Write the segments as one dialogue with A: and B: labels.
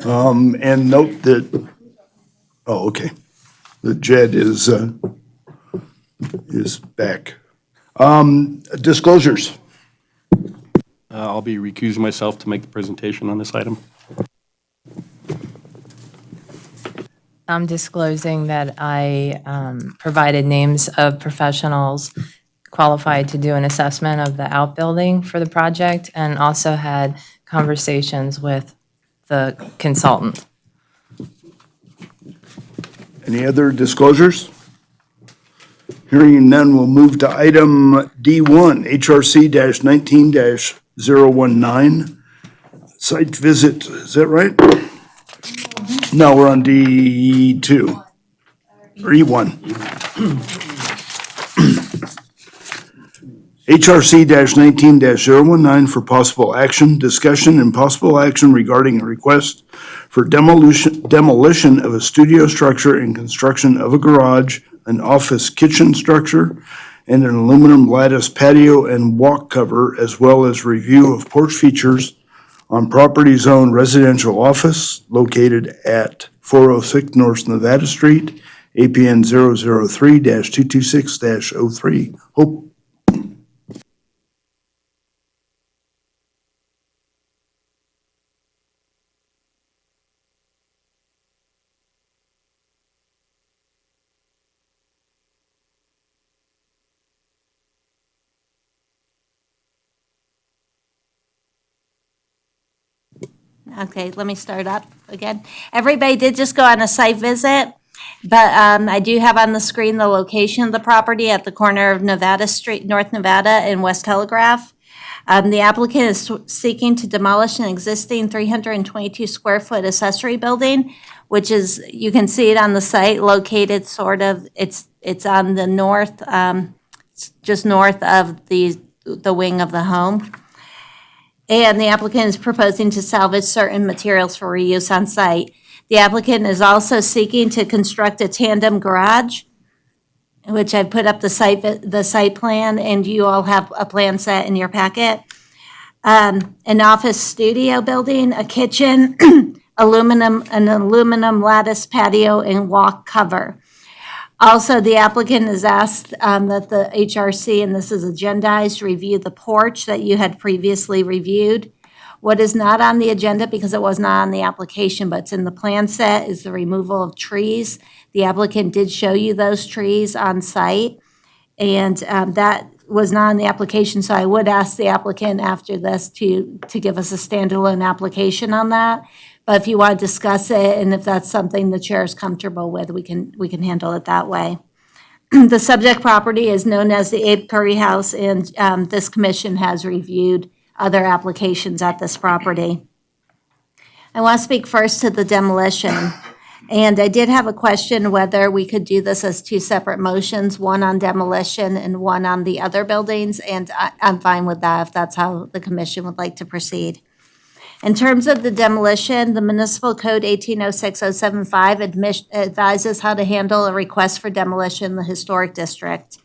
A: And note that, oh, okay, the JED is back. Disclosures.
B: I'll be recusing myself to make the presentation on this item.
C: I'm disclosing that I provided names of professionals qualified to do an assessment of the outbuilding for the project and also had conversations with the consultant.
A: Any other disclosures? Hearing none, we'll move to item D1, HRC-19-019. Site visit, is that right? No, we're on D2, or E1. HRC-19-019 for possible action, discussion, and possible action regarding a request for demolition of a studio structure and construction of a garage, an office kitchen structure, and an aluminum lattice patio and walk cover, as well as review of porch features on property zone residential office located at 406 North Nevada Street, APN 003-226-03. Hope.
D: Okay, let me start up again. Everybody did just go on a site visit, but I do have on the screen the location of the property at the corner of Nevada Street, North Nevada and West Telegraph. The applicant is seeking to demolish an existing 322 square foot accessory building, which is, you can see it on the site, located sort of, it's on the north, just north of the wing of the home. And the applicant is proposing to salvage certain materials for reuse on site. The applicant is also seeking to construct a tandem garage, which I've put up the site plan, and you all have a plan set in your packet. An office studio building, a kitchen, an aluminum lattice patio, and walk cover. Also, the applicant has asked that the HRC, and this is agendized, review the porch that you had previously reviewed. What is not on the agenda, because it was not on the application, but it's in the plan set, is the removal of trees. The applicant did show you those trees on site, and that was not on the application, so I would ask the applicant after this to give us a standalone application on that. But if you want to discuss it, and if that's something the chair is comfortable with, we can handle it that way. The subject property is known as the Abe Curry House, and this commission has reviewed other applications at this property. I want to speak first to the demolition. And I did have a question whether we could do this as two separate motions, one on demolition and one on the other buildings, and I'm fine with that if that's how the commission would like to proceed. In terms of the demolition, the Municipal Code 1806-075 advises how to handle a request for demolition in the historic district.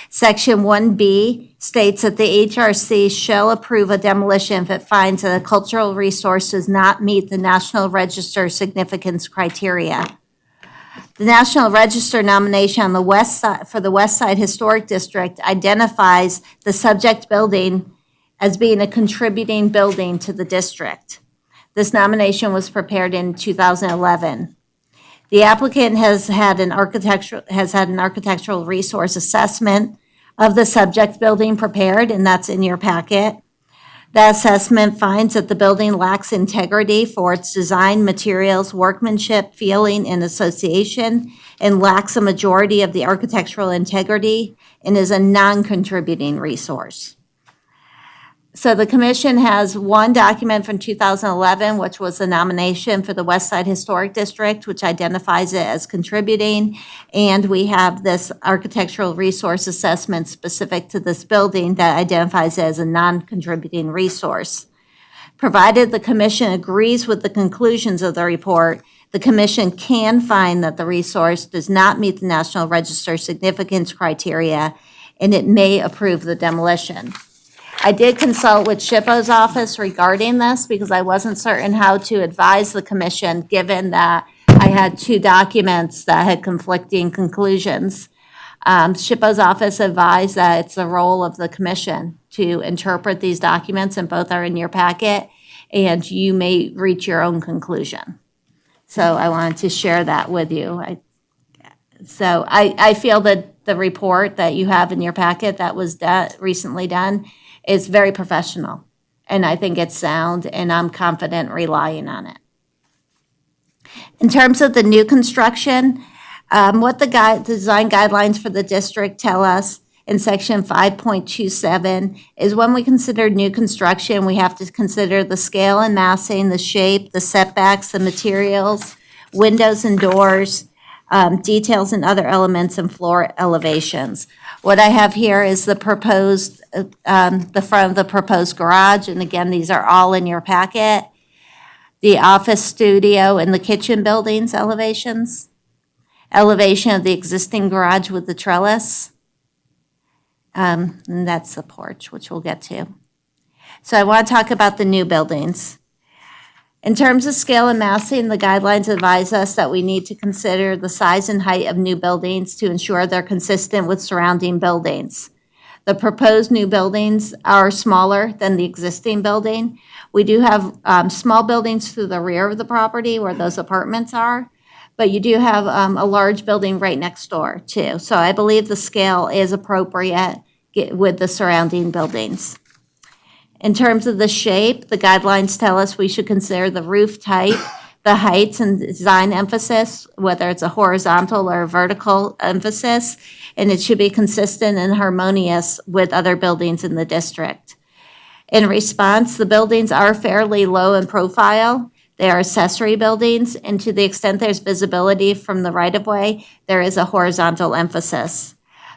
D: Section 1B states that the HRC shall approve a demolition if it finds that a cultural resource does not meet the National Register significance criteria. The National Register nomination on the west side for the West Side Historic District identifies the subject building as being a contributing building to the district. This nomination was prepared in 2011. The applicant has had an architectural resource assessment of the subject building prepared, and that's in your packet. The assessment finds that the building lacks integrity for its design, materials, workmanship, feeling, and association, and lacks a majority of the architectural integrity, and is a non-contributing resource. So the commission has one document from 2011, which was the nomination for the West Side Historic District, which identifies it as contributing. And we have this architectural resource assessment specific to this building that identifies it as a non-contributing resource. Provided the commission agrees with the conclusions of the report, the commission can find that the resource does not meet the National Register significance criteria, and it may approve the demolition. I did consult with SHPO's office regarding this because I wasn't certain how to advise the commission, given that I had two documents that had conflicting conclusions. SHPO's office advised that it's the role of the commission to interpret these documents, and both are in your packet, and you may reach your own conclusion. So I wanted to share that with you. I feel that the report that you have in your packet that was recently done is very professional, and I think it's sound, and I'm confident relying on it. In terms of the new construction, what the design guidelines for the district tell us in section 5.27 is when we consider new construction, we have to consider the scale and massing, the shape, the setbacks, the materials, windows and doors, details and other elements and floor elevations. What I have here is the proposed, the front of the proposed garage, and again, these are all in your packet. The office studio and the kitchen buildings elevations, elevation of the existing garage with the trellis, and that's the porch, which we'll get to. So I want to talk about the new buildings. In terms of scale and massing, the guidelines advise us that we need to consider the size and height of new buildings to ensure they're consistent with surrounding buildings. The proposed new buildings are smaller than the existing building. We do have small buildings to the rear of the property where those apartments are, but you do have a large building right next door too. So I believe the scale is appropriate with the surrounding buildings. In terms of the shape, the guidelines tell us we should consider the roof type, the heights and design emphasis, whether it's a horizontal or a vertical emphasis, and it should be consistent and harmonious with other buildings in the district. In response, the buildings are fairly low in profile. They are accessory buildings, and to the extent there's visibility from the right-of-way, there is a horizontal emphasis.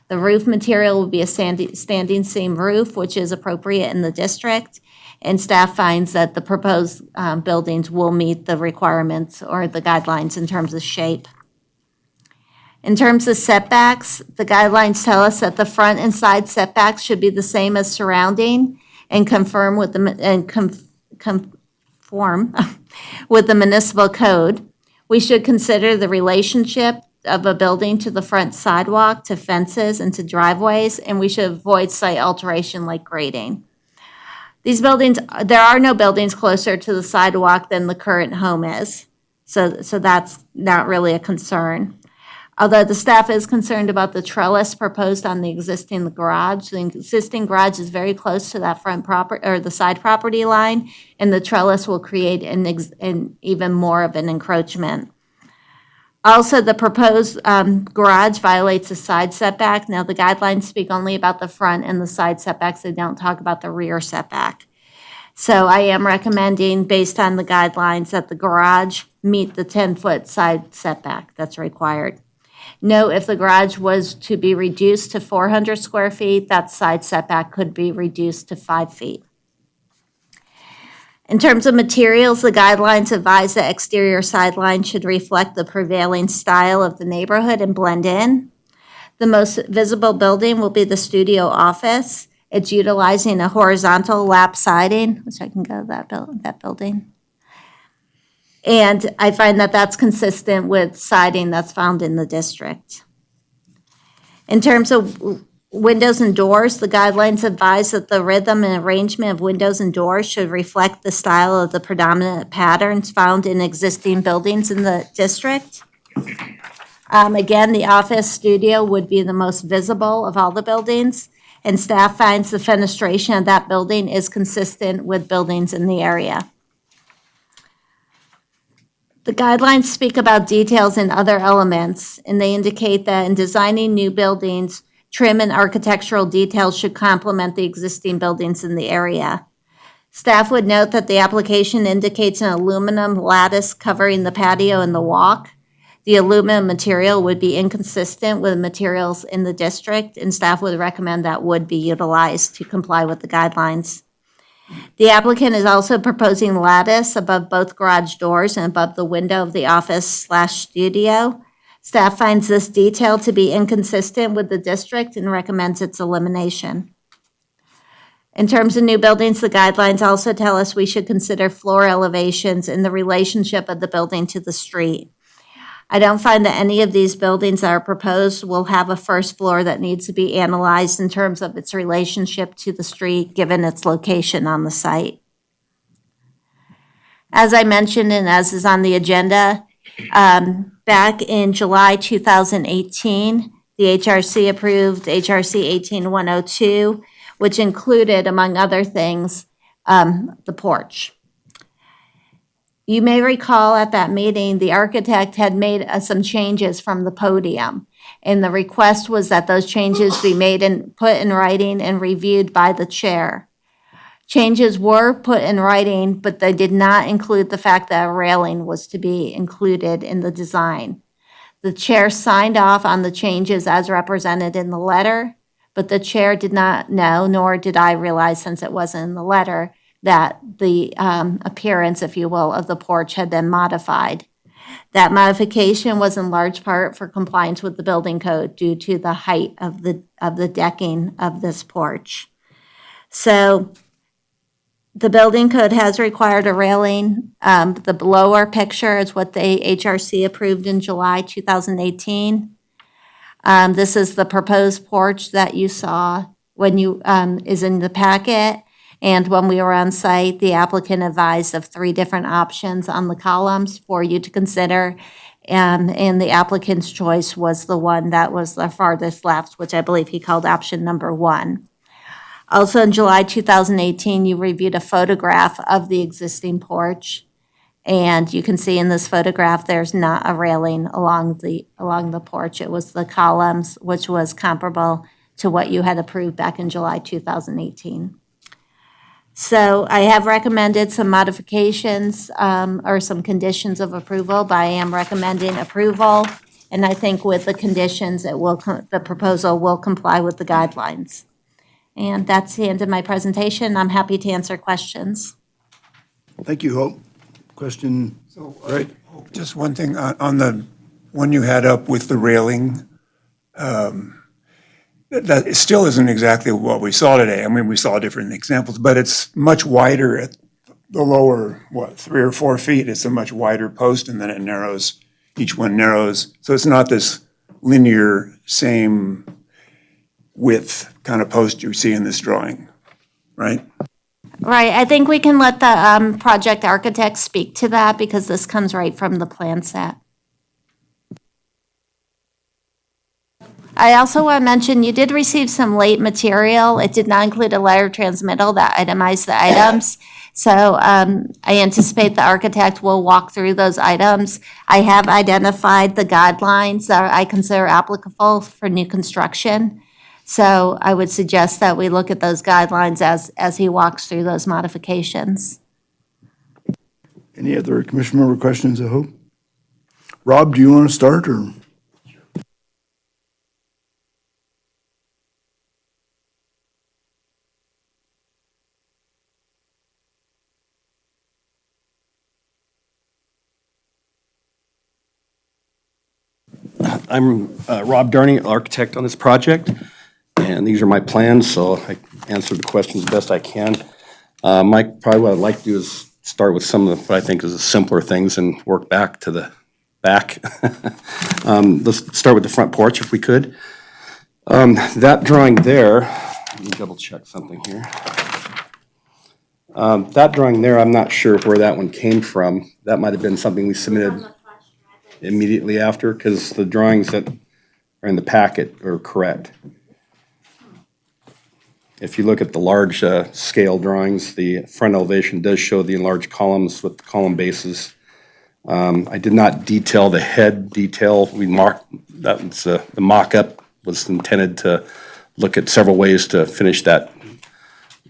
D: The roof material will be a standing seam roof, which is appropriate in the district, and staff finds that the proposed buildings will meet the requirements or the guidelines in terms of shape. In terms of setbacks, the guidelines tell us that the front and side setbacks should be the same as surrounding and conform with the municipal code. We should consider the relationship of a building to the front sidewalk, to fences, and to driveways, and we should avoid site alteration like grading. These buildings, there are no buildings closer to the sidewalk than the current home is, so that's not really a concern. Although the staff is concerned about the trellis proposed on the existing garage. The existing garage is very close to that front property or the side property line, and the trellis will create an even more of an encroachment. Also, the proposed garage violates the side setback. Now, the guidelines speak only about the front and the side setbacks. They don't talk about the rear setback. So I am recommending, based on the guidelines, that the garage meet the 10-foot side setback that's required. Note, if the garage was to be reduced to 400 square feet, that side setback could be reduced to 5 feet. In terms of materials, the guidelines advise that exterior sidelines should reflect the prevailing style of the neighborhood and blend in. The most visible building will be the studio office. It's utilizing a horizontal lap siding, which I can go to that building. And I find that that's consistent with siding that's found in the district. In terms of windows and doors, the guidelines advise that the rhythm and arrangement of windows and doors should reflect the style of the predominant patterns found in existing buildings in the district. Again, the office studio would be the most visible of all the buildings, and staff finds the fenestration of that building is consistent with buildings in the area. The guidelines speak about details in other elements, and they indicate that in designing new buildings, trim and architectural details should complement the existing buildings in the area. Staff would note that the application indicates an aluminum lattice covering the patio and the walk. The aluminum material would be inconsistent with materials in the district, and staff would recommend that wood be utilized to comply with the guidelines. The applicant is also proposing lattice above both garage doors and above the window of the office/studio. Staff finds this detail to be inconsistent with the district and recommends its elimination. In terms of new buildings, the guidelines also tell us we should consider floor elevations in the relationship of the building to the street. I don't find that any of these buildings that are proposed will have a first floor that needs to be analyzed in terms of its relationship to the street, given its location on the site. As I mentioned, and as is on the agenda, back in July 2018, the HRC approved HRC 18102, which included, among other things, the porch. You may recall at that meeting, the architect had made some changes from the podium. And the request was that those changes be made and put in writing and reviewed by the chair. Changes were put in writing, but they did not include the fact that a railing was to be included in the design. The chair signed off on the changes as represented in the letter, but the chair did not know, nor did I realize, since it wasn't in the letter, that the appearance, if you will, of the porch had been modified. That modification was in large part for compliance with the building code due to the height of the decking of this porch. So the building code has required a railing. The lower picture is what the HRC approved in July 2018. This is the proposed porch that you saw when you is in the packet. And when we were on site, the applicant advised of 3 different options on the columns for you to consider. And the applicant's choice was the one that was the farthest left, which I believe he called option number 1. Also in July 2018, you reviewed a photograph of the existing porch. And you can see in this photograph, there's not a railing along the porch. It was the columns, which was comparable to what you had approved back in July 2018. So I have recommended some modifications or some conditions of approval, but I am recommending approval. And I think with the conditions, the proposal will comply with the guidelines. And that's the end of my presentation. I'm happy to answer questions.
A: Thank you, Hope. Question, right?
E: Just one thing, on the one you had up with the railing, that it still isn't exactly what we saw today. I mean, we saw different examples, but it's much wider at the lower, 3 or 4 feet. It's a much wider post, and then it narrows, each one narrows. So it's not this linear, same width kind of post you see in this drawing, right?
D: Right, I think we can let the project architect speak to that because this comes right from the plan set. I also want to mention you did receive some late material. It did not include a letter transmittal that itemized the items. So I anticipate the architect will walk through those items. I have identified the guidelines that I consider applicable for new construction. So I would suggest that we look at those guidelines as he walks through those modifications.
A: Any other commission member questions, I hope? Rob, do you want to start, or?
B: I'm Rob Darney, architect on this project, and these are my plans, so I answer the questions best I can. Mike, probably what I'd like to do is start with some of what I think is the simpler things and work back to the back. Let's start with the front porch if we could. That drawing there, let me double check something here. That drawing there, I'm not sure where that one came from. That might have been something we submitted immediately after, because the drawings that are in the packet are correct. If you look at the large scale drawings, the front elevation does show the enlarged columns with the column bases. I did not detail the head detail. We marked, that was, the mock-up was intended to look at several ways to finish that,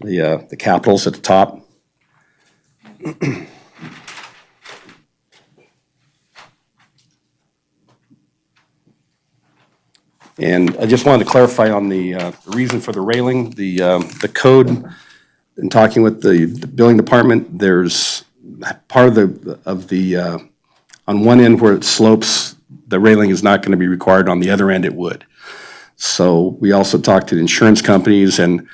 B: the capitals at the top. And I just wanted to clarify on the reason for the railing, the code, in talking with the building department, there's part of the on one end where it slopes, the railing is not going to be required. On the other end, it would. So we also talked to the insurance companies, and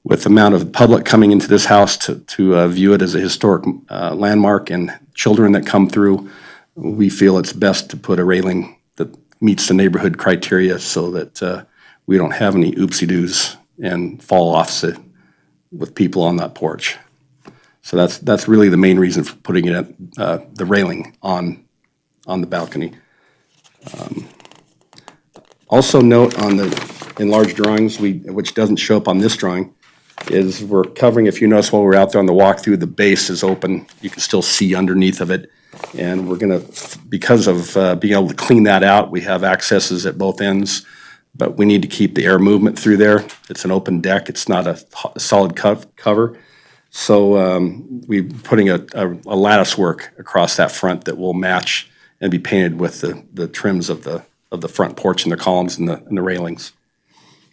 B: with the amount of public coming into this house to view it as a historic landmark and children that come through, we feel it's best to put a railing that meets the neighborhood criteria so that we don't have any oopsie-doos and fall-offs with people on that porch. So that's really the main reason for putting it at the railing on the balcony. Also note on the enlarged drawings, which doesn't show up on this drawing, is we're covering, if you notice while we're out there on the walkthrough, the base is open. You can still see underneath of it. And we're gonna, because of being able to clean that out, we have accesses at both ends, but we need to keep the air movement through there. It's an open deck. It's not a solid cover. So we're putting a lattice work across that front that will match and be painted with the trims of the front porch and the columns and the railings.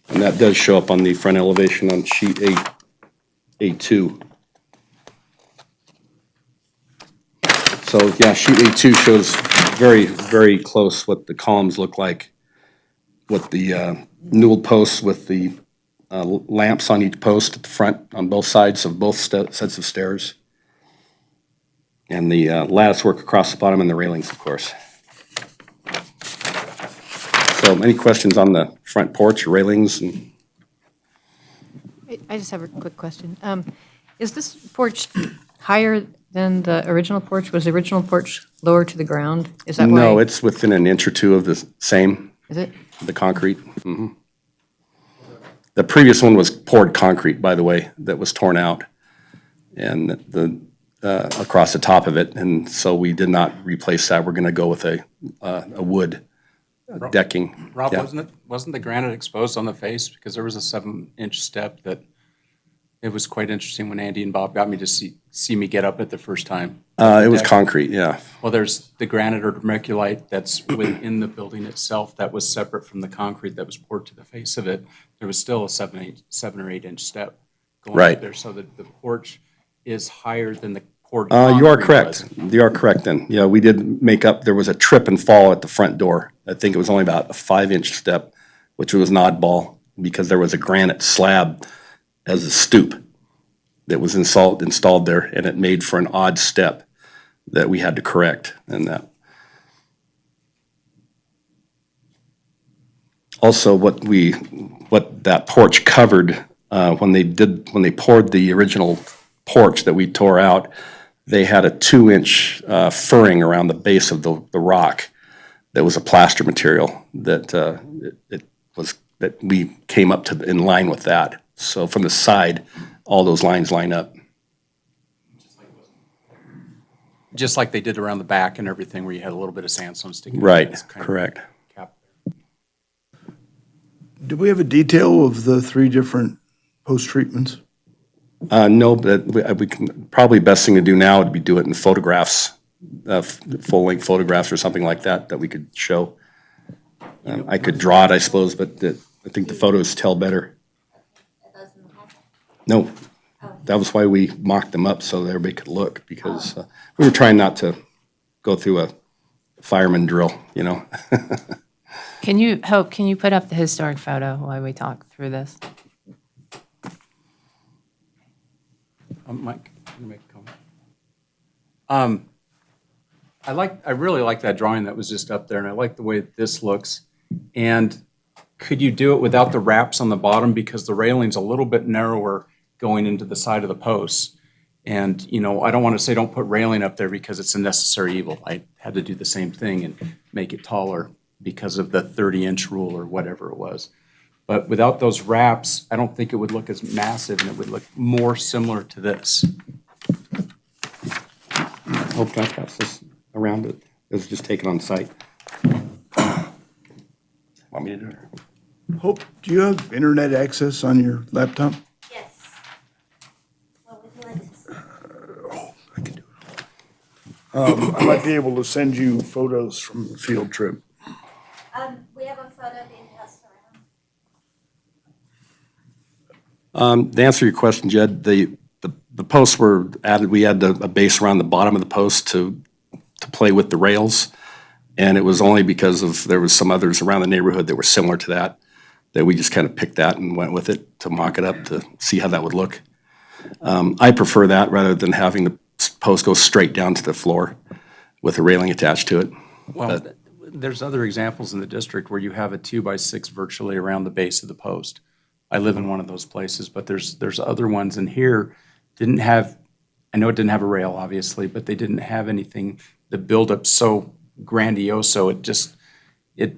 B: And that does show up on the front elevation on sheet A2. So yeah, sheet A2 shows very, very close what the columns look like, what the newel posts with the lamps on each post at the front on both sides of both sets of stairs. And the lattice work across the bottom and the railings, of course. So any questions on the front porch, railings? And
F: I just have a quick question. Is this porch higher than the original porch? Was the original porch lower to the ground? Is that why?
B: no, it's within an inch or two of the same,
F: Is it?
B: the concrete. Mhm. The previous one was poured concrete, by the way, that was torn out and across the top of it. And so we did not replace that. We're going to go with a wood decking.
G: Rob,
B: Yeah.
G: wasn't the granite exposed on the face? Because there was a 7-inch step that, it was quite interesting when Andy and Bob got me to see me get up it the first time.
B: It was
G: Deck.
B: concrete, yeah.
G: Well, there's the granite or vermiculite that's within the building itself that was separate from the concrete that was poured to the face of it. There was still a 7 or 8-inch step going
B: Right.
G: up there, so that the porch is higher than the poured
B: You are
G: concrete
B: correct.
G: was.
B: You are correct then. Yeah, we did make up, there was a trip and fall at the front door. I think it was only about a 5-inch step, which was an oddball because there was a granite slab as a stoop that was installed there, and it made for an odd step that we had to correct. And that. Also, what that porch covered when they poured the original porch that we tore out, they had a 2-inch furring around the base of the rock that was a plaster material that that we came up to in line with that. So from the side, all those lines line up.
G: Just like they did around the back and everything, where you had a little bit of sandstone sticking. out.
B: Right,
G: It's kind of
B: correct.
G: cap-
A: Do we have a detail of the 3 different post treatments?
B: No, but we can, probably best thing to do now would be do it in photographs, full-length photographs or something like that we could show. I could draw it, I suppose, but I think the photos tell better. No, that was why we mocked them up so that everybody could look, because we were trying not to go through a fireman drill, you know?
C: Can you put up the historic photo while we talk through this?
G: Mike, can you make a comment? I really like that drawing that was just up there, and I like the way this looks. And could you do it without the wraps on the bottom, because the railing's a little bit narrower going into the side of the posts? And, you know, I don't want to say don't put railing up there because it's a necessary evil. I had to do the same thing and make it taller because of the 30-inch rule or whatever it was. But without those wraps, I don't think it would look as massive, and it would look more similar to this.
B: Hope can I pass this around it? It was just taken on site. Want me to do it?
A: Hope, do you have internet access on your laptop?
D: Yes. What would you like to see?
A: I can do it. I might be able to send you photos from the field trip.
D: We have a photo being passed around.
B: To answer your question, Jed, the posts were added, we had a base around the bottom of the post to play with the rails. And it was only because there was some others around the neighborhood that were similar to that. that we just kind of picked that and went with it to mock it up to see how that would look. I prefer that rather than having the post go straight down to the floor with a railing attached to it.
G: Well, there's other examples in the district where you have a 2x6 virtually around the base of the post. I live in one of those places, but there's other ones in here didn't have, I know it didn't have a rail, obviously, but they didn't have anything, the buildup so grandiose, so it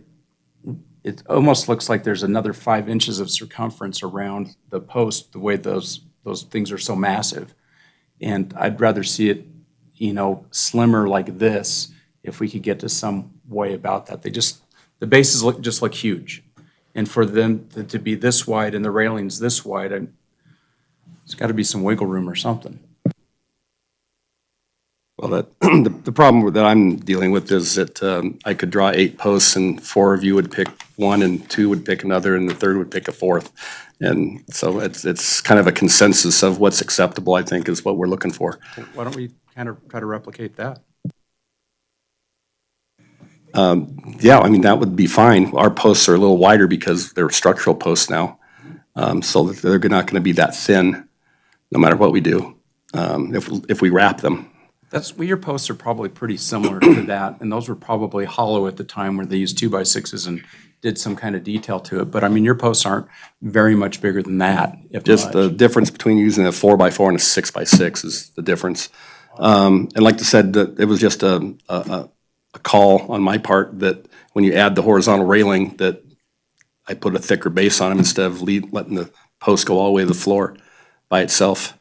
G: almost looks like there's another 5 inches of circumference around the post, the way those things are so massive. And I'd rather see it, slimmer like this if we could get to some way about that. The bases just look huge. And for them to be this wide and the railings this wide, there's got to be some wiggle room or something.
B: Well, the problem that I'm dealing with is that I could draw 8 posts and 4 of you would pick one and 2 would pick another and the third would pick a fourth. And so it's kind of a consensus of what's acceptable, I think, is what we're looking for.
G: Why don't we kind of try to replicate that?
B: Yeah, I mean, that would be fine. Our posts are a little wider because they're structural posts now. So that they're not going to be that thin, no matter what we do, if we wrap them.
G: Your posts are probably pretty similar to that, and those were probably hollow at the time where they used 2x6s and did some kind of detail to it. But I mean, your posts aren't very much bigger than that, if
B: Just
G: much.
B: the difference between using a 4x4 and a 6x6 is the difference. And like I said, it was just a call on my part that when you add the horizontal railing, that I put a thicker base on them instead of letting the post go all the way to the floor by itself,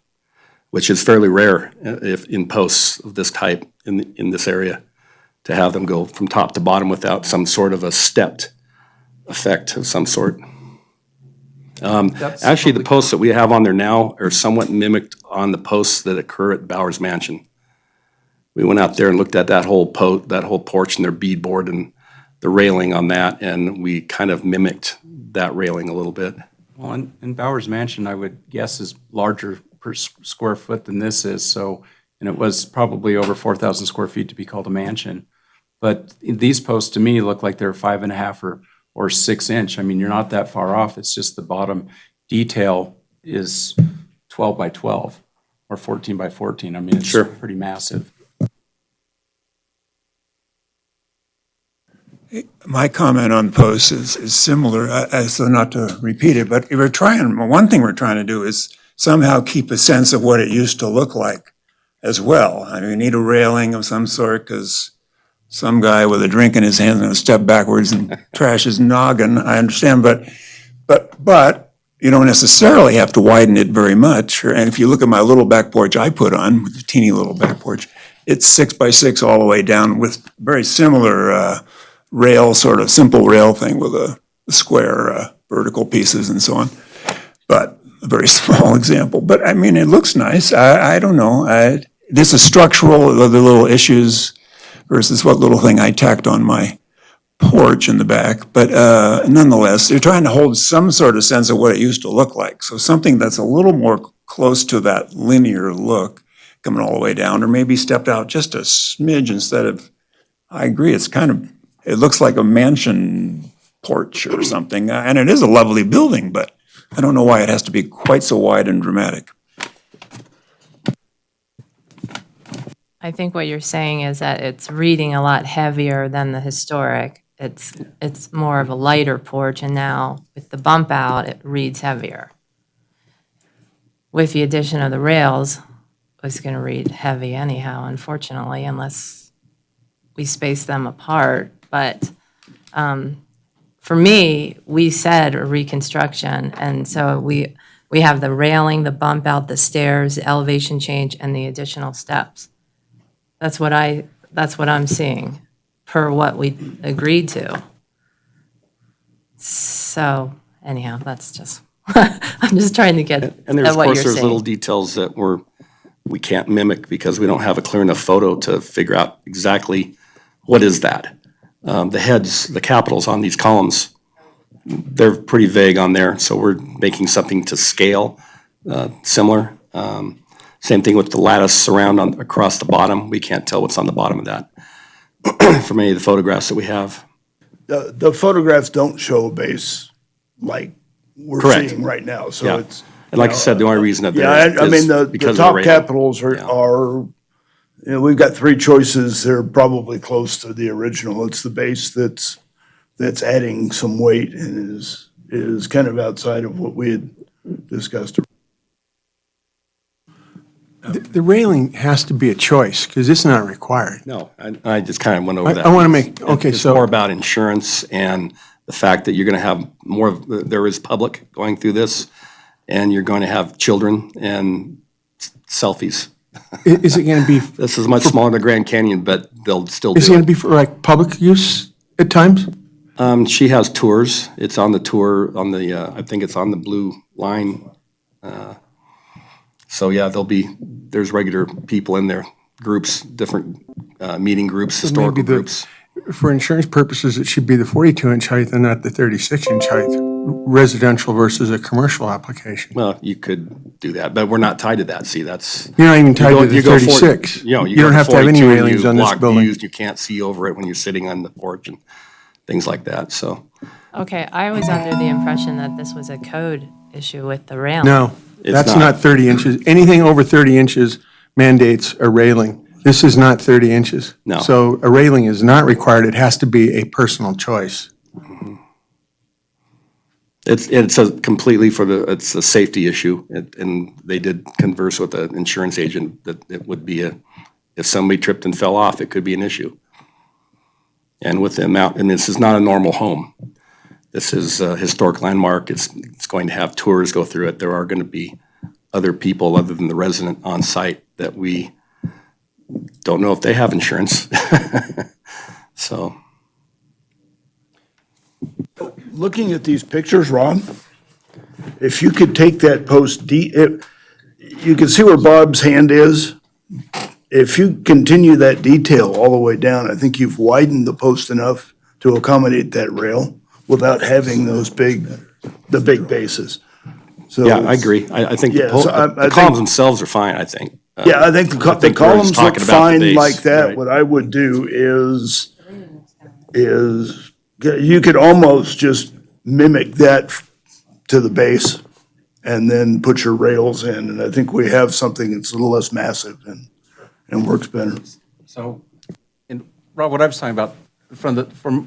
B: which is fairly rare if in posts of this type in this area, to have them go from top to bottom without some sort of a stepped effect of some sort. Actually, the posts that we have on there now are somewhat mimicked on the posts that occur at Bowers Mansion. We went out there and looked at that whole porch and their beadboard and the railing on that, and we kind of mimicked that railing a little bit.
G: Well, in Bowers Mansion, I would guess is larger per square foot than this is, so, and it was probably over 4,000 square feet to be called a mansion. But these posts to me look like they're 5.5 or 6 inch. I mean, you're not that far off. It's just the bottom detail is 12 by 12 or 14 by 14. I mean, it's
B: Sure.
G: pretty massive.
E: My comment on posts is similar, so not to repeat it, but one thing we're trying to do is somehow keep a sense of what it used to look like as well. I mean, we need a railing of some sort because some guy with a drink in his hand is going to step backwards and trash his noggin. I understand, but you don't necessarily have to widen it very much. And if you look at my little back porch I put on, with the teeny little back porch, it's 6x6 all the way down with very similar rail, sort of simple rail thing with a square vertical pieces and so on. But a very small example. But I mean, it looks nice. I don't know. This is structural, the little issues versus what little thing I tacked on my porch in the back. But nonetheless, you're trying to hold some sort of sense of what it used to look like. So something that's a little more close to that linear look coming all the way down, or maybe stepped out just a smidge instead of, I agree, it looks like a mansion porch or something. And it is a lovely building, but I don't know why it has to be quite so wide and dramatic.
C: I think what you're saying is that it's reading a lot heavier than the historic. It's more of a lighter porch, and now with the bump out, it reads heavier. With the addition of the rails, it's going to read heavy anyhow, unfortunately, unless we space them apart. But for me, we said a reconstruction, and so we have the railing, the bump out, the stairs, the elevation change, and the additional steps. That's what I'm seeing per what we agreed to. So anyhow, that's just, I'm just trying to get
B: And there's,
C: at
B: of
C: what
B: course,
C: you're
B: there's little
C: saying.
B: details that we can't mimic because we don't have a clear enough photo to figure out exactly what is that. The heads, the capitals on these columns, they're pretty vague on there, so we're making something to scale similar. Same thing with the lattice surround across the bottom. We can't tell what's on the bottom of that from any of the photographs that we have.
A: The photographs don't show a base like we're
B: Correct.
A: seeing right now, so
B: Yeah.
A: it's.
B: And like I said, the only reason that
A: Yeah,
B: there is
A: I mean, the
B: because of
A: top
B: railing.
A: capitals
B: Yeah.
A: are, we've got three choices. They're probably close to the original. It's the base that's adding some weight and is kind of outside of what we had discussed.
H: The railing has to be a choice, because it's not required.
B: No, I just kind of went over that.
H: I want to make, okay,
B: It's
H: so.
B: more about insurance and the fact that you're going to have more, there is public going through this, and you're going to have children and selfies.
H: Is it going to be,
B: This is much smaller than Grand Canyon, but they'll still
H: is it going
B: do
H: to be for like public use at times?
B: it. She has tours. It's on the tour, on the, I think it's on the blue line. So yeah, there's regular people in there, groups, different meeting groups, historical
H: maybe the-
B: groups.
H: For insurance purposes, it should be the 42-inch height and not the 36-inch height, residential versus a commercial application.
B: Well, you could do that, but we're not tied to that. See, that's.
H: You're not even tied
B: go-
H: to the
B: you go
H: 36.
B: You know,
H: You
B: go
H: don't have to have any
B: 42 and
H: railings
B: you
H: on this
B: block
H: building.
B: views, you can't see over it when you're sitting on the porch and things like that, so.
C: Okay, I was under the impression that this was a code issue with the railing.
H: No,
B: It's
H: that's
B: not.
H: not 30 inches. Anything over 30 inches mandates a railing. This is not 30 inches.
B: No.
H: So a railing is not required. It has to be a personal choice.
B: It's a completely it's a safety issue, and they did converse with the insurance agent that it would be if somebody tripped and fell off, it could be an issue. And with the amount, and this is not a normal home. This is a historic landmark. It's going to have tours go through it. There are going to be other people other than the resident on site that we don't know if they have insurance. So.
A: Looking at these pictures, Ron, if you could take that post, you can see where Bob's hand is. If you continue that detail all the way down, I think you've widened the post enough to accommodate that rail without having the big bases. So
B: Yeah, I agree. I think
A: Yeah, so I
B: the
A: think-
B: columns themselves are fine, I think.
A: Yeah, I think the
B: I think we're
A: columns
B: just
A: look
B: talking about the
A: fine
B: base,
A: like that.
B: right.
A: What I would do is you could almost just mimic that to the base and then put your rails in. And I think we have something that's a little less massive and works better.
G: So, and Rob, what I was talking about, from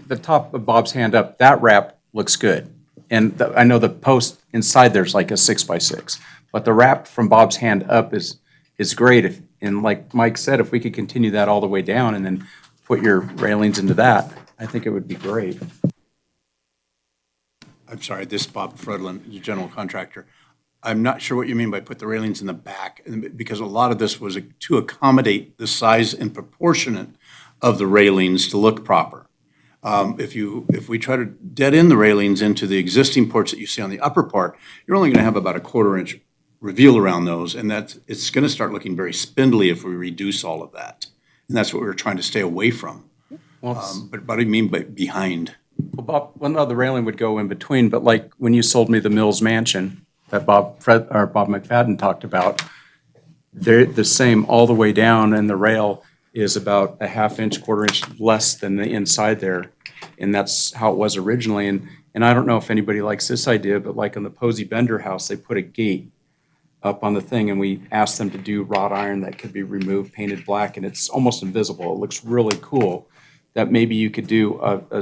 G: the top of Bob's hand up, that wrap looks good. And I know the post inside there's like a 6x6, but the wrap from Bob's hand up is great. And like Mike said, if we could continue that all the way down and then put your railings into that, I think it would be great.
I: I'm sorry, this is Bob Fredlin, the general contractor. I'm not sure what you mean by put the railings in the back, because a lot of this was to accommodate the size and proportionate of the railings to look proper. If we try to dead in the railings into the existing porch that you see on the upper part, you're only going to have about a 1/4 inch reveal around those, and it's going to start looking very spindly if we reduce all of that. And that's what we're trying to stay away from.
G: Well,
I: But what do you mean by behind?
G: well, Bob, well, no, the railing would go in between, but like when you sold me the Mills Mansion that Bob McFadden talked about, they're the same all the way down, and the rail is about a 1/2 inch, 1/4 inch less than the inside there. And that's how it was originally. And I don't know if anybody likes this idea, but like in the Posey Bender house, they put a gate up on the thing, and we asked them to do wrought iron that could be removed, painted black, and it's almost invisible. It looks really cool. That maybe you could do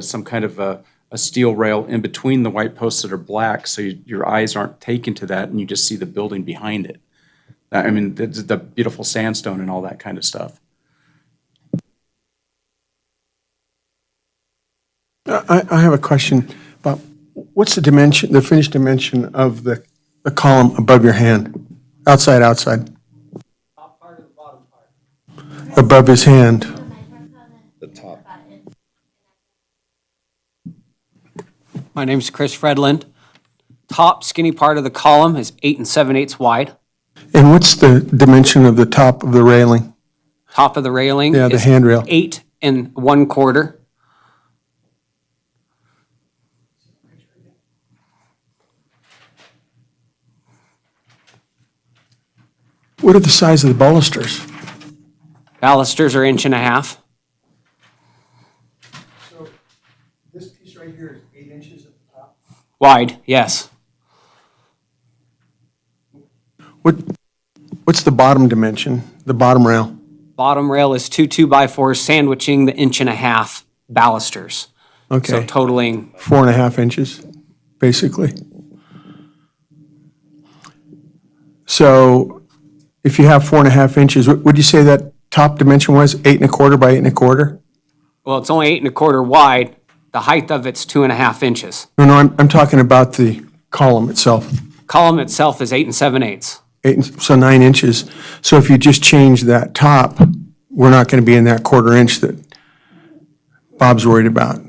G: some kind of a steel rail in between the white posts that are black, so your eyes aren't taken to that, and you just see the building behind it. I mean, the beautiful sandstone and all that kind of stuff.
H: I have a question about, what's the dimension, the finished dimension of the column above your hand? Outside. Top part or the bottom part? Above his hand.
B: The top.
J: My name's Chris Fredland. Top skinny part of the column is 8 7/8 wide.
H: And what's the dimension of the top of the railing?
J: Top of the railing
H: Yeah, the
J: is
H: handrail.
J: 8 1/4.
H: What are the size of the balusters?
J: Balusters are 1.5 inches.
H: So this piece right here is 8 inches at the top?
J: Wide, yes.
H: What's the bottom dimension, the bottom rail?
J: Bottom rail is two 2x4s sandwiching the 1.5 balusters. So
H: Okay,
J: totaling,
H: 4.5 inches, basically. So if you have 4.5 inches, what would you say that top dimension was? 8.25 by 8.25?
J: well, it's only 8.25 wide. The height of it's 2.5 inches.
H: No, I'm talking about the column itself.
J: Column itself is 8 7/8.
H: So 9 inches. So if you just change that top, we're not going to be in that 1/4 inch that Bob's worried about.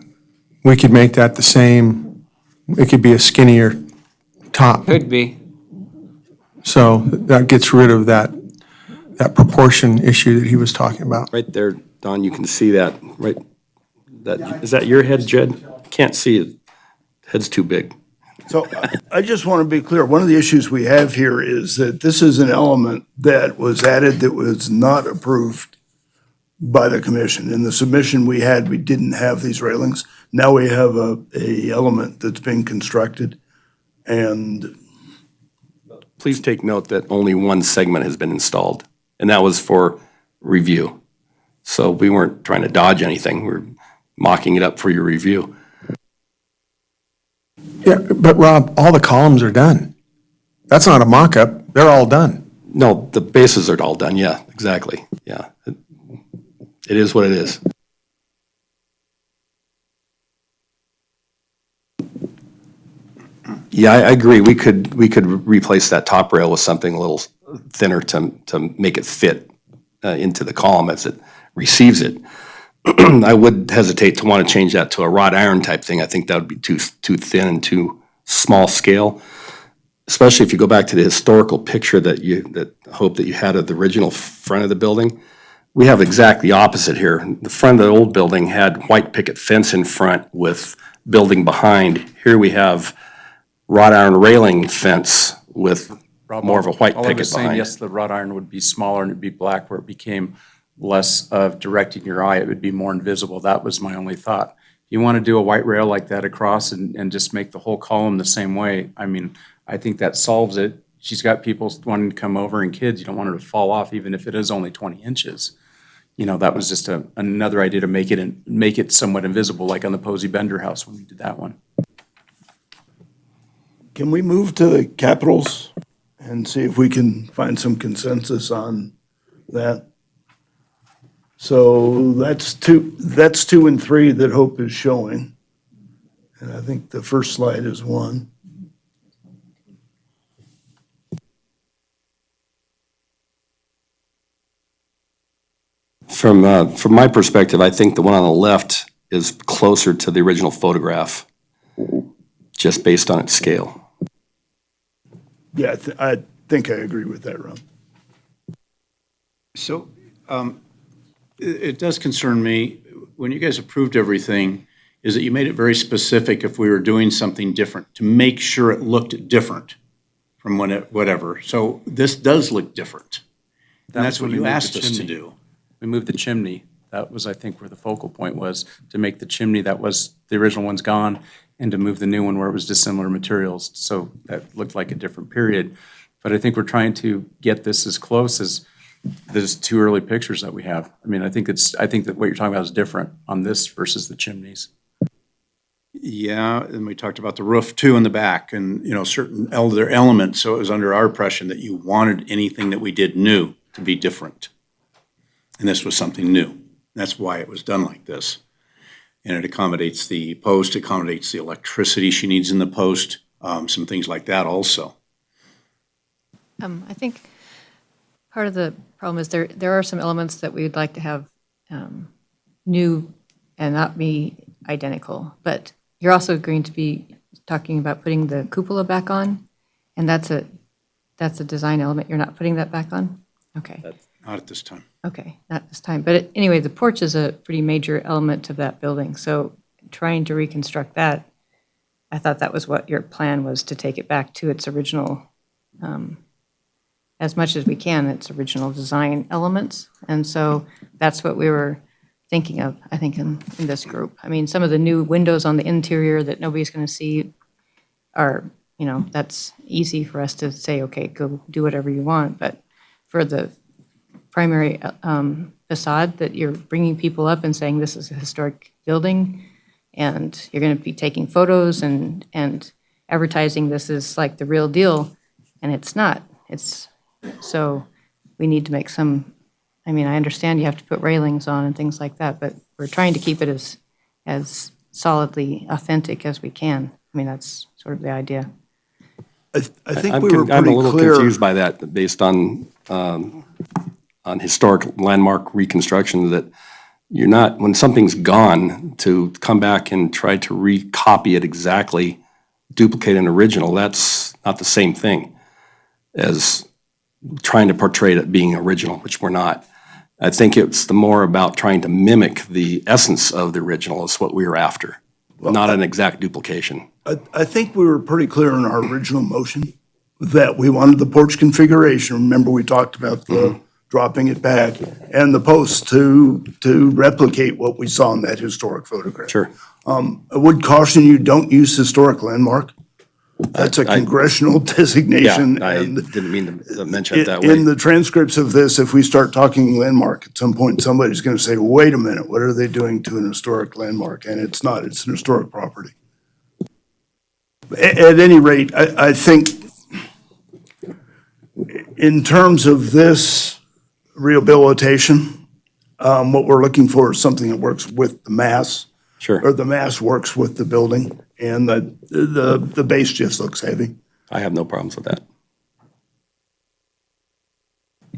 H: We could make that the same, it could be a skinnier top.
J: Could be.
H: So that gets rid of that proportion issue that he was talking about.
B: Right there, Don, you can see that, right? Is that your head, Jed? Can't see it. Head's too big.
A: So I just want to be clear, one of the issues we have here is that this is an element that was added that was not approved by the commission. In the submission we had, we didn't have these railings. Now we have a element that's being constructed, and
B: Please take note that only one segment has been installed, and that was for review. So we weren't trying to dodge anything. We're mocking it up for your review.
H: Yeah, but Rob, all the columns are done. That's not a mock-up, they're all done.
B: No, the bases are all done. Yeah, exactly. Yeah. It is what it is. Yeah, I agree. We could replace that top rail with something a little thinner to make it fit into the column as it receives it. I would hesitate to want to change that to a wrought iron type thing. I think that would be too thin and too small scale, especially if you go back to the historical picture that you had of the original front of the building. We have exactly the opposite here. The front of the old building had white picket fence in front with building behind. Here we have wrought iron railing fence with
G: Rob,
B: more of a white
G: all I
B: picket
G: was saying,
B: behind.
G: yes, the wrought iron would be smaller and it'd be black where it became less of directing your eye. It would be more invisible. That was my only thought. If you want to do a white rail like that across and just make the whole column the same way, I mean, I think that solves it. She's got people wanting to come over and kids, you don't want her to fall off even if it is only 20 inches. You know, that was just another idea to make it somewhat invisible, like on the Posey Bender house when we did that one.
A: can we move to the capitals and see if we can find some consensus on that? So that's two and three that Hope is showing. And I think the first slide is one.
B: From my perspective, I think the one on the left is closer to the original photograph, just based on its scale.
A: Yeah, I think I agree with that, Ron.
I: So it does concern me, when you guys approved everything, is that you made it very specific if we were doing something different, to make sure it looked different from whatever. So this does look different. And that's what you asked us to do.
G: We moved the chimney. That was, I think, where the focal point was, to make the chimney that was, the original one's gone, and to move the new one where it was dissimilar materials. So that looked like a different period. But I think we're trying to get this as close as those two early pictures that we have. I mean, I think that what you're talking about is different on this versus the chimneys.
I: Yeah, and we talked about the roof too in the back and, certain other elements. So it was under our impression that you wanted anything that we did new to be different. And this was something new. That's why it was done like this. And it accommodates the post, accommodates the electricity she needs in the post, some things like that also.
F: I think part of the problem is there are some elements that we would like to have new and not be identical. But you're also going to be talking about putting the cupola back on, and that's a design element. You're not putting that back on? Okay.
I: Not at this time.
F: Okay, not this time. But anyway, the porch is a pretty major element of that building. So trying to reconstruct that, I thought that was what your plan was, to take it back to its original, as much as we can, its original design elements. And so that's what we were thinking of, I think, in this group. I mean, some of the new windows on the interior that nobody's going to see, are, that's easy for us to say, okay, go do whatever you want. But for the primary facade that you're bringing people up and saying this is a historic building, and you're going to be taking photos and advertising this is like the real deal, and it's not. So we need to make some, I understand you have to put railings on and things like that, but we're trying to keep it as solidly authentic as we can. That's sort of the idea.
A: I think
B: I'm
A: we were
B: I'm a
A: pretty
B: little
A: clear.
B: confused by that, based on historic landmark reconstruction, that you're not, when something's gone, to come back and try to recopy it exactly, duplicate an original, that's not the same thing as trying to portray it being original, which we're not. I think it's more about trying to mimic the essence of the original is what we were after, not an exact duplication.
A: I think we were pretty clear in our original motion that we wanted the porch configuration. Remember, we talked about the dropping it back and the posts to replicate what we saw in that historic photograph.
B: Sure.
A: I would caution you, don't use historic landmark. That's a congressional designation.
B: Yeah, I
A: and
B: didn't mean to mention it that
A: In
B: way.
A: the transcripts of this, if we start talking landmark, at some point, somebody's going to say, wait a minute, what are they doing to an historic landmark? And it's not, it's an historic property. At any rate, I think in terms of this rehabilitation, what we're looking for is something that works with the mass.
B: Sure.
A: Or the mass works with the building, and the base just looks heavy.
B: I have no problems with that.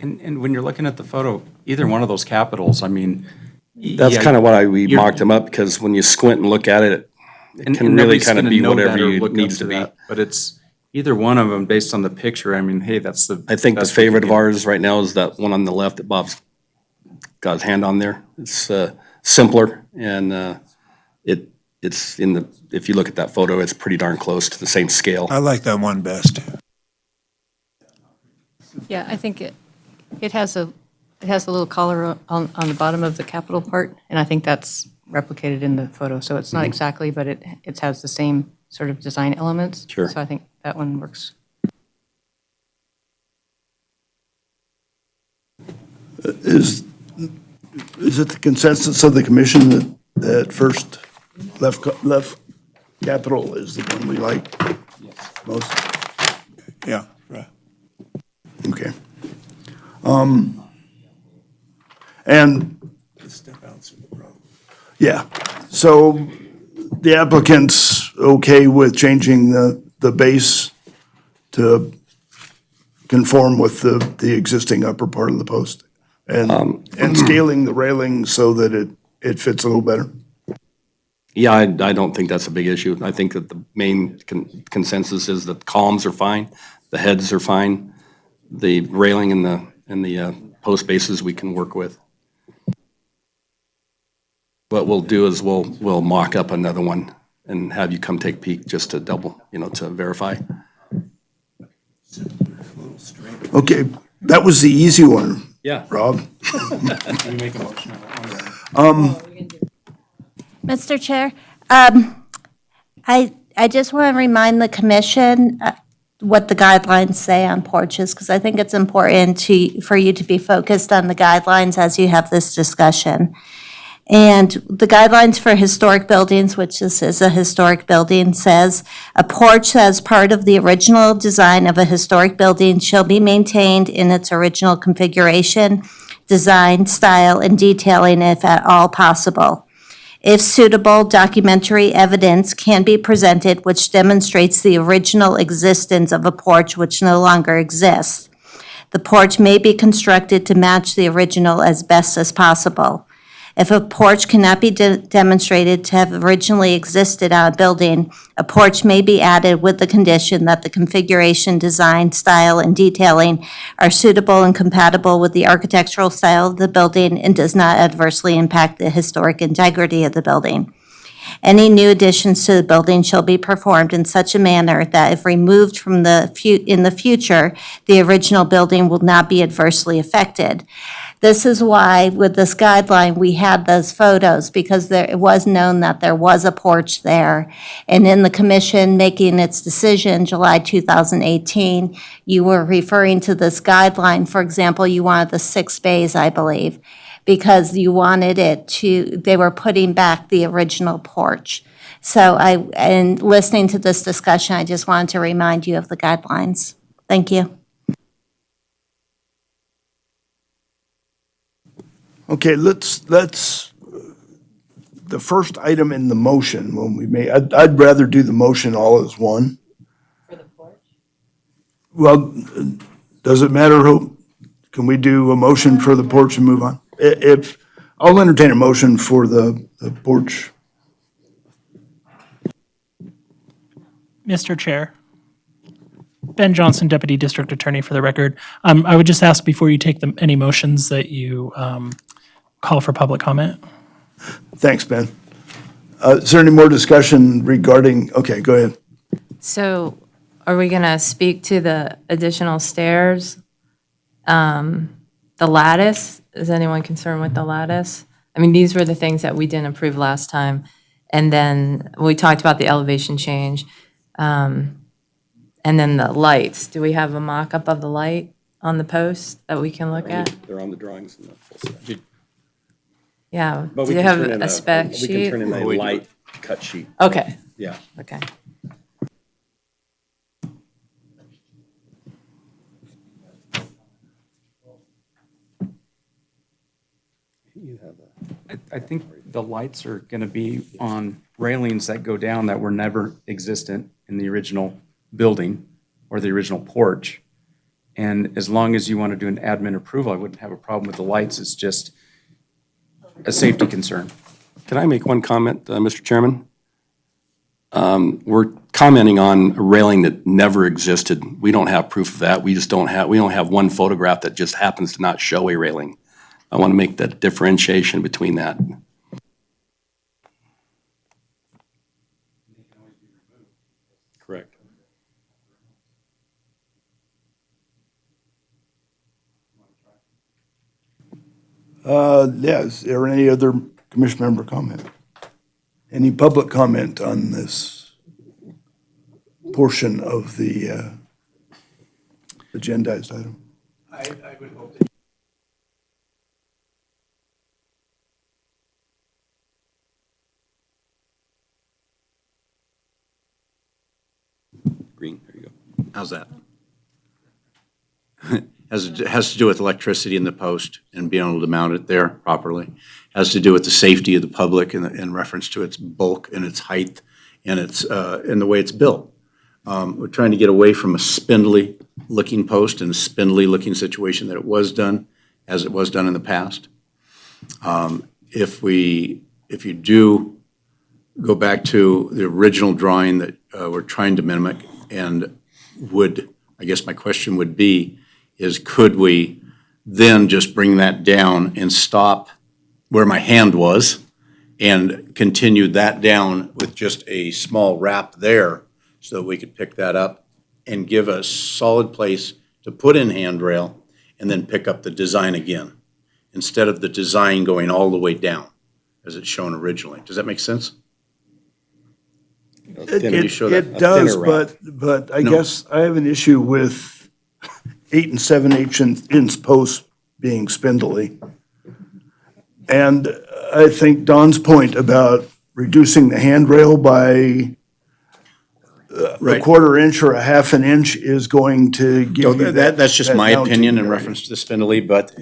G: And when you're looking at the photo, either one of those capitals,
B: That's kind of why we marked them up, because when you squint and look at it, it can really kind of be whatever it needs to be.
G: But it's either one of them based on the picture. Hey, that's the.
B: I think the
G: best we
B: favorite
G: can
B: of
G: get.
B: ours right now is that one on the left that Bob's got his hand on there. It's simpler, and it's in the, if you look at that photo, it's pretty darn close to the same scale.
E: I like that one best.
F: Yeah, I think it has a little collar on the bottom of the capital part, and I think that's replicated in the photo. So it's not exactly, but it has the same sort of design elements.
B: Sure.
F: So I think that one works.
A: Is it the consensus of the commission that first left capital is the one we like most?
E: Yeah, right.
A: Okay. And, yeah, so the applicant's okay with changing the base to conform with the existing upper part of the post? And scaling the railing so that it fits a little better?
B: Yeah, I don't think that's a big issue. I think that the main consensus is that the columns are fine, the heads are fine, the railing and the post bases we can work with. What we'll do is we'll mock up another one and have you come take a peek just to double, to verify.
A: Okay, that was the easy one,
B: Yeah.
A: Rob.
D: Mr. Chair, I just want to remind the commission what the guidelines say on porches, because I think it's important for you to be focused on the guidelines as you have this discussion. And the guidelines for historic buildings, which this is a historic building, says a porch as part of the original design of a historic building shall be maintained in its original configuration, design, style, and detailing if at all possible. If suitable, documentary evidence can be presented which demonstrates the original existence of a porch which no longer exists. The porch may be constructed to match the original as best as possible. If a porch cannot be demonstrated to have originally existed on a building, a porch may be added with the condition that the configuration, design, style, and detailing are suitable and compatible with the architectural style of the building and does not adversely impact the historic integrity of the building. Any new additions to the building shall be performed in such a manner that if removed from in the future, the original building will not be adversely affected. This is why with this guideline, we had those photos because it was known that there was a porch there. And in the commission making its decision, July 2018, you were referring to this guideline. For example, you wanted the 6 bays, I believe, because you wanted they were putting back the original porch. So and listening to this discussion, I just wanted to remind you of the guidelines. Thank you.
A: Okay, let's, the first item in the motion, when we may, I'd rather do the motion all as one.
C: For the porch?
A: Well, does it matter who, can we do a motion for the porch and move on? If, I'll entertain a motion for the porch.
K: Mr. Chair. Ben Johnson, Deputy District Attorney for the record. I would just ask before you take any motions that you call for public comment.
A: Thanks, Ben. Is there any more discussion regarding, okay, go ahead.
C: So are we going to speak to the additional stairs? The lattice? Is anyone concerned with the lattice? I mean, these were the things that we didn't approve last time. And then we talked about the elevation change. And then the lights. Do we have a mock-up of the light on the post that we can look at?
B: They're on the drawings in the full set.
C: Yeah.
B: But
C: Do
B: we
C: you
B: can
C: have
B: turn in
C: a spec
B: We
C: sheet?
B: can turn in a light cut sheet,
C: Okay,
B: yeah.
C: okay.
G: I think the lights are going to be on railings that go down that were never existent in the original building or the original porch. And as long as you want to do an admin approval, I wouldn't have a problem with the lights. It's just a safety concern.
B: Can I make one comment, Mr. Chairman? We're commenting on a railing that never existed. We don't have proof of that. We don't have one photograph that just happens to not show a railing. I want to make that differentiation between that. Correct.
A: Yeah, is there any other commission member comment? Any public comment on this portion of the agendized item?
I: I would hope that.
B: Green, there you go.
I: How's that? Has to do with electricity in the post and being able to mount it there properly. Has to do with the safety of the public in reference to its bulk and its height and the way it's built. We're trying to get away from a spindly looking post and a spindly looking situation that it was done as it was done in the past. If you do go back to the original drawing that we're trying to mimic and I guess my question would be, is could we then just bring that down and stop where my hand was and continue that down with just a small wrap there so that we could pick that up and give a solid place to put in handrail and then pick up the design again, instead of the design going all the way down as it's shown originally. Does that make sense?
A: It does, but I guess I have an issue with 8 7/8 posts being spindly. And I think Don's point about reducing the handrail by a
I: Right.
A: quarter inch or a half an inch is going to give
I: So
A: you
I: that's just
A: that
I: my
A: mounting
I: opinion in
A: area.
I: reference to the spindly, but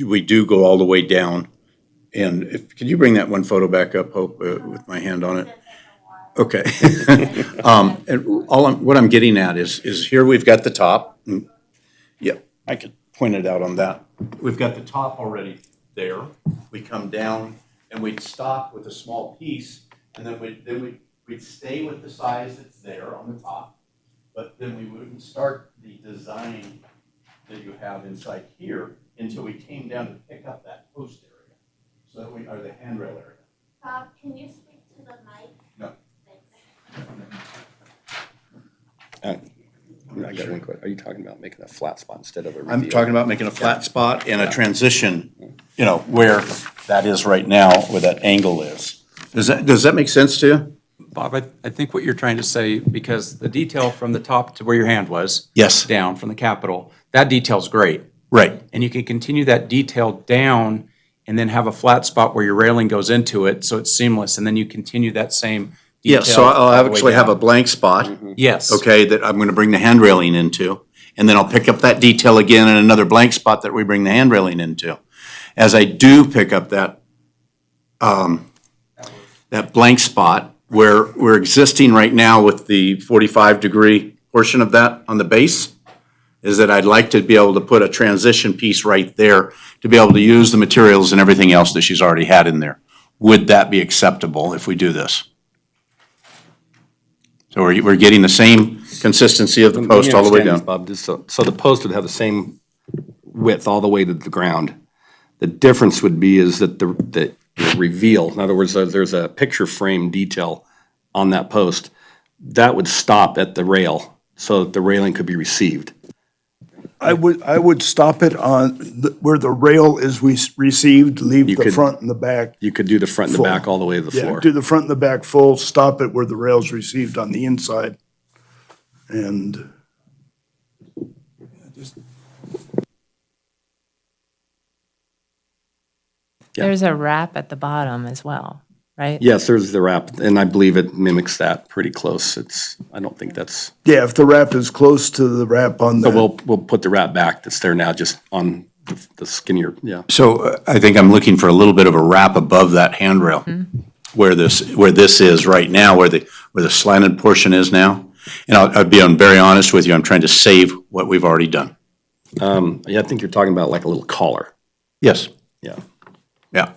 I: we do go all the way down. And could you bring that one photo back up, Hope, with my hand on it? Okay. And what I'm getting at is here we've got the top. Yeah, I could point it out on that. We've got the top already there. We come down and we'd stop with a small piece, and then we'd stay with the size that's there on the top, but then we wouldn't start the design that you have inside here until we came down to pick up that post area. So that or the handrail area.
D: Bob, can you speak to the mic?
I: No.
B: I got one question. Are you talking about making a flat spot instead of a reveal?
I: I'm talking about making a flat spot and a transition, where that is right now, where that angle is. Does that make sense to you?
G: Bob, I think what you're trying to say, because the detail from the top to where your hand was.
I: Yes.
G: Down from the Capitol, that detail's great.
I: Right.
G: And you can continue that detail down and then have a flat spot where your railing goes into it, so it's seamless, and then you continue that same detail.
I: Yeah, so I'll
G: all the way
I: actually have a
G: down.
I: blank spot.
G: Yes.
I: Okay, that I'm gonna bring the hand railing into, and then I'll pick up that detail again in another blank spot that we bring the hand railing into. As I do pick up that blank spot, where we're existing right now with the 45-degree portion of that on the base, is that I'd like to be able to put a transition piece right there to be able to use the materials and everything else that she's already had in there. Would that be acceptable if we do this? So we're getting the same consistency of the post all the way down.
B: Bob, so the post would have the same width all the way to the ground. The difference would be is that the reveal, in other words, there's a picture frame detail on that post, that would stop at the rail so that the railing could be received.
A: I would stop it on where the rail is received, leave
B: You
A: the
B: could-
A: front and the back.
B: You could do the front and the
A: Full.
B: back all the way to the
A: Yeah,
B: floor.
A: do the front and the back full, stop it where the rail's received on the inside. And
B: Yeah.
C: There's a wrap at the bottom as well, right?
B: Yes, there's the wrap, and I believe it mimics that pretty close. I don't think that's,
A: yeah, if the wrap is close to the wrap on
B: so
A: the,
B: we'll put the wrap back that's there now, just on the skinnier, yeah.
I: So I think I'm looking for a little bit of a wrap above that handrail, where this is right now, where the slanted portion is now. And I'll be very honest with you, I'm trying to save what we've already done.
B: Yeah, I think you're talking about like a little collar,
I: Yes,
B: yeah.
I: yeah.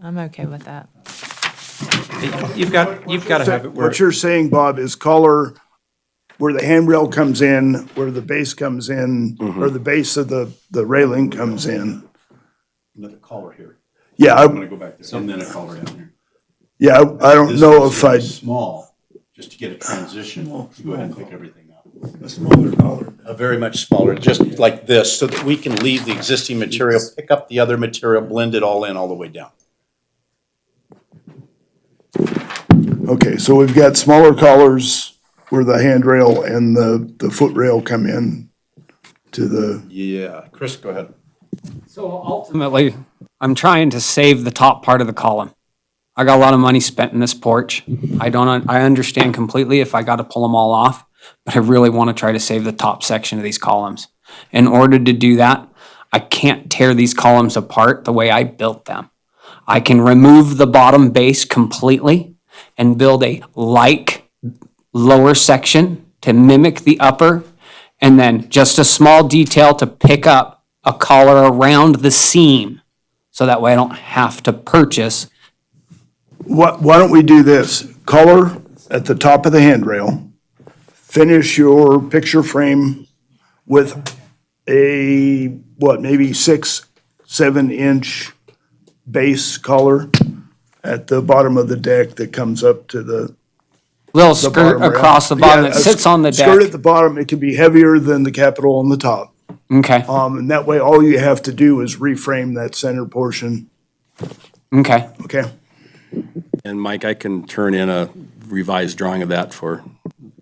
C: I'm okay with that.
G: You've got to have it where,
A: what you're saying, Bob, is color where the handrail comes in, where the base comes in, or the base of the railing comes in.
I: Another collar here.
A: Yeah,
I: I'm gonna go back there, and then a collar down here.
A: yeah, I don't know if I'd,
I: Small, just to get a transition, go ahead and pick everything up. A smaller collar. A very much smaller, just like this, so that we can leave the existing material, pick up the other material, blend it all in all the way down.
A: okay, so we've got smaller collars where the handrail and the footrail come in to the,
I: Yeah, Chris, go ahead.
J: So ultimately, I'm trying to save the top part of the column. I got a lot of money spent in this porch. I understand completely if I got to pull them all off, but I really want to try to save the top section of these columns. In order to do that, I can't tear these columns apart the way I built them. I can remove the bottom base completely and build a like lower section to mimic the upper, and then just a small detail to pick up a collar around the seam, so that way I don't have to purchase.
A: why don't we do this? Color at the top of the handrail, finish your picture frame with a, maybe 6-7 inch base color at the bottom of the deck that comes up to the
J: Little
A: the
J: skirt
A: bottom rail.
J: across the bottom
A: Yeah,
J: that sits on the
A: Skirt at
J: deck.
A: the bottom, it can be heavier than the Capitol on the top.
J: Okay,
A: And that way, all you have to do is reframe that center portion,
J: okay.
A: okay?
B: And Mike, I can turn in a revised drawing of that for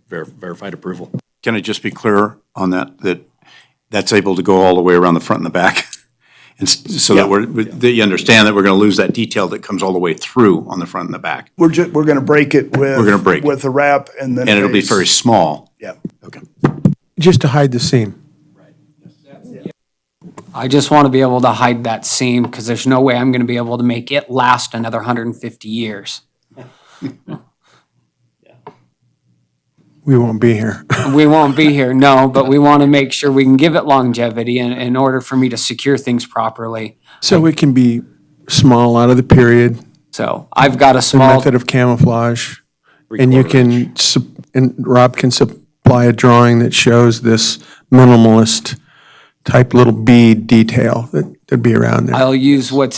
B: verified approval.
I: Can I just be clear on that that's able to go all the way around the front and the back? And so that that you understand that we're gonna lose that detail that comes all the way through on the front and the back.
A: We're gonna break it with.
I: We're gonna break it.
A: With a wrap and then.
I: And it'll be
A: base.
I: very small.
A: Yeah.
I: Okay.
H: Just to hide the seam.
J: I just want to be able to hide that seam because there's no way I'm going to be able to make it last another 150 years.
H: We won't be here.
J: We won't be here, no, but we want to make sure we can give it longevity in order for me to secure things properly.
H: So it can be small out of the period,
J: So I've got a
H: the
J: small,
H: method of camouflage. And you
B: 3/4
H: can, and Rob can supply a drawing that shows this minimalist type little bead detail that'd be around there.
J: I'll use what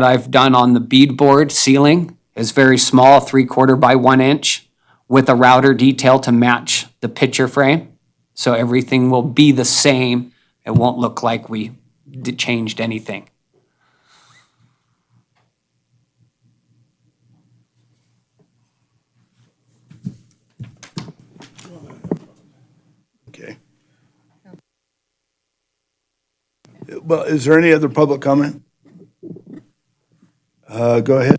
J: I've done on the beadboard ceiling is very small, 3/4 by 1 inch. with a router detail to match the picture frame. So everything will be the same. It won't look like we changed anything.
A: Okay. Well, is there any other public comment? Go ahead.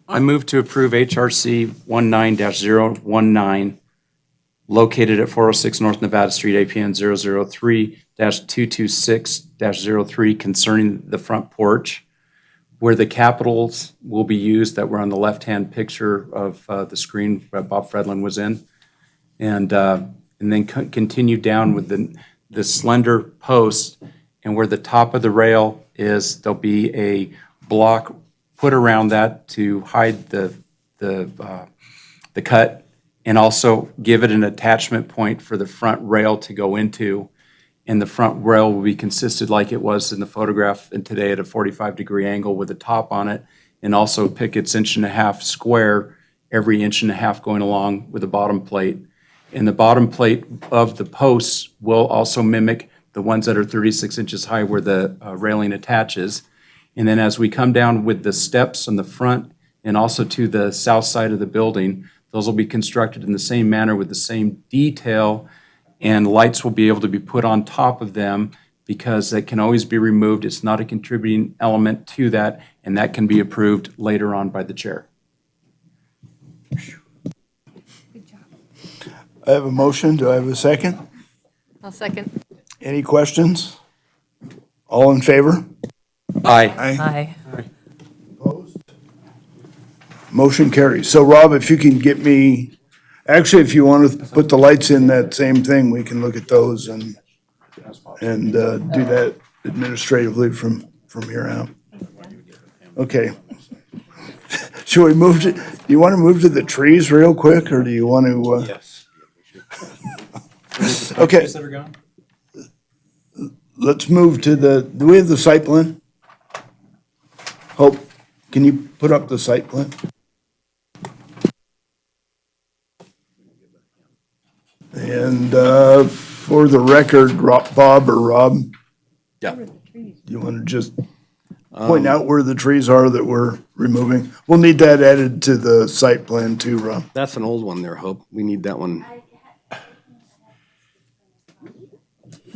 G: I move to approve HRC 19-019, located at 406 North Nevada Street, APN 003-226-03, concerning the front porch, where the capitals will be used that were on the left-hand picture of the screen that Bob Fredlin was in. And then continue down with the slender post, and where the top of the rail is, there'll be a block put around that to hide the cut, and also give it an attachment point for the front rail to go into. And the front rail will be consisted like it was in the photograph and today at a 45-degree angle with a top on it, and also pick its 1.5 inch square, every 1.5 inch going along with the bottom plate. And the bottom plate of the posts will also mimic the ones that are 36 inches high where the railing attaches. And then as we come down with the steps on the front and also to the south side of the building, those will be constructed in the same manner with the same detail, and lights will be able to be put on top of them because they can always be removed. It's not a contributing element to that, and that can be approved later on by the chair.
A: I have a motion. Do I have a second?
F: I'll second.
A: Any questions? All in favor?
G: Aye.
C: Aye.
A: Opposed? Motion carries. So Rob, if you can get me, actually, if you want to put the lights in that same thing, we can look at those and do that administratively from here out. Okay. Should we move to, do you want to move to the trees real quick, or do you want to?
G: Yes.
A: Okay.
G: That are gone?
A: Let's move to do we have the site plan? Hope, can you put up the site plan? And for the record, Bob or Rob,
B: Yeah.
A: you want to just point out where the trees are that we're removing? We'll need that added to the site plan too, Rob.
B: That's an old one there, Hope. We need that one.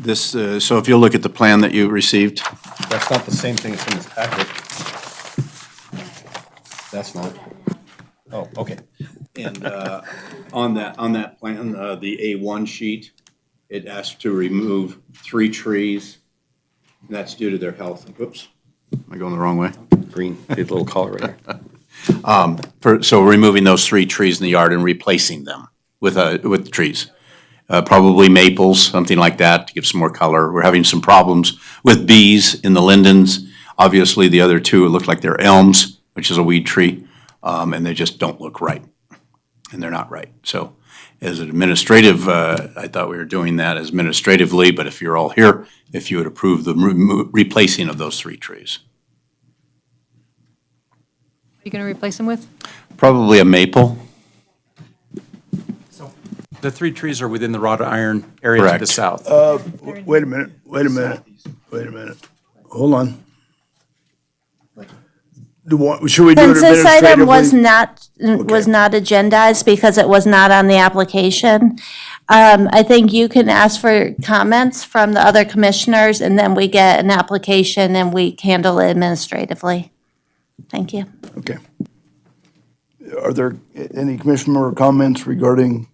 I: This, so if you'll look at the plan that you received,
B: That's not the same thing as in this packet. That's not. Oh, okay.
I: and on that plan, the A1 sheet, it asks to remove 3 trees, and that's due to their health. Oops, am I going the wrong way?
B: Green, big little collar right there.
I: So removing those 3 trees in the yard and replacing them with trees. Probably maples, something like that, to give some more color. We're having some problems with bees in the lindens. Obviously, the other 2 look like they're elms, which is a weed tree, and they just don't look right, and they're not right. So as an administrative, I thought we were doing that as administratively, but if you're all here, if you would approve the replacing of those 3 trees.
F: What are you going to replace them with?
I: Probably a maple.
G: The 3 trees are within the wrought iron area to
I: Correct.
G: the south.
A: Wait a minute. Hold on. Should we do it
D: Since this item was
A: administratively?
D: not agendized because it was not on the application, I think you can ask for comments from the other commissioners, and then we get an application and we handle it administratively. Thank you.
A: Okay. Are there any commissioner comments regarding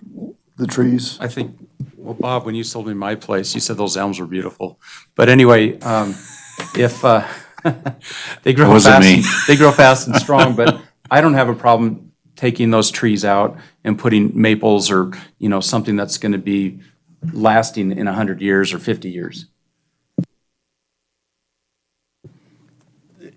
A: the trees?
G: I think, well, Bob, when you sold me my place, you said those elms were beautiful. But anyway, if they grow
I: Wasn't
G: fast,
I: me.
G: they grow fast and strong, but I don't have a problem taking those trees out and putting maples or, something that's going to be lasting in 100 years or 50 years.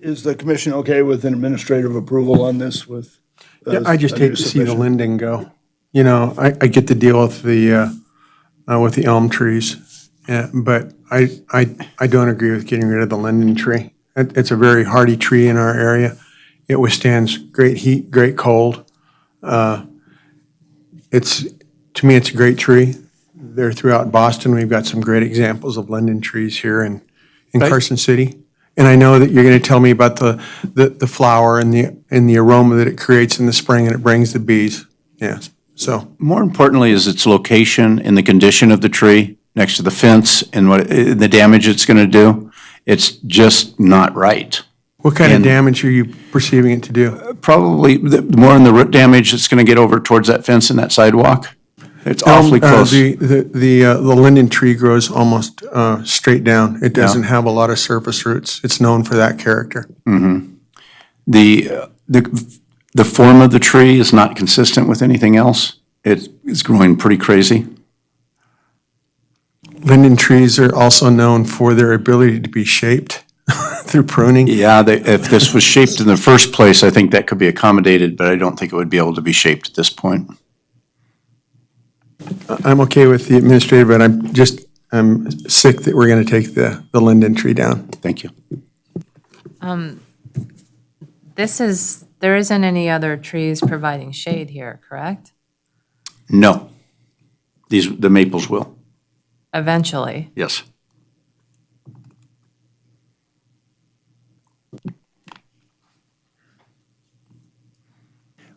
A: Is the commission okay with an administrative approval on this with?
H: Yeah, I just
A: a
H: hate
A: new
H: to see the
A: submission?
H: linden go. I get the deal with the elm trees, but I don't agree with getting rid of the linden tree. It's a very hardy tree in our area. It withstands great heat, great cold. to me, it's a great tree. They're throughout Boston. We've got some great examples of linden trees here in
I: Right.
H: Carson City. And I know that you're going to tell me about the flower and the aroma that it creates in the spring, and it brings the bees. Yes, so.
I: More importantly is its location and the condition of the tree next to the fence and the damage it's going to do. It's just not right.
H: What kind of
I: And-
H: damage are you perceiving it to do?
I: Probably more in the root damage it's going to get over towards that fence and that sidewalk. It's awfully close.
H: The linden tree grows almost straight down. It doesn't have a lot of surface roots. It's known for that character.
I: The form of the tree is not consistent with anything else. It's growing pretty crazy.
H: Linden trees are also known for their ability to be shaped through pruning.
I: Yeah, if this was shaped in the first place, I think that could be accommodated, but I don't think it would be able to be shaped at this point.
H: I'm okay with the administrative, but I'm sick that we're going to take the linden tree down.
I: Thank you.
C: There isn't any other trees providing shade here, correct?
I: No. The maples will,
C: Eventually.
I: yes.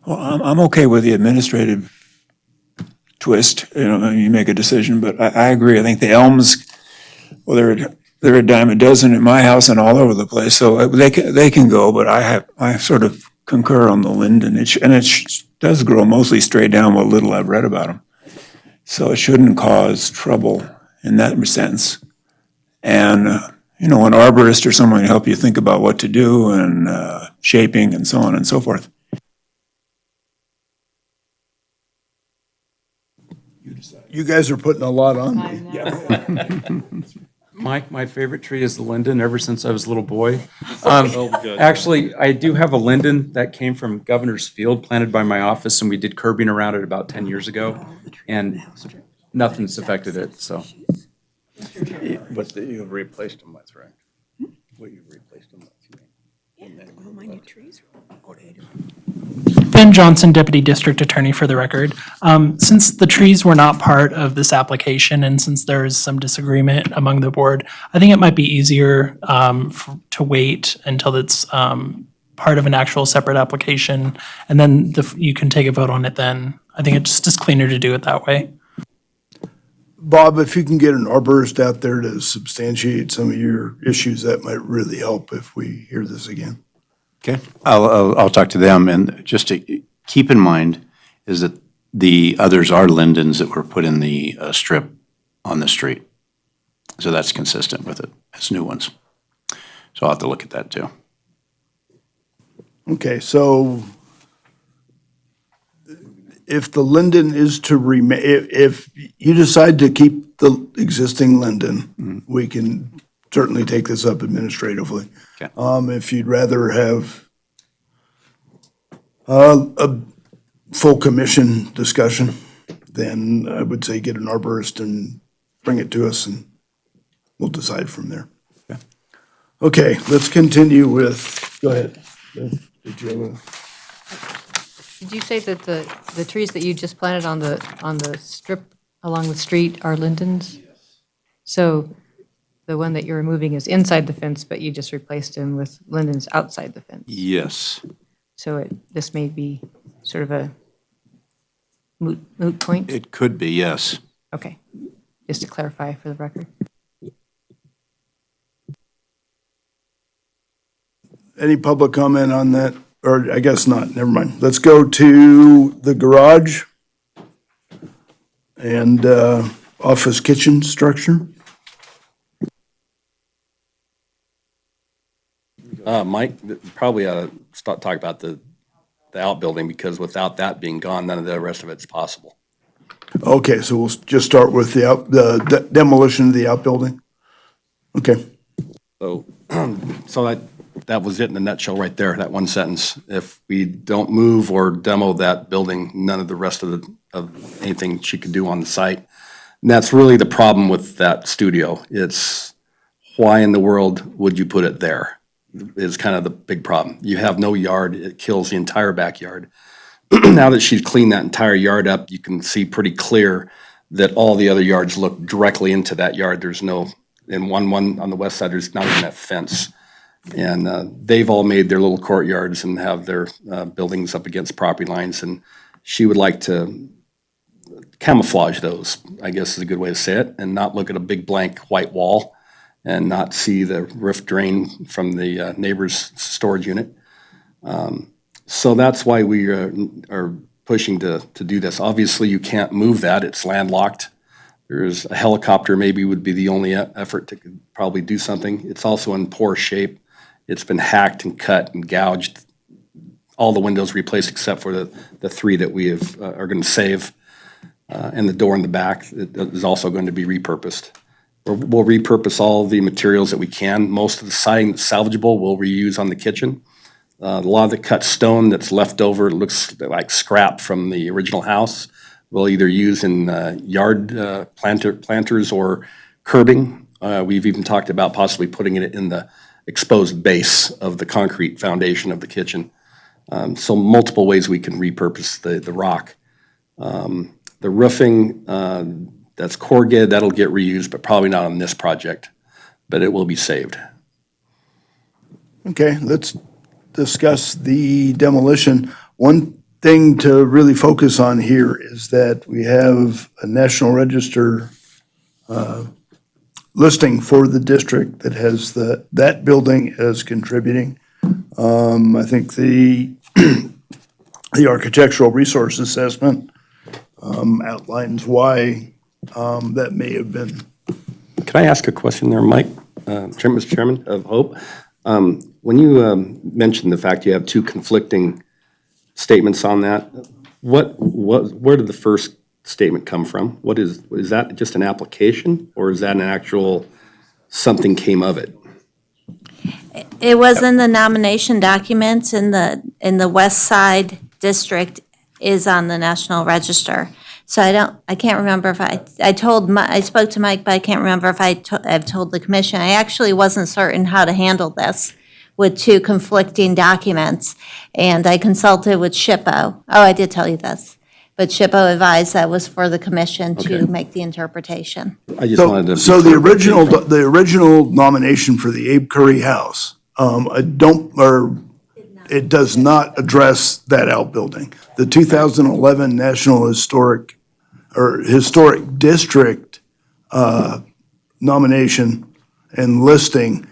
E: Well, I'm okay with the administrative twist, you make a decision, but I agree. I think the elms, well, they're a dime a dozen at my house and all over the place, so they can go, but I sort of concur on the linden. And it does grow mostly straight down, what little I've read about them. So it shouldn't cause trouble in that sense. And, an arborist or someone to help you think about what to do and shaping and so on and so forth.
A: You guys are putting a lot on me.
G: Mike, my favorite tree is the linden ever since I was a little boy. Actually, I do have a linden that came from Governor's Field, planted by my office, and we did curbing around it about 10 years ago, and nothing's affected it, so.
B: But you've replaced them with, right? What you've replaced them with.
K: Ben Johnson, Deputy District Attorney for the record. Since the trees were not part of this application and since there is some disagreement among the board, I think it might be easier to wait until it's part of an actual separate application, and then you can take a vote on it then. I think it's just cleaner to do it that way.
A: Bob, if you can get an arborist out there to substantiate some of your issues, that might really help if we hear this again.
I: Okay, I'll talk to them, and just to keep in mind is that the others are lindens that were put in the strip on the street. So that's consistent with it, as new ones. So I'll have to look at that too.
A: Okay, so if the linden is to remain, if you decide to keep the existing linden, we can certainly take this up administratively.
I: Okay.
A: If you'd rather have a full commission discussion, then I would say get an arborist and bring it to us and we'll decide from there. Okay, let's continue with, go ahead. Did you have
F: Did you say that the trees that you just planted on the strip along the street are lindens? Yes. So the one that you're removing is inside the fence, but you just replaced them with lindens outside the fence?
I: Yes.
F: So this may be sort of a moot point?
I: It could be, yes.
F: Okay, just to clarify for the record.
A: any public comment on that? Or I guess not, never mind. Let's go to the garage and office kitchen structure.
B: Mike, probably ought to start talking about the outbuilding, because without that being gone, none of the rest of it's possible.
A: Okay, so we'll just start with the demolition of the outbuilding. Okay.
B: So, so that was it in a nutshell right there, that one sentence. If we don't move or demo that building, none of the rest of anything she could do on the site. And that's really the problem with that studio. It's why in the world would you put it there? Is kind of the big problem. You have no yard, it kills the entire backyard. now that she's cleaned that entire yard up, you can see pretty clear that all the other yards look directly into that yard. There's no, in one on the west side, there's not even that fence. And they've all made their little courtyards and have their buildings up against property lines. And she would like to camouflage those, I guess is a good way to say it, and not look at a big blank white wall and not see the roof drain from the neighbor's storage unit. So that's why we are pushing to do this. Obviously, you can't move that. It's landlocked. There's a helicopter maybe would be the only effort to probably do something. It's also in poor shape. It's been hacked and cut and gouged. All the windows replaced except for the three that we have, are going to save. And the door in the back is also going to be repurposed. We'll repurpose all the materials that we can. Most of the siding that's salvageable we'll reuse on the kitchen. A lot of the cut stone that's left over looks like scrap from the original house. We'll either use in yard planters or curbing. We've even talked about possibly putting it in the exposed base of the concrete foundation of the kitchen. So multiple ways we can repurpose the rock. The roofing, that's corrugated, that'll get reused, but probably not on this project, but it will be saved.
A: Okay, let's discuss the demolition. One thing to really focus on here is that we have a National Register listing for the district that has that building as contributing. I think the architectural resource assessment outlines why that may have been.
B: Can I ask a question there, Mike? Mr. Chairman of Hope? When you mentioned the fact you have two conflicting statements on that, where did the first statement come from? Is that just an application, or is that an actual something came of it?
D: It was in the nomination documents in the West Side District is on the National Register. So I can't remember if I spoke to Mike, but I can't remember if I've told the commission. I actually wasn't certain how to handle this with two conflicting documents, and I consulted with SHPO. Oh, I did tell you this, but SHPO advised that was for the commission to make the interpretation.
B: I just wanted to.
A: So the original nomination for the Abe Curry House, it does not address that outbuilding. The 2011 National Historic District nomination and listing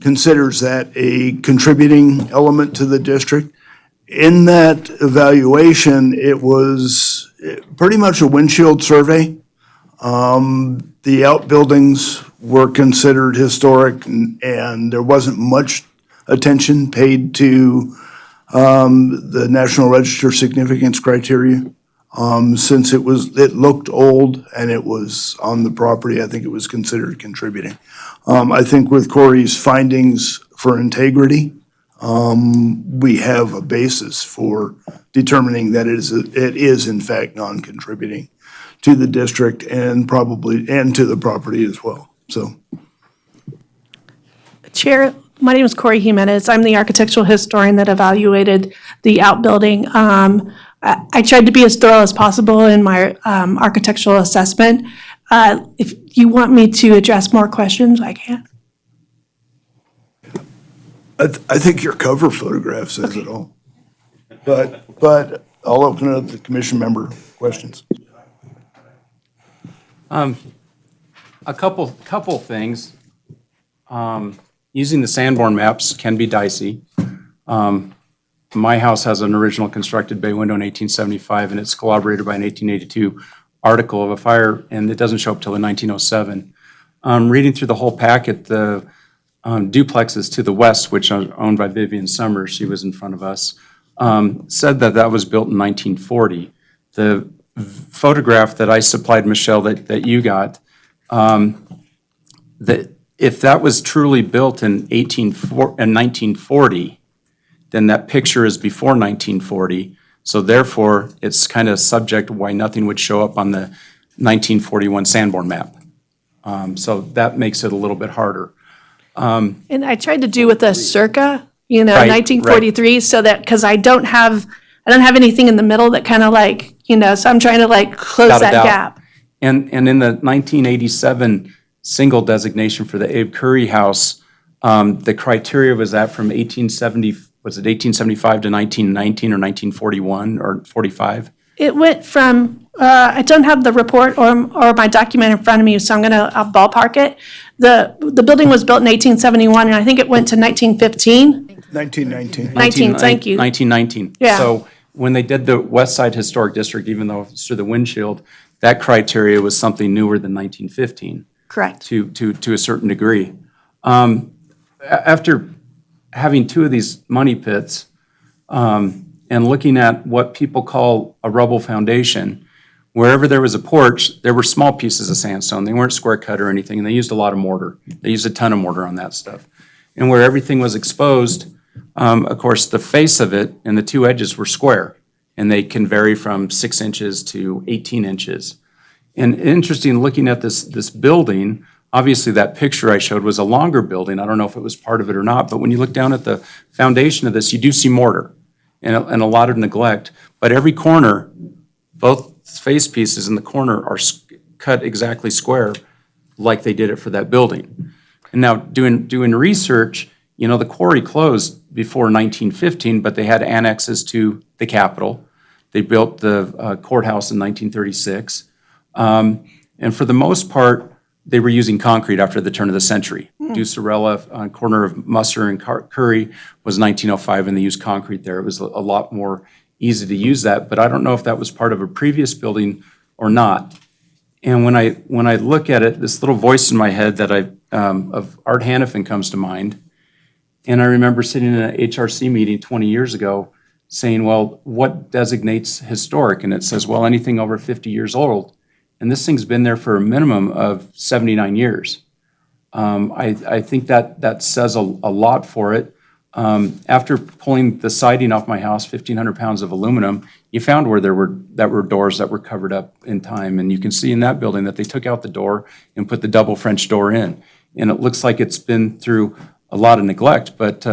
A: considers that a contributing element to the district. In that evaluation, it was pretty much a windshield survey. The outbuildings were considered historic, and there wasn't much attention paid to the National Register significance criteria. Since it looked old and it was on the property, I think it was considered contributing. I think with Corey's findings for integrity, we have a basis for determining that it is in fact non-contributing to the district and to the property as well, so.
L: Chair, my name is Corey Jimenez. I'm the architectural historian that evaluated the outbuilding. I tried to be as thorough as possible in my architectural assessment. If you want me to address more questions, I can.
A: I think your cover photograph says it all. But I'll open it up to commission member questions.
G: A couple things. Using the Sanborn maps can be dicey. My house has an original constructed bay window in 1875, and it's corroborated by an 1882 article of a fire, and it doesn't show up till in 1907. Reading through the whole packet, the duplexes to the west, which are owned by Vivian Summers, she was in front of us, said that was built in 1940. The photograph that I supplied Michelle that you got, that if that was truly built in 1940, then that picture is before 1940. So therefore, it's kind of subject why nothing would show up on the 1941 Sanborn map. So that makes it a little bit harder.
L: And I tried to do with a circa,
G: Right,
L: 1943, so that, because I don't have I don't have anything in the middle that kind of like, so I'm trying to like close
G: Without a
L: that
G: doubt.
L: gap.
G: And in the 1987 single designation for the Abe Curry House, the criteria was that from 1870, was it 1875 to 1919 or 1941 or 45?
L: It went from, I don't have the report or my document in front of me, so I'm gonna ballpark it. The building was built in 1871, and I think it went to 1915.
A: 1919.
L: 19, thank you.
G: 1919.
L: Yeah.
G: So when they did the West Side Historic District, even though it's through the windshield, that criteria was something newer than 1915
L: Correct.
G: to a certain degree. After having two of these money pits and looking at what people call a rubble foundation, wherever there was a porch, there were small pieces of sandstone. They weren't square cut or anything, and they used a lot of mortar. They used a ton of mortar on that stuff. And where everything was exposed, of course, the face of it and the two edges were square, and they can vary from 6 inches to 18 inches. And interesting, looking at this building, obviously that picture I showed was a longer building. I don't know if it was part of it or not, but when you look down at the foundation of this, you do see mortar and a lot of neglect. But every corner, both face pieces in the corner are cut exactly square like they did it for that building. And now doing research, the quarry closed before 1915, but they had annexes to the Capitol. They built the courthouse in 1936. And for the most part, they were using concrete after the turn of the century. Ducerella, on corner of Musser and Curry, was 1905, and they used concrete there. It was a lot more easy to use that, but I don't know if that was part of a previous building or not. And when I look at it, this little voice in my head that of Art Hannafin comes to mind. And I remember sitting in an HRC meeting 20 years ago saying, well, what designates historic? And it says, well, anything over 50 years old. And this thing's been there for a minimum of 79 years. I think that says a lot for it. After pulling the siding off my house, 1,500 pounds of aluminum, you found where there were doors that were covered up in time. And you can see in that building that they took out the door and put the double French door in. And it looks like it's been through a lot of neglect, but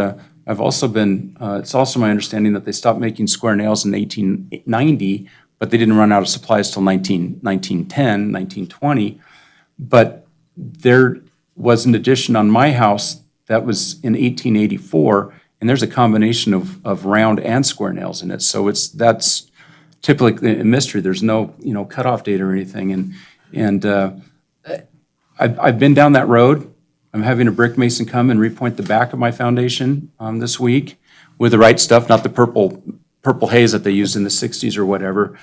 G: I've also been, it's also my understanding that they stopped making square nails in 1890, but they didn't run out of supplies till 1910, 1920. But there was an addition on my house that was in 1884, and there's a combination of round and square nails in it. So that's typically a mystery. There's no cutoff date or anything. And I've been down that road. I'm having a brick mason come and repoint the back of my foundation this week with the right stuff, not the purple haze that they used in the 60s or whatever.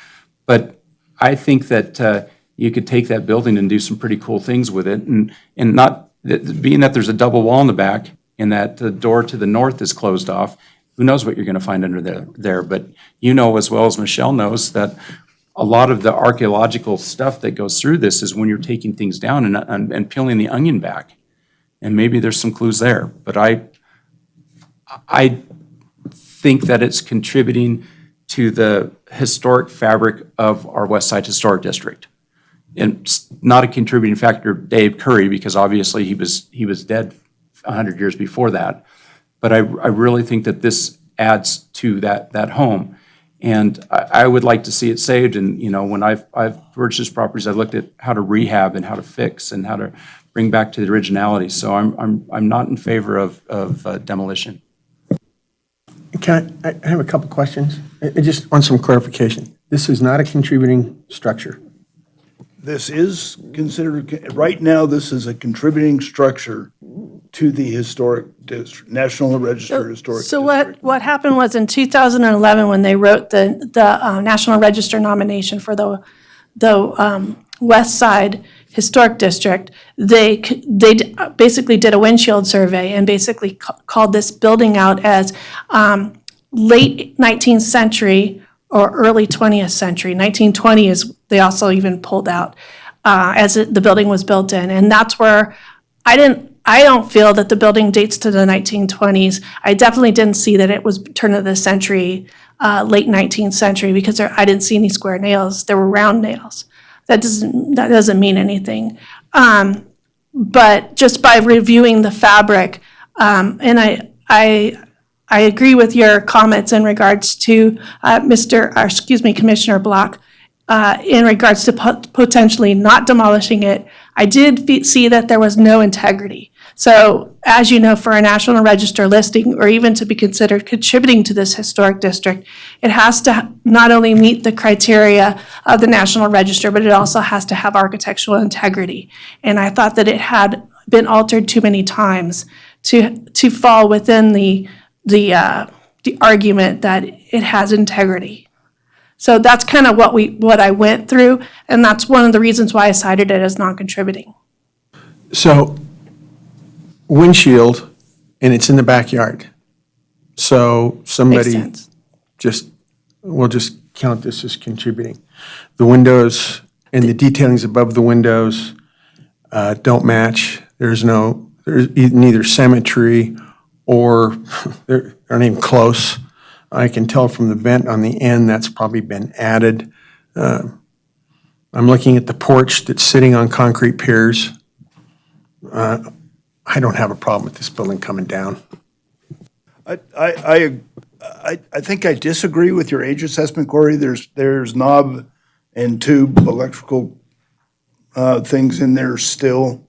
G: But I think that you could take that building and do some pretty cool things with it. And not being that there's a double wall in the back and that the door to the north is closed off, who knows what you're going to find under there. But as well as Michelle knows that a lot of the archaeological stuff that goes through this is when you're taking things down and peeling the onion back. And maybe there's some clues there, but I think that it's contributing to the historic fabric of our West Side Historic District. And it's not a contributing factor to Dave Curry, because obviously he was dead 100 years before that. But I really think that this adds to that home. And I would like to see it saved. And, when I've purchased properties, I've looked at how to rehab and how to fix and how to bring back to the originality. So I'm not in favor of demolition.
H: I have a couple questions. I just want some clarification. This is not a contributing structure.
A: This is considered, right now, this is a contributing structure to the historic district, National Register Historic
L: So
A: District.
L: what happened was in 2011, when they wrote the National Register nomination for the West Side Historic District, they basically did a windshield survey and basically called this building out as late 19th century or early 20th century. 1920 is, they also even pulled out as the building was built in. And that's where I don't feel that the building dates to the 1920s. I definitely didn't see that it was turn of the century, late 19th century, because I didn't see any square nails. There were round nails. That doesn't mean anything. But just by reviewing the fabric, and I agree with your comments in regards to Commissioner Block, in regards to potentially not demolishing it. I did see that there was no integrity. So as you know, for a National Register listing, or even to be considered contributing to this historic district, it has to not only meet the criteria of the National Register, but it also has to have architectural integrity. And I thought that it had been altered too many times to fall within the argument that it has integrity. So that's kind of what I went through, and that's one of the reasons why I cited it as non-contributing.
H: So windshield, and it's in the backyard. So somebody
L: sense.
H: we'll just count this as contributing. The windows and the detailings above the windows don't match. There's neither symmetry or they're not even close. I can tell from the vent on the end that's probably been added. I'm looking at the porch that's sitting on concrete piers. I don't have a problem with this building coming down.
A: I think I disagree with your age assessment, Corey. There's knob and tube electrical things in there still.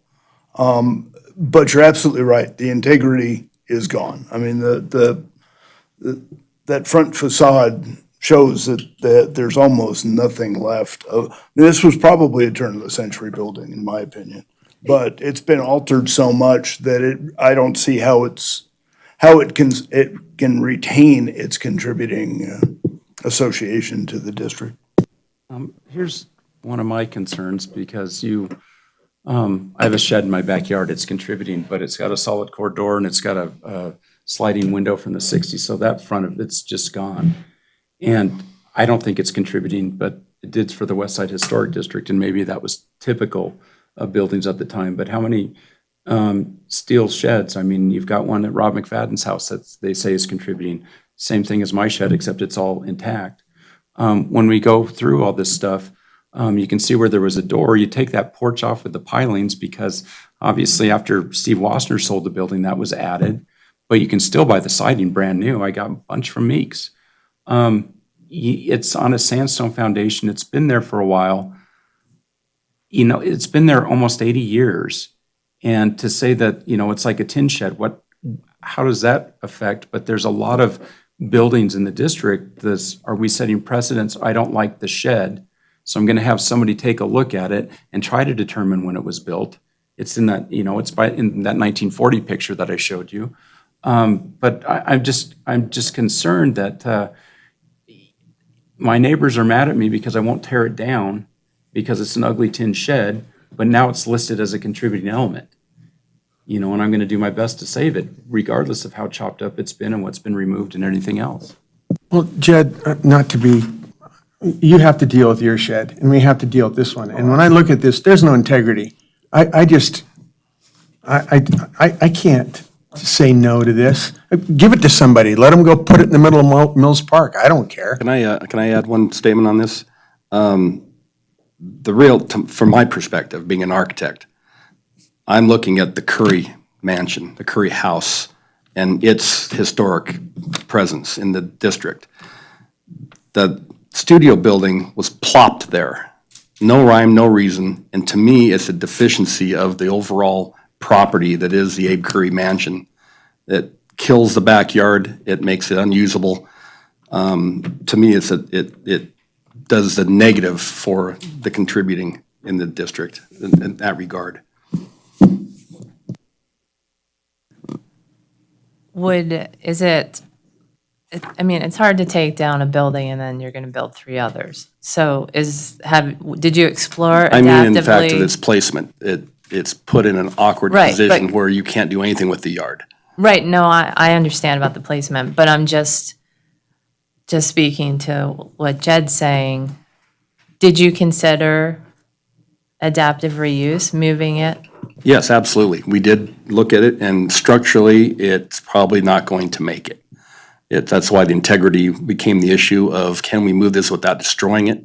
A: But you're absolutely right. The integrity is gone. I mean, that front facade shows that there's almost nothing left of. This was probably a turn of the century building, in my opinion. But it's been altered so much that I don't see how it can retain its contributing association to the district.
G: Here's one of my concerns, because I have a shed in my backyard, it's contributing, but it's got a solid core door and it's got a sliding window from the 60s, so that front of it's just gone. And I don't think it's contributing, but it did for the West Side Historic District, and maybe that was typical of buildings at the time. But how many steel sheds? I mean, you've got one at Rob McFadden's house that they say is contributing. Same thing as my shed, except it's all intact. When we go through all this stuff, you can see where there was a door. You take that porch off with the pilings, because obviously after Steve Wassner sold the building, that was added. But you can still buy the siding brand new. I got a bunch from Meeks. It's on a sandstone foundation. It's been there for a while. You know, it's been there almost 80 years. And to say that, it's like a tin shed, how does that affect? But there's a lot of buildings in the district are we setting precedents? I don't like the shed, so I'm going to have somebody take a look at it and try to determine when it was built. It's in that, in that 1940 picture that I showed you. But I'm just concerned that my neighbors are mad at me because I won't tear it down because it's an ugly tin shed, but now it's listed as a contributing element. And I'm going to do my best to save it, regardless of how chopped up it's been and what's been removed and anything else.
H: Well, Jed, you have to deal with your shed, and we have to deal with this one. And when I look at this, there's no integrity. I can't say no to this. Give it to somebody. Let them go put it in the middle of Mills Park. I don't care.
B: Can I add one statement on this? From my perspective, being an architect, I'm looking at the Curry Mansion, the Curry House, and its historic presence in the district. The studio building was plopped there. No rhyme, no reason, and to me, it's a deficiency of the overall property that is the Abe Curry Mansion. It kills the backyard, it makes it unusable. To me, it does the negative for the contributing in the district in that regard.
C: It's hard to take down a building and then you're going to build 3 others. So did you explore adaptively?
B: In fact, of its placement, it's put in an awkward position where you can't do anything with the yard.
C: Right, no, I understand about the placement, but I'm just speaking to what Jed's saying. Did you consider adaptive reuse, moving it?
B: Yes, absolutely. We did look at it, and structurally, it's probably not going to make it. That's why the integrity became the issue of, can we move this without destroying it?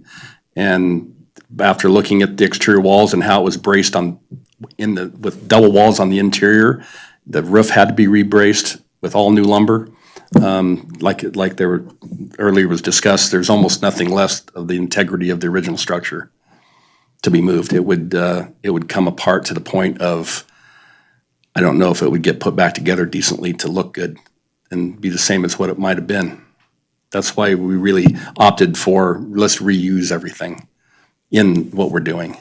B: And after looking at the exterior walls and how it was braced with double walls on the interior, the roof had to be rebraced with all new lumber. Like there were, earlier was discussed, there's almost nothing left of the integrity of the original structure to be moved. It would come apart to the point of, I don't know if it would get put back together decently to look good and be the same as what it might have been. That's why we really opted for, let's reuse everything in what we're doing.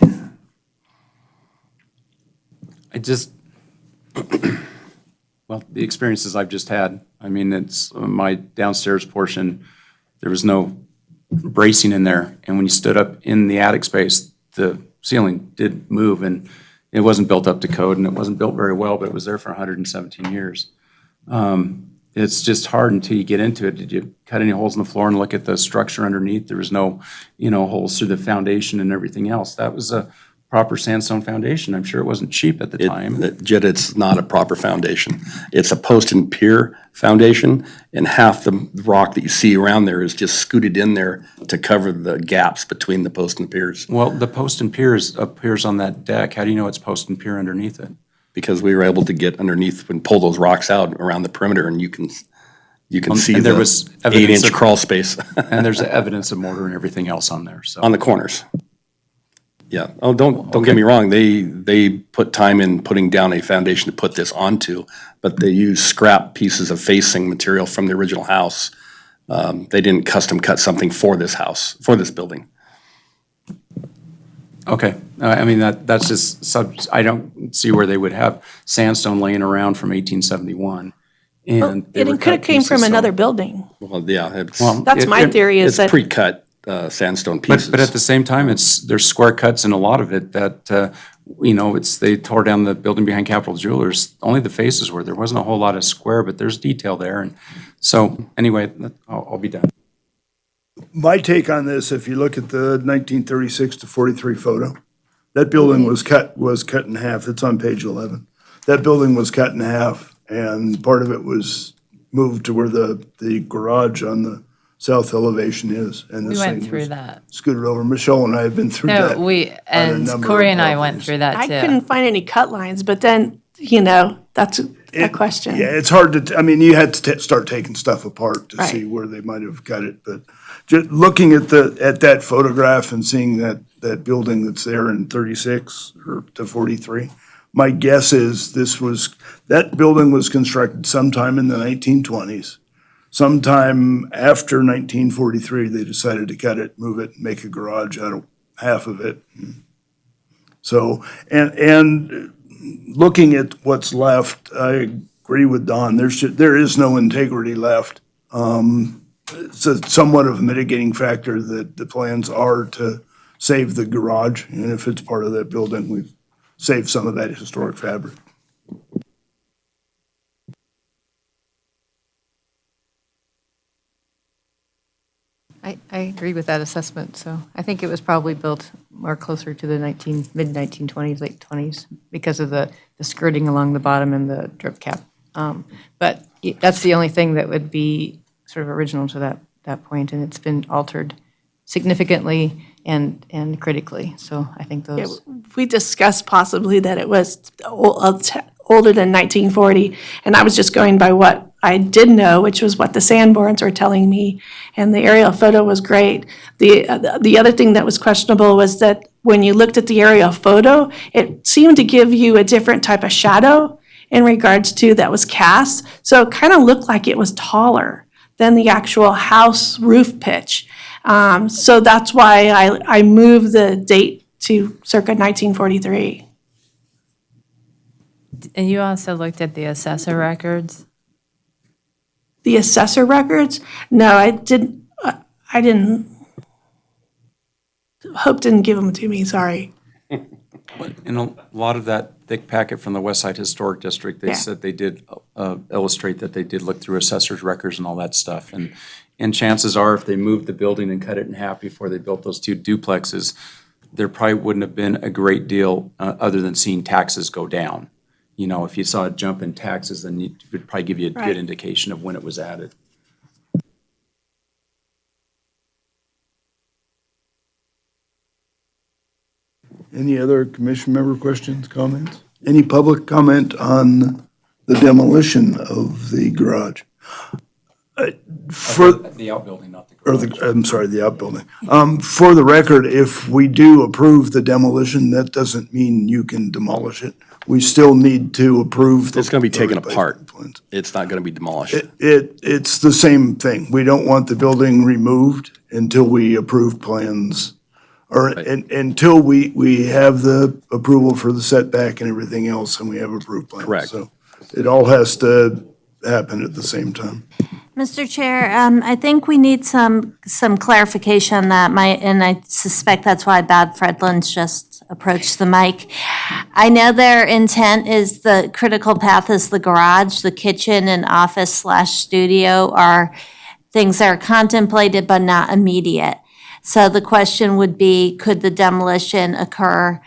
G: I just, well, the experiences I've just had, I mean, it's my downstairs portion, there was no bracing in there. And when you stood up in the attic space, the ceiling did move, and it wasn't built up to code, and it wasn't built very well, but it was there for 117 years. It's just hard until you get into it. Did you cut any holes in the floor and look at the structure underneath? There was no, holes through the foundation and everything else. That was a proper sandstone foundation. I'm sure it wasn't cheap at the time.
B: Jed, it's not a proper foundation. It's a post and pier foundation, and half the rock that you see around there is just scooted in there to cover the gaps between the post and piers.
G: Well, the post and piers appears on that deck. How do you know it's post and pier underneath it?
B: Because we were able to get underneath and pull those rocks out around the perimeter, and you can see
G: and there
B: the
G: was evidence
B: 8-inch crawl space
G: And there's evidence of mortar and everything else on there, so.
B: on the corners. Yeah. Oh, don't get me wrong. They put time in putting down a foundation to put this onto, but they used scrap pieces of facing material from the original house. They didn't custom cut something for this house, for this building.
G: Okay, I mean, that's just, I don't see where they would have sandstone laying around from 1871. And they were
L: It could have
G: cut
L: came from
G: pieces, so-
L: another building.
B: Well, yeah, it's,
L: That's my theory is
B: it's
L: that,
B: pre-cut sandstone pieces.
G: But at the same time, there's square cuts in a lot of it that, they tore down the building behind Capitol Jewelers. Only the faces were, there wasn't a whole lot of square, but there's detail there. And so, anyway, I'll be done.
A: My take on this, if you look at the 1936 to 43 photo, that building was cut in half. It's on page 11. That building was cut in half, and part of it was moved to where the garage on the south elevation is. And
C: We
A: this
C: went
A: thing
C: through
A: was
C: that.
A: scooted over. Michelle and I have been through that.
C: No, and
A: number of
C: Corey and I went
A: properties.
C: through that
L: I
C: too.
L: couldn't find any cut lines, but then, that's a question.
A: Yeah, it's hard to, you had to start taking stuff apart to
L: Right.
A: see where they might have cut it, but just looking at that photograph and seeing that building that's there in 36 or to 43, my guess is that building was constructed sometime in the 1920s. Sometime after 1943, they decided to cut it, move it, make a garage out of half of it. So, and looking at what's left, I agree with Don. There is no integrity left. It's somewhat of a mitigating factor that the plans are to save the garage, and if it's part of that building, we've saved some of that historic fabric.
F: I agree with that assessment, so I think it was probably built more closer to the mid-1920s, late 20s, because of the skirting along the bottom and the drip cap. But that's the only thing that would be sort of original to that point, and it's been altered significantly and critically, so I think those.
L: We discussed possibly that it was older than 1940, and I was just going by what I did know, which was what the Sanborns were telling me, and the aerial photo was great. The other thing that was questionable was that when you looked at the aerial photo, it seemed to give you a different type of shadow in regards to that was cast, so it kind of looked like it was taller than the actual house roof pitch. So that's why I moved the date to circa 1943.
C: And you also looked at the assessor records?
L: The assessor records? No, I didn't. Hope didn't give them to me, sorry.
G: In a lot of that thick packet from the West Side Historic District, they
L: Yeah.
G: said they did illustrate that they did look through assessor's records and all that stuff. And chances are, if they moved the building and cut it in half before they built those two duplexes, there probably wouldn't have been a great deal other than seeing taxes go down. If you saw a jump in taxes, then it would probably give you a
L: Right.
G: good indication of when it was added.
A: Any other commission member questions, comments? Any public comment on the demolition of the garage? For,
G: The outbuilding, not the
A: or
G: garage.
A: I'm sorry, the outbuilding. For the record, if we do approve the demolition, that doesn't mean you can demolish it. We still need to approve.
B: It's going to be
A: the
B: taken
A: replacement
B: apart.
A: plans.
B: It's not going to be demolished.
A: It's the same thing. We don't want the building removed until we approve plans, or until we have the approval for the setback and everything else, and we have approved plans.
B: Correct.
A: So it all has to happen at the same time.
D: Mr. Chair, I think we need some clarification on that, and I suspect that's why Bob Fredlin's just approached the mic. I know their intent is the critical path is the garage, the kitchen and office/studio are things that are contemplated but not immediate. So the question would be, could the demolition occur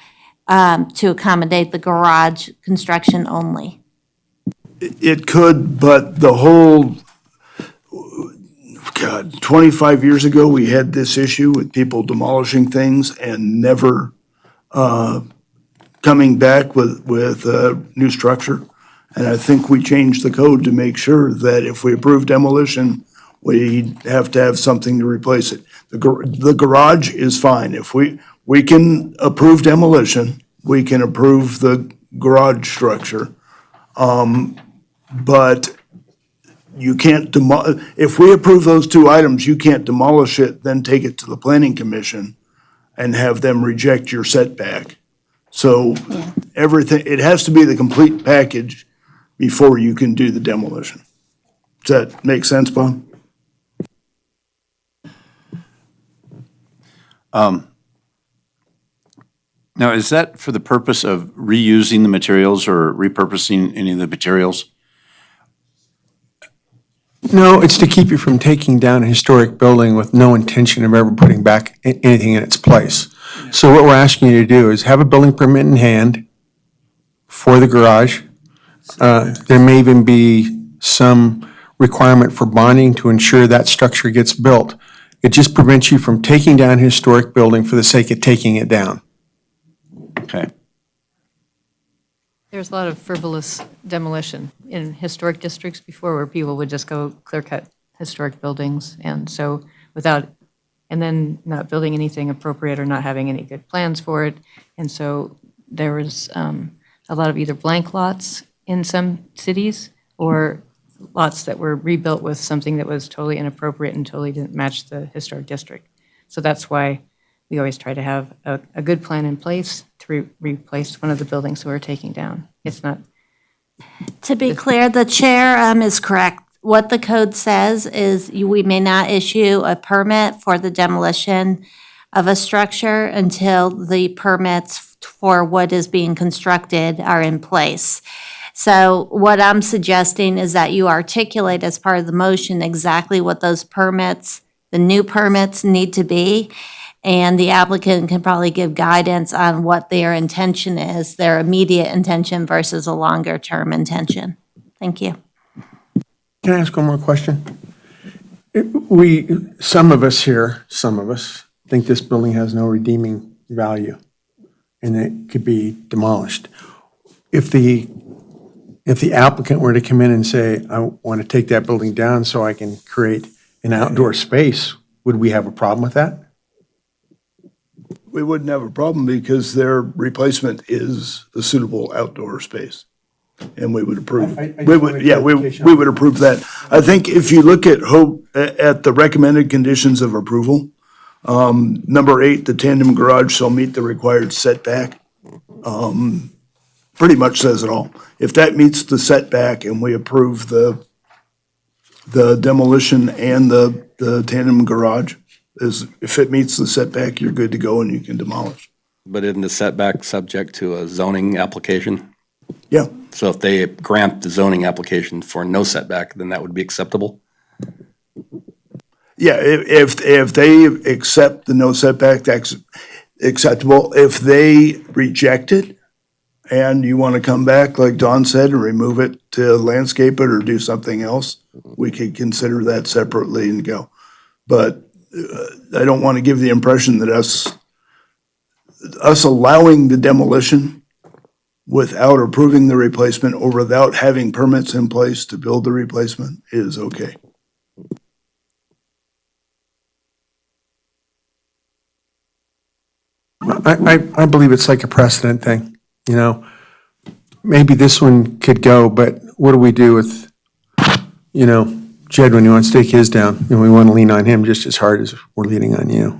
D: to accommodate the garage construction only?
A: It could, but the whole, God, 25 years ago, we had this issue with people demolishing things and never coming back with a new structure. And I think we changed the code to make sure that if we approve demolition, we have to have something to replace it. The garage is fine. If we can approve demolition, we can approve the garage structure. But you can't if we approve those two items, you can't demolish it, then take it to the planning commission and have them reject your setback. So everything, it has to be the complete package before you can do the demolition. Does that make sense, Bob?
I: Now, is that for the purpose of reusing the materials or repurposing any of the materials?
H: No, it's to keep you from taking down a historic building with no intention of ever putting back anything in its place. So what we're asking you to do is have a building permit in hand for the garage. There may even be some requirement for bonding to ensure that structure gets built. It just prevents you from taking down a historic building for the sake of taking it down.
I: Okay.
F: There's a lot of frivolous demolition in historic districts before where people would just go clear cut historic buildings. And so and then not building anything appropriate or not having any good plans for it. And so there was a lot of either blank lots in some cities or lots that were rebuilt with something that was totally inappropriate and totally didn't match the historic district. So that's why we always try to have a good plan in place to replace one of the buildings we're taking down. It's not.
D: To be clear, the chair is correct. What the code says is we may not issue a permit for the demolition of a structure until the permits for what is being constructed are in place. So what I'm suggesting is that you articulate as part of the motion exactly what those permits, the new permits need to be. And the applicant can probably give guidance on what their intention is, their immediate intention versus a longer-term intention. Thank you.
H: Can I ask one more question? Some of us think this building has no redeeming value and it could be demolished. If the applicant were to come in and say, I want to take that building down so I can create an outdoor space, would we have a problem with that?
A: We wouldn't have a problem because their replacement is a suitable outdoor space. And we would approve.
H: I just
A: We
H: wanted
A: would, yeah,
H: clarification.
A: we would approve that. I think if you look at the recommended conditions of approval, number 8, the tandem garage shall meet the required setback. Pretty much says it all. If that meets the setback and we approve the demolition and the tandem garage, if it meets the setback, you're good to go and you can demolish.
B: But isn't the setback subject to a zoning application?
A: Yeah,
B: So if they grant the zoning application for no setback, then that would be acceptable?
A: yeah, if they accept the no setback, that's acceptable. If they reject it and you want to come back, like Don said, and remove it to landscape it or do something else, we could consider that separately and go. But I don't want to give the impression that us allowing the demolition without approving the replacement or without having permits in place to build the replacement is okay.
H: I believe it's like a precedent thing, you know? Maybe this one could go, but what do we do with, you know, Jed when he wants to take his down? And we want to lean on him just as hard as we're leaning on you.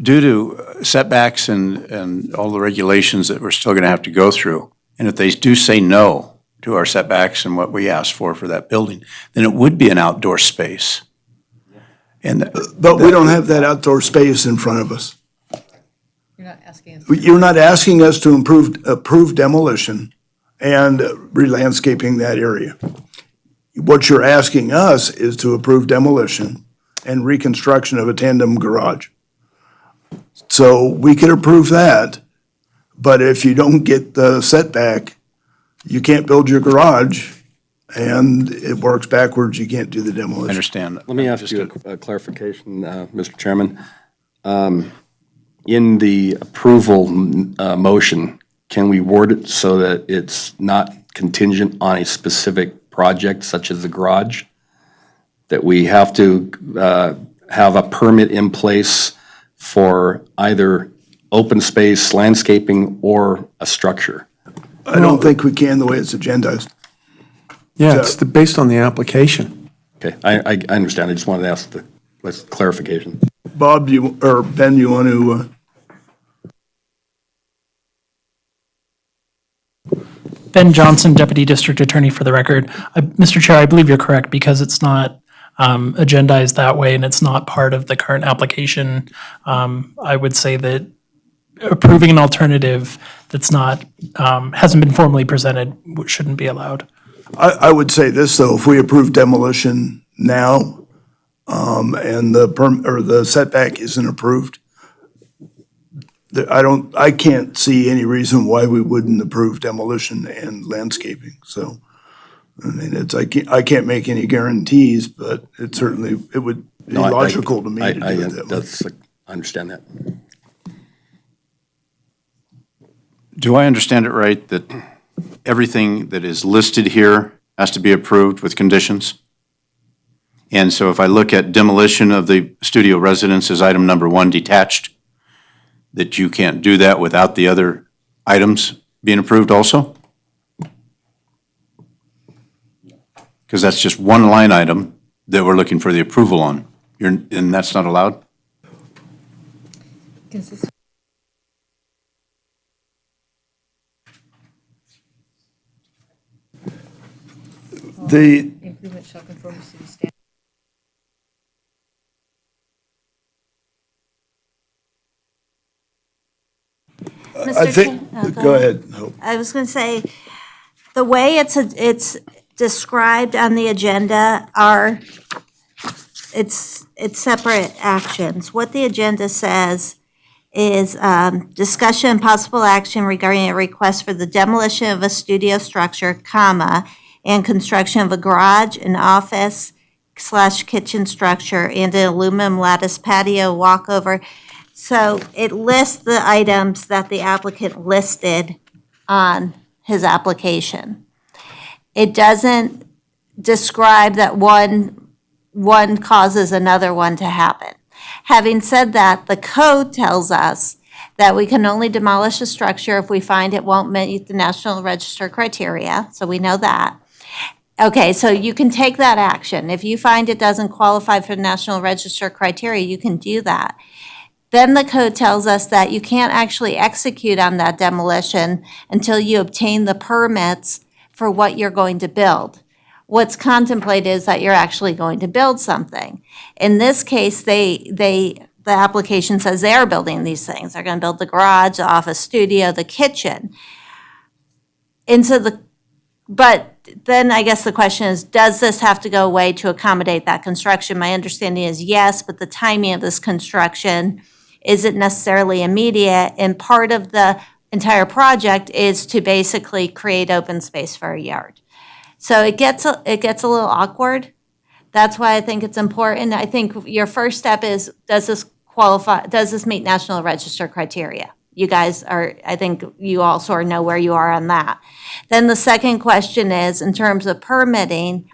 I: Due to setbacks and all the regulations that we're still going to have to go through, and if they do say no to our setbacks and what we asked for that building, then it would be an outdoor space. And
A: But we don't have that outdoor space in front of us.
F: You're not asking us.
A: You're not asking us to approve demolition and re-landscaping that area. What you're asking us is to approve demolition and reconstruction of a tandem garage. So we could approve that, but if you don't get the setback, you can't build your garage, and it works backwards, you can't do the
I: I
A: demolition.
I: understand.
B: Let me ask you a clarification, Mr. Chairman. In the approval motion, can we word it so that it's not contingent on a specific project such as the garage? That we have to have a permit in place for either open space, landscaping, or a structure?
A: I don't think we can the way it's agendized.
H: Yeah, it's based on the application.
B: Okay, I understand. I just wanted to ask the clarification.
A: Bob, Ben, you want to,
K: Ben Johnson, Deputy District Attorney for the record. Mr. Chair, I believe you're correct because it's not agendized that way and it's not part of the current application. I would say that approving an alternative that's not, hasn't been formally presented shouldn't be allowed.
A: I would say this, though, if we approve demolition now, and the setback isn't approved, I can't see any reason why we wouldn't approve demolition and landscaping, so. I mean, I can't make any guarantees, but it certainly, it would be
B: No,
A: logical to me to do
B: I
A: it that way.
B: I understand that.
I: Do I understand it right that everything that is listed here has to be approved with conditions? And so if I look at demolition of the studio residence as item number 1 detached, that you can't do that without the other items being approved also? Because that's just one line item that we're looking for the approval on. And that's not allowed?
A: The,
F: Improvement shall conform to city standards.
A: I think, go ahead, Hope.
D: I was going to say, the way it's described on the agenda are, it's separate actions. What the agenda says is discussion and possible action regarding a request for the demolition of a studio structure, comma, and construction of a garage, an office / kitchen structure, and an aluminum lattice patio walkover. So it lists the items that the applicant listed on his application. It doesn't describe that one causes another one to happen. Having said that, the code tells us that we can only demolish a structure if we find it won't meet the National Register criteria, so we know that. Okay, so you can take that action. If you find it doesn't qualify for the National Register criteria, you can do that. Then the code tells us that you can't actually execute on that demolition until you obtain the permits for what you're going to build. What's contemplated is that you're actually going to build something. In this case, the application says they are building these things. They're going to build the garage, the office studio, the kitchen. And so but then I guess the question is, does this have to go away to accommodate that construction? My understanding is yes, but the timing of this construction isn't necessarily immediate, and part of the entire project is to basically create open space for a yard. So it gets a little awkward. That's why I think it's important. I think your first step is, does this meet National Register criteria? You guys I think you all sort of know where you are on that. Then the second question is, in terms of permitting,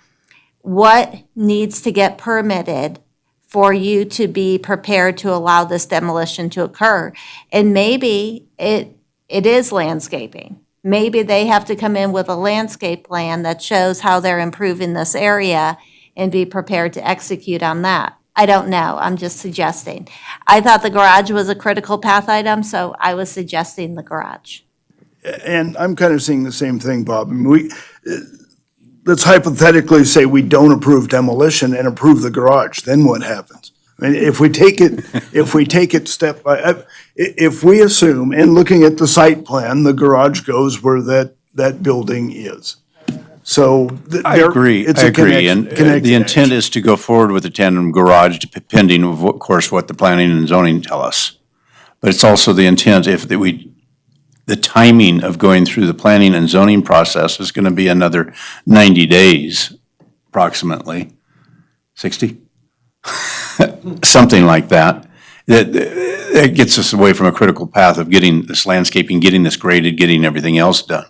D: what needs to get permitted for you to be prepared to allow this demolition to occur. And maybe it is landscaping. Maybe they have to come in with a landscape plan that shows how they're improving this area and be prepared to execute on that. I don't know, I'm just suggesting. I thought the garage was a critical path item, so I was suggesting the garage.
A: And I'm kind of seeing the same thing, Bob. I mean, let's hypothetically say we don't approve demolition and approve the garage, then what happens? I mean, if we take it step by, if we assume, and looking at the site plan, the garage goes where that building is. So.
I: I agree,
A: it's
I: I
A: a
I: agree. And
A: connected
I: the intent
A: action.
I: is to go forward with the tandem garage depending, of course, what the planning and zoning tell us. But it's also the intent the timing of going through the planning and zoning process is going to be another 90 days approximately, 60? Something like that. That gets us away from a critical path of getting this landscaping, getting this graded, getting everything else done.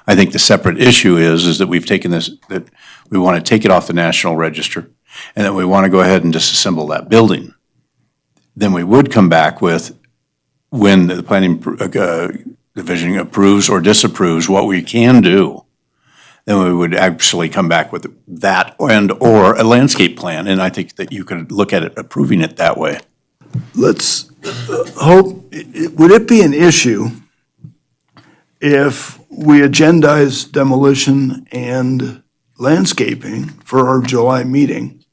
I: I think the separate issue is that we've taken this, that we want to take it off the National Register and that we want to go ahead and disassemble that building. Then we would come back with, when the planning division approves or disapproves what we can do, then we would actually come back with that or a landscape plan. And I think that you could look at it, approving it that way.
A: Let's hope, would it be an issue if we agendize demolition and landscaping for our July meeting?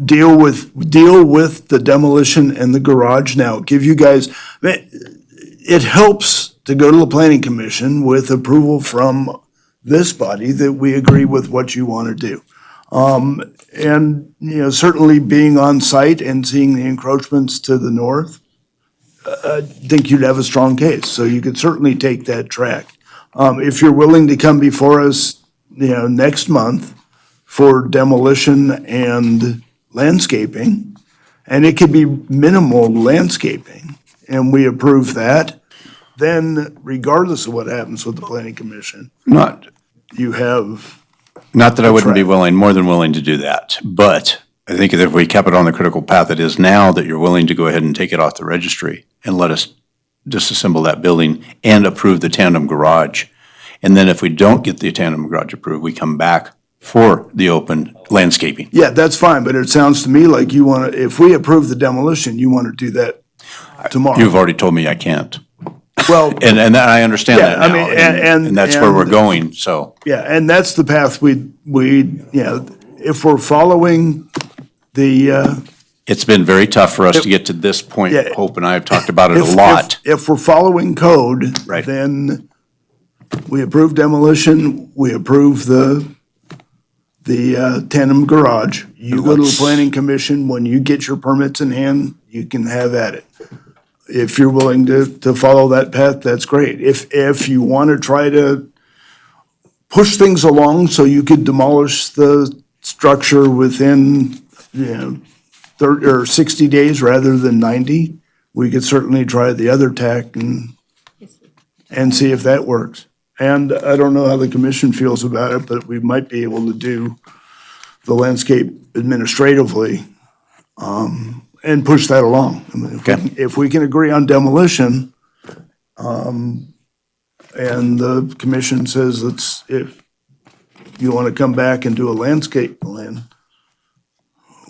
A: Deal with the demolition and the garage now, give you guys, it helps to go to the planning commission with approval from this body that we agree with what you want to do. And, certainly being on site and seeing the encroachments to the north, I think you'd have a strong case. So you could certainly take that track. If you're willing to come before us, next month for demolition and landscaping, and it could be minimal landscaping, and we approve that, then regardless of what happens with the planning commission, you have.
I: Not that I wouldn't be more than willing to do that, but I think that if we kept it on the critical path it is now, that you're willing to go ahead and take it off the registry and let us disassemble that building and approve the tandem garage. And then if we don't get the tandem garage approved, we come back for the open landscaping.
A: Yeah, that's fine, but it sounds to me like you want to, if we approve the demolition, you want to do that tomorrow.
I: You've already told me I can't.
A: Well,
I: And I understand that
A: Yeah, I
I: now,
A: mean,
I: and that's where we're going, so.
A: yeah, and that's the path we, if we're following the,
I: It's been very tough for us to get to this point.
A: Yeah.
I: Hope and I have talked about it a
A: if-
I: lot.
A: If we're following code,
I: Right.
A: then we approve demolition, we approve the tandem garage. You go to the planning commission, when you get your permits in hand, you can have at it. If you're willing to follow that path, that's great. If you want to try to push things along so you could demolish the structure within, 30 or 60 days rather than 90, we could certainly try the other tack and see if that works. And I don't know how the commission feels about it, but we might be able to do the landscape administratively, and push that along. I mean, if we can agree on demolition, and the commission says if you want to come back and do a landscape plan,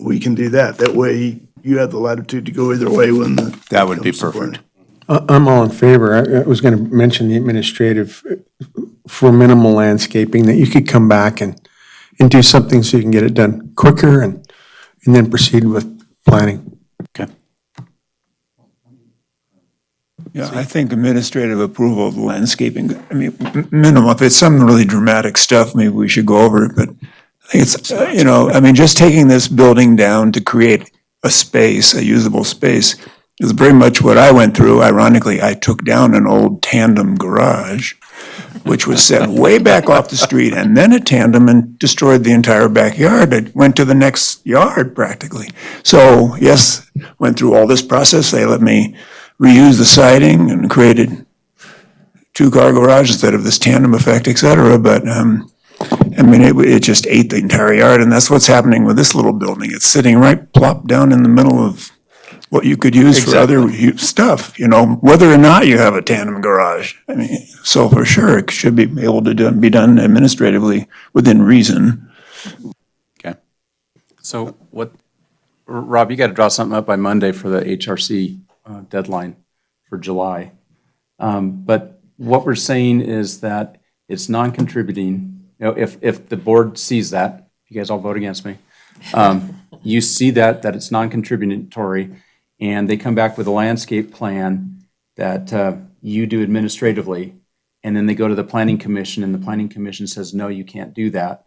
A: we can do that. That way you have the latitude to go either way when the.
I: That would be
A: comes to
I: perfect.
A: planning.
H: I'm all in favor. I was going to mention the administrative for minimal landscaping, that you could come back and do something so you can get it done quicker and then proceed with planning.
I: Okay.
E: Yeah, I think administrative approval of the landscaping, I mean, minimal, if it's some really dramatic stuff, maybe we should go over it, but I think it's, just taking this building down to create a space, a usable space, is very much what I went through. Ironically, I took down an old tandem garage, which was set way back off the street, and then a tandem, and destroyed the entire backyard. It went to the next yard practically. So yes, went through all this process. They let me reuse the siding and created two-car garage instead of this tandem effect, et cetera. But, and I mean, it just ate the entire yard, and that's what's happening with this little building. It's sitting right plop down in the middle of what you could use for other stuff, whether or not you have a tandem garage. I mean, so for sure, it should be able to be done administratively within reason.
G: Okay. So Rob, you got to draw something up by Monday for the HRC deadline for July. But what we're saying is that it's non-contributing. If the board sees that, you guys all vote against me. You see that it's non-contributory, and they come back with a landscape plan that you do administratively, and then they go to the planning commission, and the planning commission says, no, you can't do that.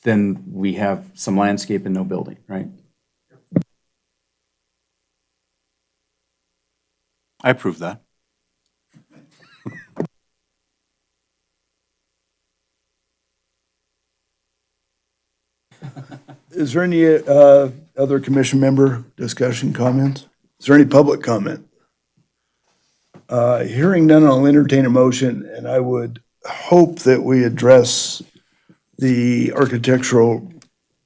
G: Then we have some landscape and no building, right?
I: I approve that.
A: Is there any other commission member discussion, comments? Is there any public comment? Hearing none, I'll entertain a motion, and I would hope that we address the architectural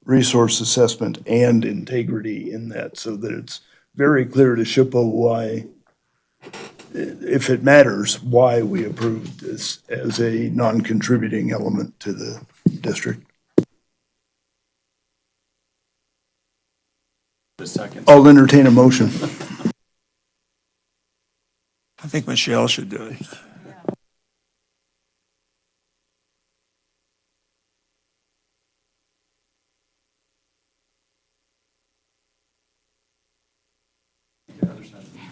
A: resource assessment and integrity in that, so that it's very clear to SHPO why, if it matters, why we approved this as a non-contributing element to the district. I'll entertain a motion.
E: I think Michelle should do it.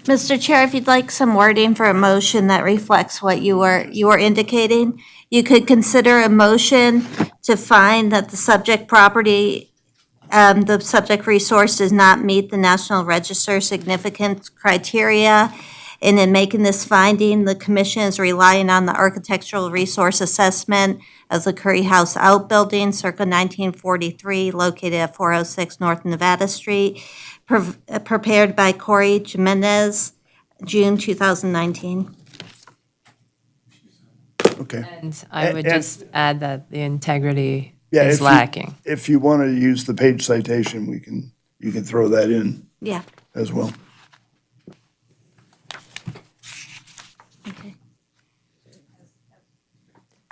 D: Mr. Chair, if you'd like some wording for a motion that reflects what you were indicating, you could consider a motion to find that the subject property, the subject resource does not meet the National Register significance criteria. And in making this finding, the commission is relying on the architectural resource assessment of the Curry House outbuilding circa 1943, located at 406 North Nevada Street, prepared by Corey Jimenez, June 2019.
A: Okay.
C: And I would
A: And-
C: just add that the integrity
A: Yeah,
C: is
A: if you-
C: lacking.
A: If you want to use the page citation, you can throw that in
D: Yeah.
A: as well.
D: Okay.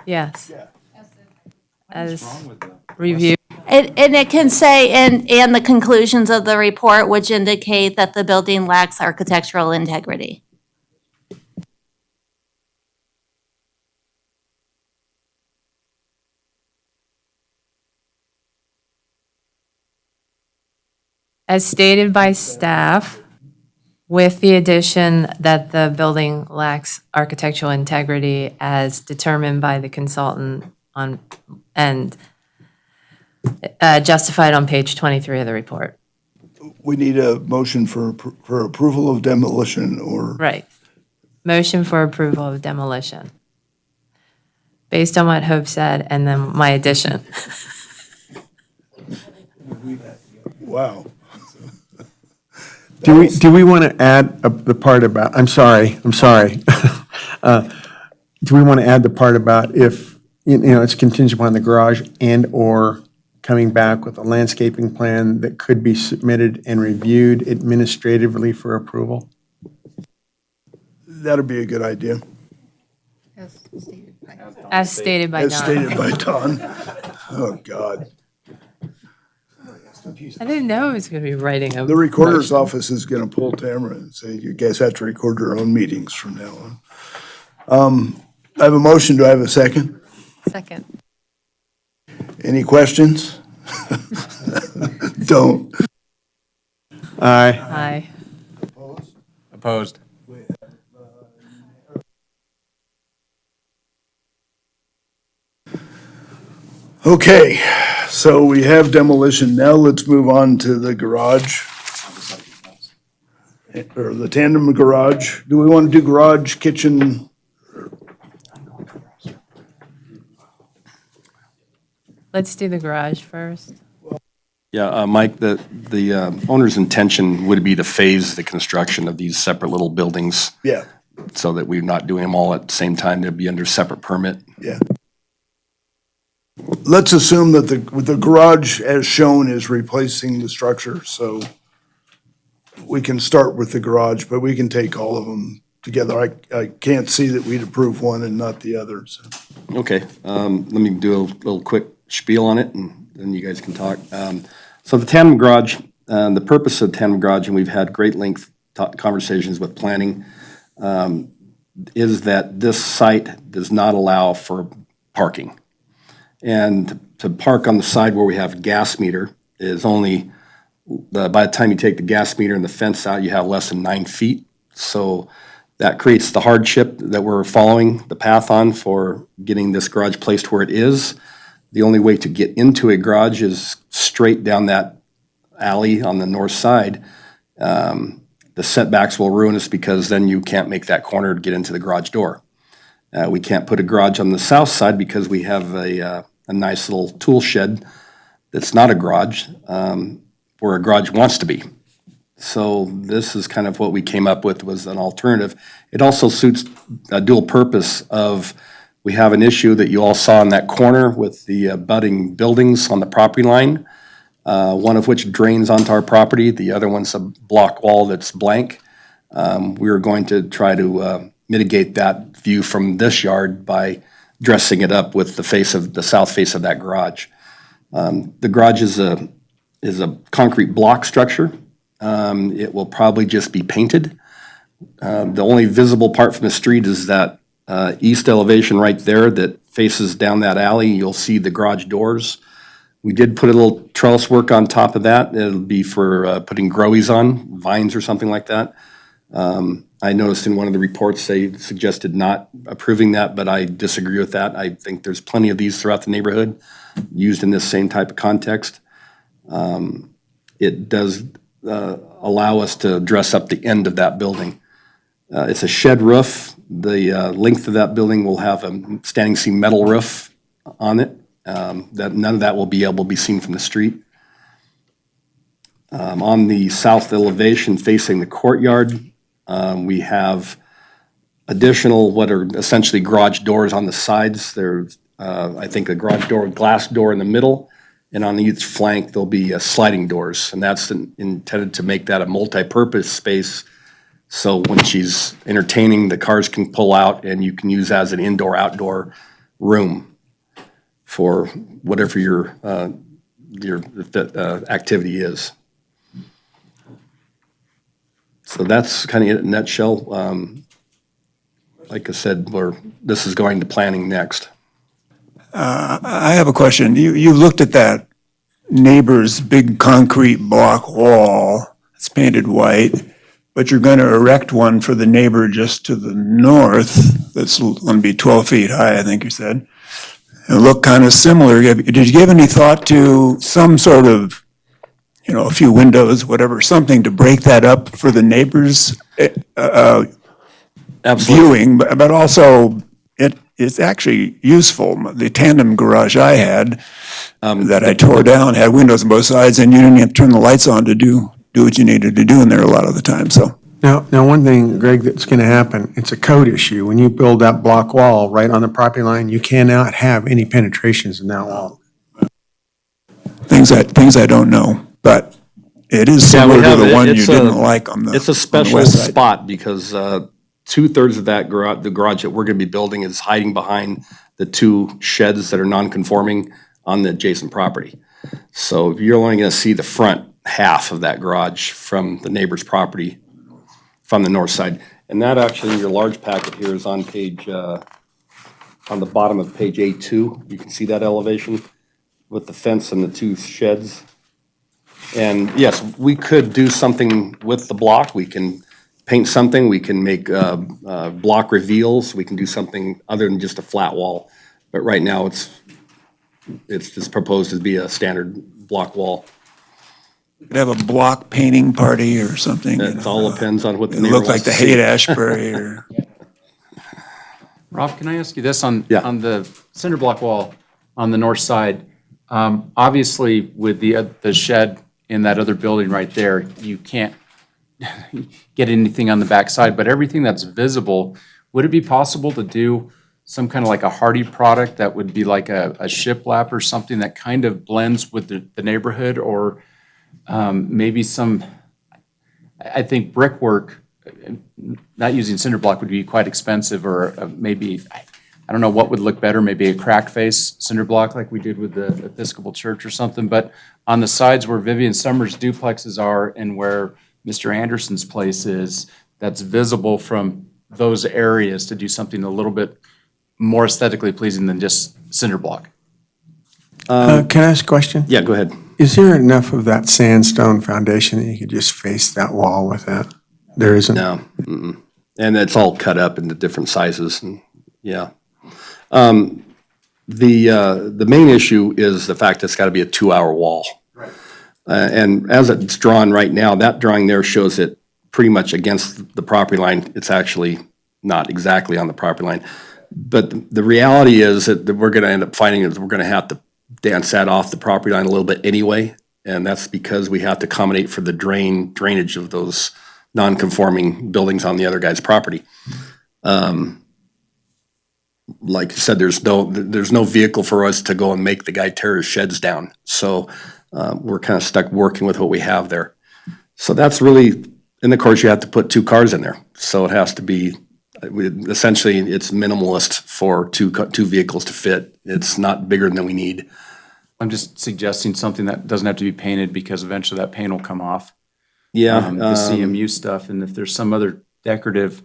C: Yes. As reviewed.
D: And it can say, and the conclusions of the report, which indicate that the building lacks architectural integrity.
C: As stated by staff, with the addition that the building lacks architectural integrity as determined by the consultant on, and justified on page 23 of the report.
A: We need a motion for approval of demolition or,
C: Right. Motion for approval of demolition. Based on what Hope said, and then my addition.
A: wow.
H: Do we want to add the part about, I'm sorry. Do we want to add the part about if, it's contingent upon the garage and/or coming back with a landscaping plan that could be submitted and reviewed administratively for approval?
A: That'd be a good idea.
C: As stated by
A: As
C: Don.
A: stated by Don. Oh, God.
C: I didn't know it was going to be writing a.
A: The recorder's office is going to pull Tamara and say, you guys have to record your own meetings from now on. I have a motion. Do I have a second?
F: Second.
A: Any questions? Don't.
H: Aye.
C: Aye.
G: Opposed?
A: Okay, so we have demolition. Now let's move on to the garage. Or the tandem garage. Do we want to do garage, kitchen?
C: Let's do the garage first.
B: Yeah, Mike, the owner's intention would be to phase the construction of these separate little buildings
A: Yeah,
B: so that we're not doing them all at the same time. They'd be under separate permit.
A: yeah. let's assume that the garage as shown is replacing the structure, so we can start with the garage, but we can take all of them together. I can't see that we'd approve one and not the other, so.
B: Okay, let me do a little quick spiel on it, and then you guys can talk. So the tandem garage, the purpose of tandem garage, and we've had great length conversations with planning, is that this site does not allow for parking. And to park on the side where we have gas meter is only, by the time you take the gas meter and the fence out, you have less than 9 feet. So that creates the hardship that we're following the path on for getting this garage placed where it is. The only way to get into a garage is straight down that alley on the north side. The setbacks will ruin us because then you can't make that corner to get into the garage door. We can't put a garage on the south side because we have a nice little tool shed that's not a garage, where a garage wants to be. So this is kind of what we came up with, was an alternative. It also suits a dual purpose of, we have an issue that you all saw in that corner with the abutting buildings on the property line, one of which drains onto our property, the other one's a block wall that's blank. We were going to try to mitigate that view from this yard by dressing it up with the south face of that garage. The garage is a concrete block structure. It will probably just be painted. The only visible part from the street is that east elevation right there that faces down that alley. You'll see the garage doors. We did put a little trellis work on top of that. It'll be for putting growies on, vines or something like that. I noticed in one of the reports they suggested not approving that, but I disagree with that. I think there's plenty of these throughout the neighborhood used in this same type of context. It does allow us to dress up the end of that building. It's a shed roof. The length of that building will have a standing seam metal roof on it. That none of that will be able to be seen from the street. On the south elevation facing the courtyard, we have additional what are essentially garage doors on the sides. There's, I think, a garage door, glass door in the middle, and on each flank there'll be sliding doors, and that's intended to make that a multi-purpose space. So when she's entertaining, the cars can pull out, and you can use as an indoor-outdoor room for whatever your activity is. So that's kind of it in a nutshell. Like I said, this is going to planning next.
E: I have a question. You looked at that neighbor's big concrete block wall. It's painted white, but you're going to erect one for the neighbor just to the north that's going to be 12 feet high, I think you said. It looked kind of similar. Did you give any thought to some sort of, a few windows, whatever, something to break that up for the neighbors' viewing, but also it's actually useful. The tandem garage I had that I tore down had windows on both sides, and you didn't have to turn the lights on to do what you needed to do in there a lot of the time. So
H: Now, one thing, Greg, that's going to happen, it's a code issue. When you build that block wall right on the property line, you cannot have any penetrations in that wall.
E: things I don't know, but it is similar to the one you didn't like on the
B: It's a special spot because 2/3 of that garage, the garage that we're going to be building, is hiding behind the two sheds that are non-conforming on the adjacent property. So you're only going to see the front half of that garage from the neighbor's property from the north side. And that actually, your large packet here is on page, on the bottom of page A2. You can see that elevation with the fence and the two sheds. And yes, we could do something with the block. We can paint something. We can make block reveals. We can do something other than just a flat wall. But right now, it's just proposed to be a standard block wall.
E: Could have a block painting party or something.
B: It all depends on what the
E: It
B: neighbor
E: looked like
B: wants
E: the
B: to see.
E: Haight-Ashbury or.
G: Rob, can I ask you this on
B: Yeah.
G: the cinder block wall on the north side? Obviously, with the shed in that other building right there, you can't get anything on the back side, but everything that's visible, would it be possible to do some kind of like a hardy product that would be like a shiplap or something that kind of blends with the neighborhood, or maybe some, I think brickwork, not using cinder block would be quite expensive, or maybe, I don't know what would look better, maybe a crack face cinder block like we did with the Episcopal Church or something, but on the sides where Vivian Summers' duplexes are and where Mr. Anderson's place is, that's visible from those areas, to do something a little bit more aesthetically pleasing than just cinder block.
H: Can I ask a question?
B: Yeah, go ahead.
H: Is there enough of that sandstone foundation that you could just face that wall with that? There isn't?
B: No. Mm-mm. And it's all cut up into different sizes, and, yeah. The main issue is the fact it's got to be a 2-hour wall. Right. And as it's drawn right now, that drawing there shows it pretty much against the property line. It's actually not exactly on the property line. But the reality is that we're going to end up finding is we're going to have to dance that off the property line a little bit anyway. And that's because we have to accommodate for the drainage of those non-conforming buildings on the other guy's property. Like I said, there's no vehicle for us to go and make the guy tear his sheds down. So we're kind of stuck working with what we have there. So that's really, and of course you have to put 2 cars in there. So it has to be, essentially it's minimalist for two vehicles to fit. It's not bigger than we need.
G: I'm just suggesting something that doesn't have to be painted, because eventually that paint will come off.
B: Yeah.
G: The CMU stuff, and if there's some other decorative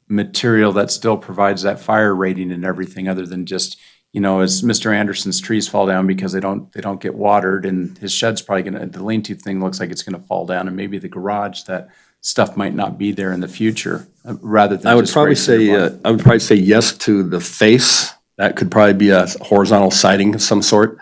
G: material that still provides that fire rating and everything, other than just, as Mr. Anderson's trees fall down because they don't get watered, and his shed's probably the lean-to thing looks like it's gonna fall down, and maybe the garage, that stuff might not be there in the future, rather than
B: I would
G: just
B: probably
G: gray cinder
B: say,
G: block.
B: yes to the face. That could probably be a horizontal siding of some sort.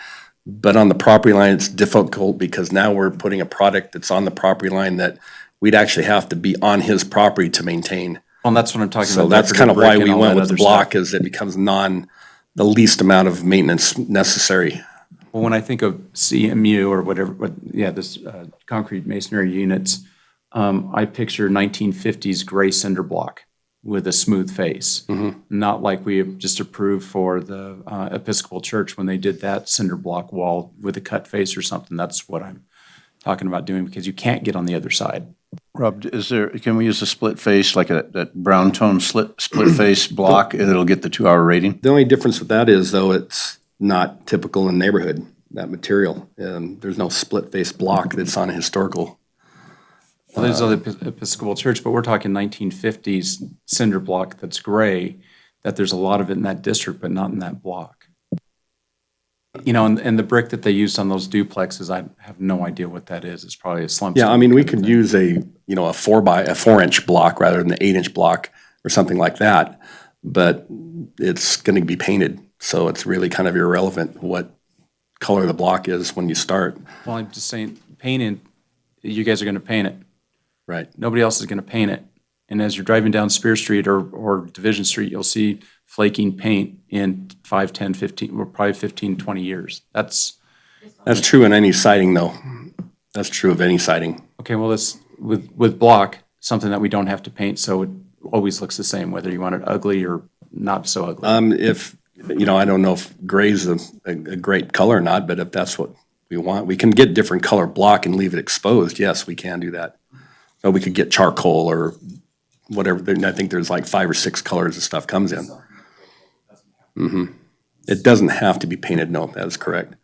B: But on the property line, it's difficult because now we're putting a product that's on the property line that we'd actually have to be on his property to maintain.
G: Well, and that's what I'm talking
B: So
G: about.
B: that's kind of
G: decorative
B: why
G: brick
B: we
G: and all
B: went
G: that
B: with the
G: other
B: block,
G: stuff.
B: is it becomes the least amount of maintenance necessary.
G: Well, when I think of CMU or whatever, this concrete masonry units, I picture 1950s gray cinder block with a smooth face. Not like we just approved for the Episcopal Church when they did that cinder block wall with a cut face or something. That's what I'm talking about doing, because you can't get on the other side.
I: Rob, can we use a split face, like that brown tone split face block, and it'll get the 2-hour rating?
B: The only difference with that is, though, it's not typical in the neighborhood, that material. There's no split face block that's on a historical.
G: Well, there's the Episcopal Church, but we're talking 1950s cinder block that's gray, that there's a lot of it in that district, but not in that block. And the brick that they used on those duplexes, I have no idea what that is. It's probably a slump.
B: Yeah, I mean, we could use a 4-inch block rather than the 8-inch block or something like that, but it's going to be painted, so it's really kind of irrelevant what color the block is when you start.
G: Well, I'm just saying, painting, you guys are going to paint it.
B: Right.
G: Nobody else is going to paint it. And as you're driving down Spear Street or Division Street, you'll see flaking paint in 5, 10, 15, or probably 15, 20 years. That's
B: true in any siding, though. That's true of any siding.
G: okay. Well, it's with block, something that we don't have to paint, so it always looks the same, whether you want it ugly or not so ugly.
B: I don't know if gray's a great color or not, but if that's what we want, we can get different color block and leave it exposed. Yes, we can do that. Or we could get charcoal or whatever. I think there's like 5 or 6 colors of stuff comes in. It doesn't have to be painted. No, that is correct.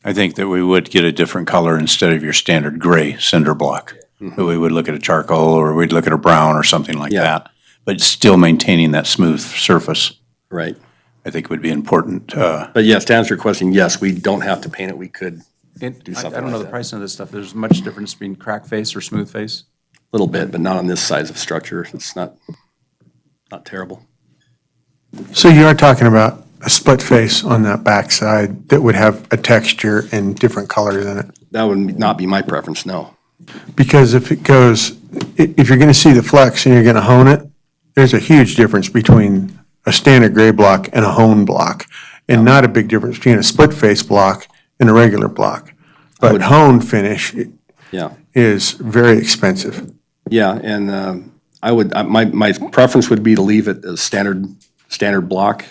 I: I think that we would get a different color instead of your standard gray cinder block. But we would look at a charcoal, or we'd look at a brown or something like
B: Yeah.
I: that, but still maintaining that smooth surface,
B: Right.
I: I think would be important.
B: But yes, to answer your question, yes, we don't have to paint it. We could
G: I
B: do something
G: don't know
B: like
G: the
B: that.
G: pricing of this stuff. There's much difference between crack face or smooth face.
B: A little bit, but not on this size of structure. It's not terrible.
H: So you are talking about a split face on that backside that would have a texture and different colors in it?
B: That would not be my preference, no.
H: Because if you're going to see the flex and you're going to hone it, there's a huge difference between a standard gray block and a hone block, and not a big difference between a split face block and a regular block. But hone finish
B: Yeah.
H: is very expensive.
B: Yeah, and my preference would be to leave it as standard standard block,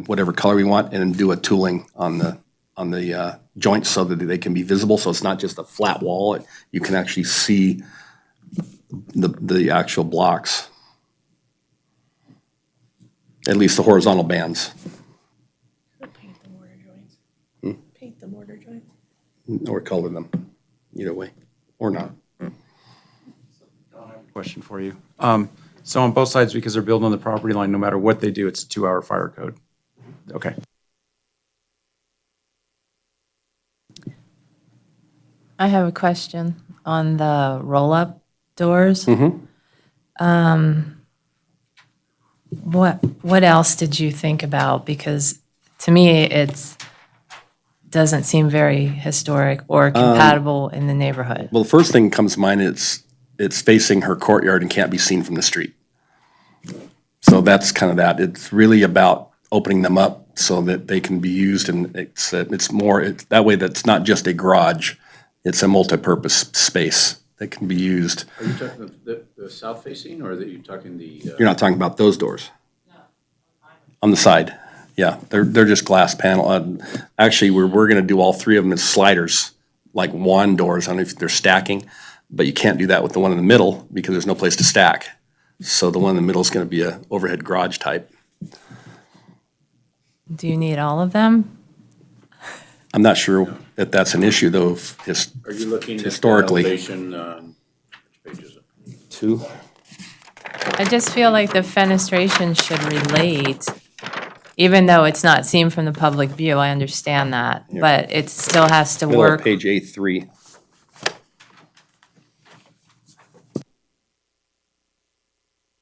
B: whatever color we want, and then do a tooling on the joints so that they can be visible, so it's not just a flat wall. You can actually see the actual blocks. At least the horizontal bands.
L: Paint the mortar joints. Paint the mortar joints.
B: Or color them, either way, or not.
G: Question for you. So on both sides, because they're building on the property line, no matter what they do, it's a 2-hour fire code. Okay.
C: I have a question on the roll-up doors. What else did you think about? Because to me, it's doesn't seem very historic or compatible in the neighborhood.
B: Well, the first thing that comes to mind is it's facing her courtyard and can't be seen from the street. So that's kind of that. It's really about opening them up so that they can be used, and it's more, that way that's not just a garage, it's a multi-purpose space that can be used.
I: Are you talking the south facing, or are you talking the?
B: You're not talking about those doors? On the side, yeah, they're just glass panel. Actually, we're gonna do all three of them as sliders, like wand doors. I don't know if they're stacking, but you can't do that with the one in the middle because there's no place to stack. So the one in the middle is gonna be a overhead garage type.
C: Do you need all of them?
B: I'm not sure if that's an issue though,
I: Are you looking at the
B: historically.
I: elevation, which page is it?
B: 2.
C: I just feel like the fenestration should relate, even though it's not seen from the public view, I understand that, but it still has to
B: Middle of
C: work.
B: page A3.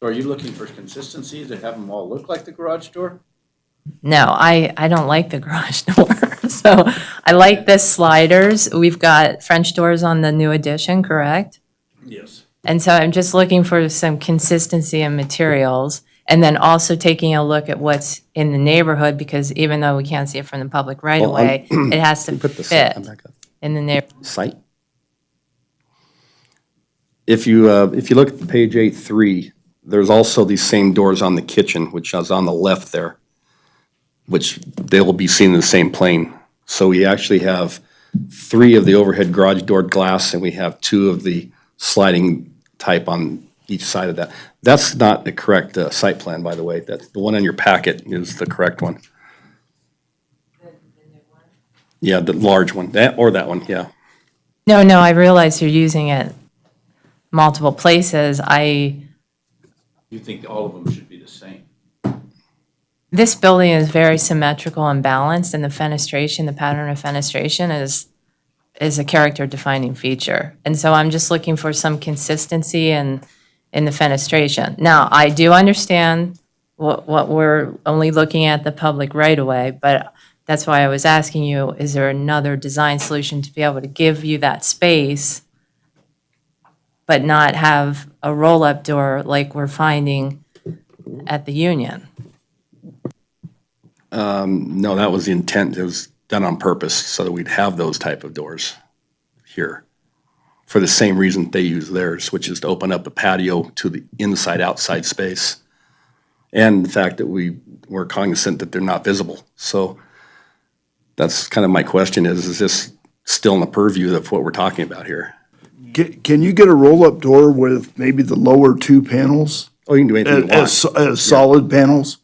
I: So are you looking for consistency to have them all look like the garage door?
C: No, I don't like the garage door. So I like the sliders. We've got French doors on the new addition, correct?
I: Yes.
C: And so I'm just looking for some consistency in materials, and then also taking a look at what's in the neighborhood, because even though we can't see it from the public right
B: Well,
C: away, it has to
B: Put the
C: fit
B: back up.
C: in the neighborhood.
B: Site. If you look at page A3, there's also these same doors on the kitchen, which is on the left there, which they will be seen in the same plane. So we actually have 3 of the overhead garage door glass, and we have 2 of the sliding type on each side of that. That's not the correct site plan, by the way. That's the one on your packet is the correct one. Yeah, the large one, that one, yeah.
C: No, I realize you're using it multiple places.
I: You think all of them should be the same?
C: This building is very symmetrical and balanced, and the fenestration, the pattern of fenestration is a character defining feature. And so I'm just looking for some consistency in the fenestration. Now, I do understand what we're only looking at the public right away, but that's why I was asking you, is there another design solution to be able to give you that space, but not have a roll-up door like we're finding at the Union?
B: No, that was the intent. It was done on purpose so that we'd have those type of doors here for the same reason they use theirs, which is to open up a patio to the inside-outside space. And the fact that we're cognizant that they're not visible. So that's kind of my question is this still in the purview of what we're talking about here?
A: Can you get a roll-up door with maybe the lower 2 panels
B: Oh, you can do anything you want.
A: as solid panels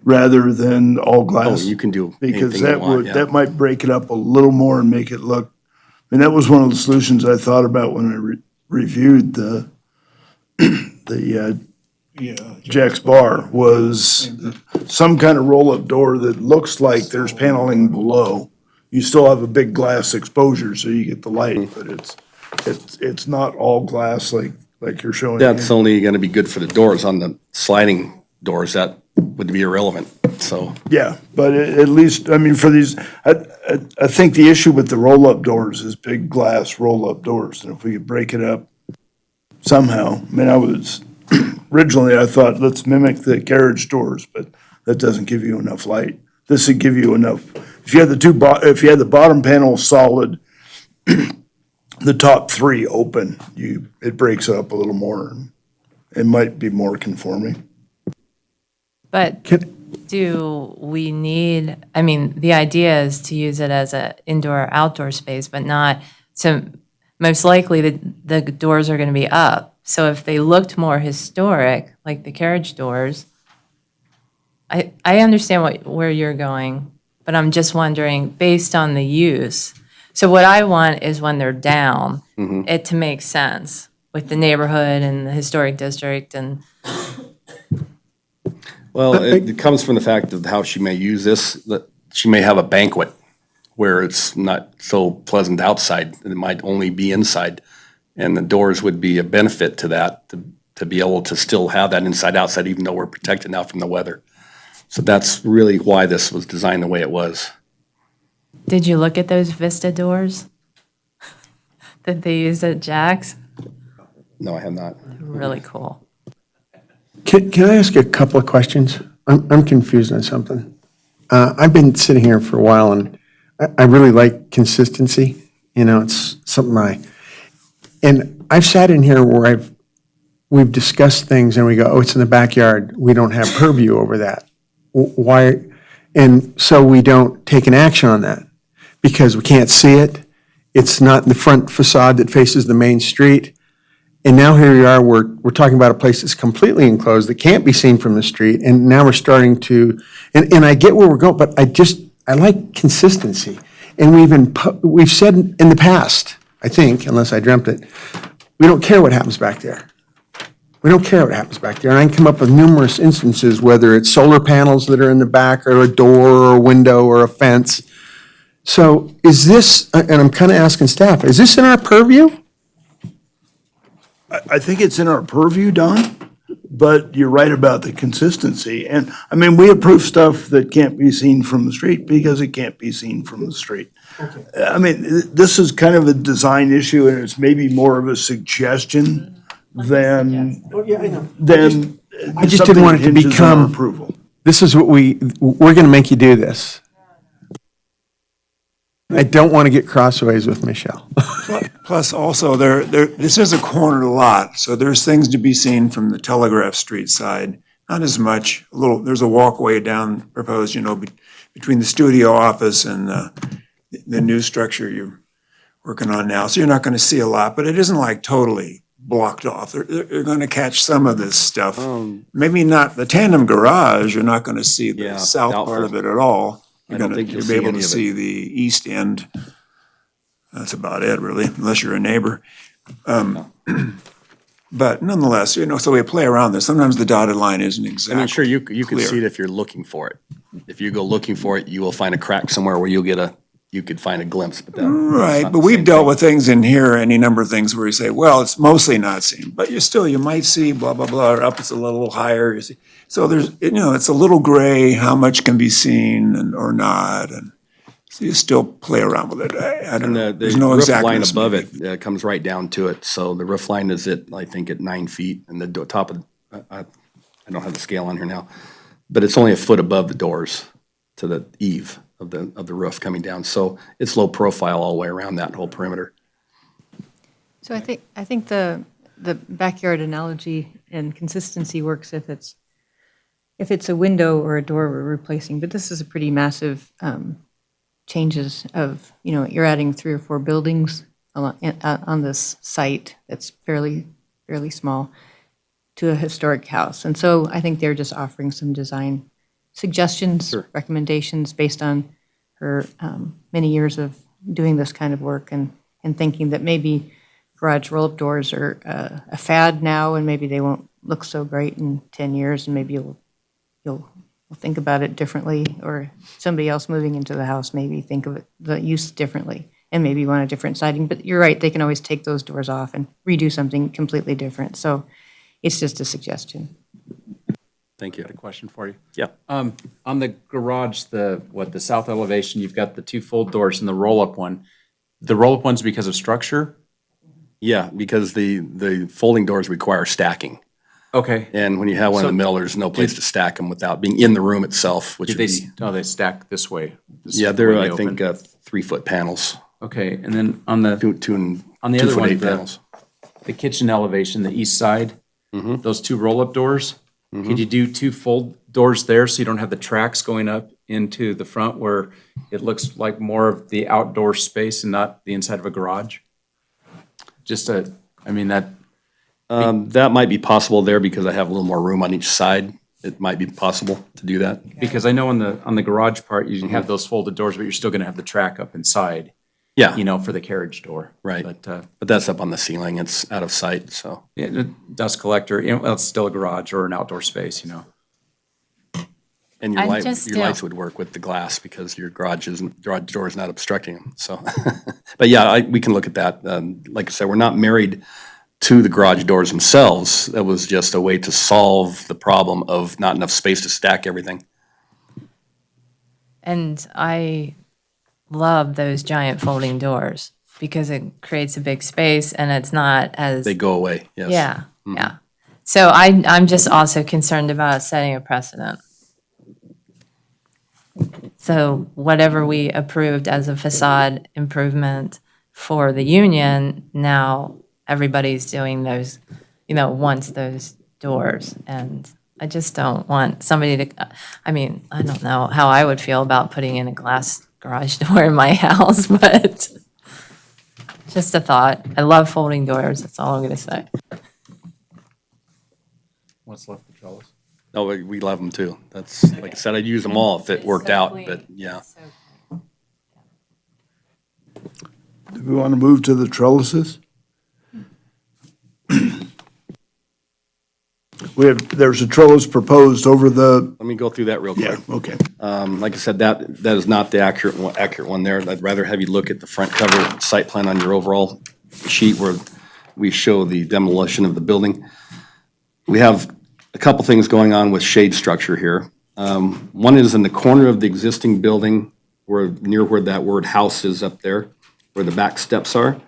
A: rather than all
B: Oh,
A: glass?
B: you can do
A: Because
B: anything you want, yeah.
A: that might break it up a little more and make it look, I mean, that was one of the solutions I thought about when I reviewed the Jack's Bar, was some kind of roll-up door that looks like there's paneling below. You still have a big glass exposure, so you get the light, but it's not all glass like you're showing.
B: That's
A: here.
B: only gonna be good for the doors. On the sliding doors, that would be irrelevant, so.
A: Yeah, but at least, I mean, for these, I think the issue with the roll-up doors is big glass roll-up doors, and if we could break it up somehow, I mean, originally I thought, let's mimic the carriage doors, but that doesn't give you enough light. This would give you enough, if you had the bottom panel solid, the top 3 open, it breaks up a little more, and it might be more conforming.
C: But do we need, I mean, the idea is to use it as a indoor-outdoor space, but not, so most likely the doors are going to be up. So if they looked more historic, like the carriage doors, I understand where you're going, but I'm just wondering, based on the use. So what I want is when they're down, it to make sense with the neighborhood and the historic district and.
B: Well, it comes from the fact of how she may use this, that she may have a banquet where it's not so pleasant outside, and it might only be inside. And the doors would be a benefit to that, to be able to still have that inside-outside, even though we're protected now from the weather. So that's really why this was designed the way it was.
C: Did you look at those Vista doors that they use at Jack's?
B: No, I have not.
C: Really cool.
H: Can I ask you a couple of questions? I'm confused on something. I've been sitting here for a while, and I really like consistency. You know, it's something and I've sat in here where we've discussed things and we go, oh, it's in the backyard. We don't have purview over that. Why? And so we don't take an action on that because we can't see it. It's not the front facade that faces the main street. And now here we are, we're talking about a place that's completely enclosed, that can't be seen from the street, and now we're starting to, and I get where we're going, but I like consistency. And we've said in the past, I think, unless I dreamt it, we don't care what happens back there. We don't care what happens back there. And I can come up with numerous instances, whether it's solar panels that are in the back, or a door, or a window, or a fence. So is this, and I'm kind of asking staff, is this in our purview?
A: I think it's in our purview, Don, but you're right about the consistency. And, I mean, we approve stuff that can't be seen from the street because it can't be seen from the street. I mean, this is kind of a design issue, and it's maybe more of a suggestion than, than
H: I just didn't want it to
A: something that hinges on our
H: become,
A: approval.
H: this is what we're going to make you do this. I don't want to get crossways with Michelle.
E: Plus also, this is a corner lot, so there's things to be seen from the Telegraph Street side. Not as much, there's a walkway down proposed, between the studio office and the new structure you're working on now. So you're not going to see a lot, but it isn't like totally blocked off. They're going to catch some of this stuff. Maybe not the tandem garage, you're not going to see the south part of it at all.
B: I don't think you'll
E: You'll
B: see
E: be able
B: any
E: to
B: of it.
E: see the east end. That's about it, really, unless you're a neighbor. But nonetheless, so we play around this. Sometimes the dotted line isn't exactly
B: And I'm sure you can
E: clear.
B: see it if you're looking for it. If you go looking for it, you will find a crack somewhere where you could find a glimpse, but that's
E: Right,
B: not
E: but
B: the
E: we've
B: same
E: dealt
B: thing.
E: with things in here, any number of things where you say, well, it's mostly not seen, but you might see blah, blah, blah, or up it's a little higher, you see. So there's, it's a little gray, how much can be seen or not, and so you still play around with it. I don't
B: And
E: know.
B: the
E: There's no
B: roof line
E: exactness.
B: above
E: maybe.
B: it comes right down to it. So the roof line is I think at 9 feet, and the top of, I don't have the scale on here now, but it's only a foot above the doors to the eave of the roof coming down. So it's low profile all the way around that whole perimeter.
F: So I think the backyard analogy and consistency works if it's a window or a door we're replacing, but this is a pretty massive changes of, you're adding 3 or 4 buildings on this site that's fairly small to a historic house. And so I think they're just offering some design suggestions, recommendations based on her many years of doing this kind of work and thinking that maybe garage roll-up doors are a fad now and maybe they won't look so great in 10 years and maybe you'll think about it differently, or somebody else moving into the house maybe think of it, the use differently and maybe want a different siding. But you're right, they can always take those doors off and redo something completely different. So it's just a suggestion.
B: Thank you.
G: Got a question for you.
B: Yeah.
G: On the garage, the south elevation, you've got the 2 fold doors and the roll-up one. The roll-up one's because of structure?
B: Yeah, because the folding doors require stacking.
G: Okay.
B: And when you have one in
G: So
B: the middle, there's no place to stack them without being in the room itself, which
G: Did
B: would
G: they,
B: be,
G: they stack this way? This
B: yeah,
G: is the
B: they're,
G: way
B: I
G: they
B: think,
G: open.
B: 3-foot panels,
G: Okay, and then on the
B: 2-foot
G: other one,
B: 8 panels.
G: the kitchen elevation, the east side, those 2 roll-up doors, Could you do 2 fold doors there so you don't have the tracks going up into the front where it looks like more of the outdoor space and not the inside of a garage? I mean,
B: That might be possible there because I have a little more room on each side. It might be possible to do that.
G: because I know on the garage part, you have those folded doors, but you're still gonna have the track up inside,
B: Yeah,
G: you know, for the carriage door.
B: right.
G: But,
B: But that's up on the ceiling. It's out of sight, so.
G: yeah, the dust collector, you know, well, it's still a garage or an outdoor space, you know.
B: And your
C: I
B: light,
C: just
B: your lights
C: don't-
B: would work with the glass because your garage door is not obstructing them, so. But yeah, we can look at that. Like I said, we're not married to the garage doors themselves. That was just a way to solve the problem of not enough space to stack everything.
C: And I love those giant folding doors because it creates a big space and it's not as,
B: They go away, yes.
C: yeah, yeah. So I'm just also concerned about setting a precedent. So whatever we approved as a facade improvement for the union, now everybody's doing those, wants those doors. And I just don't want somebody to, I mean, I don't know how I would feel about putting in a glass garage door in my house, but just a thought. I love folding doors, that's all I'm gonna say.
G: What's left of trellis?
B: No, we love them too. That's, like I said, I'd use them all if it worked out, but yeah.
A: Do we want to move to the trellises? There's a trellis proposed over the,
B: Let me go through that real quick.
A: yeah, okay.
B: Like I said, that is not the accurate one there. I'd rather have you look at the front cover site plan on your overall sheet where we show the demolition of the building. We have a couple things going on with shade structure here. One is in the corner of the existing building, near where that word house is up there, where the back steps are.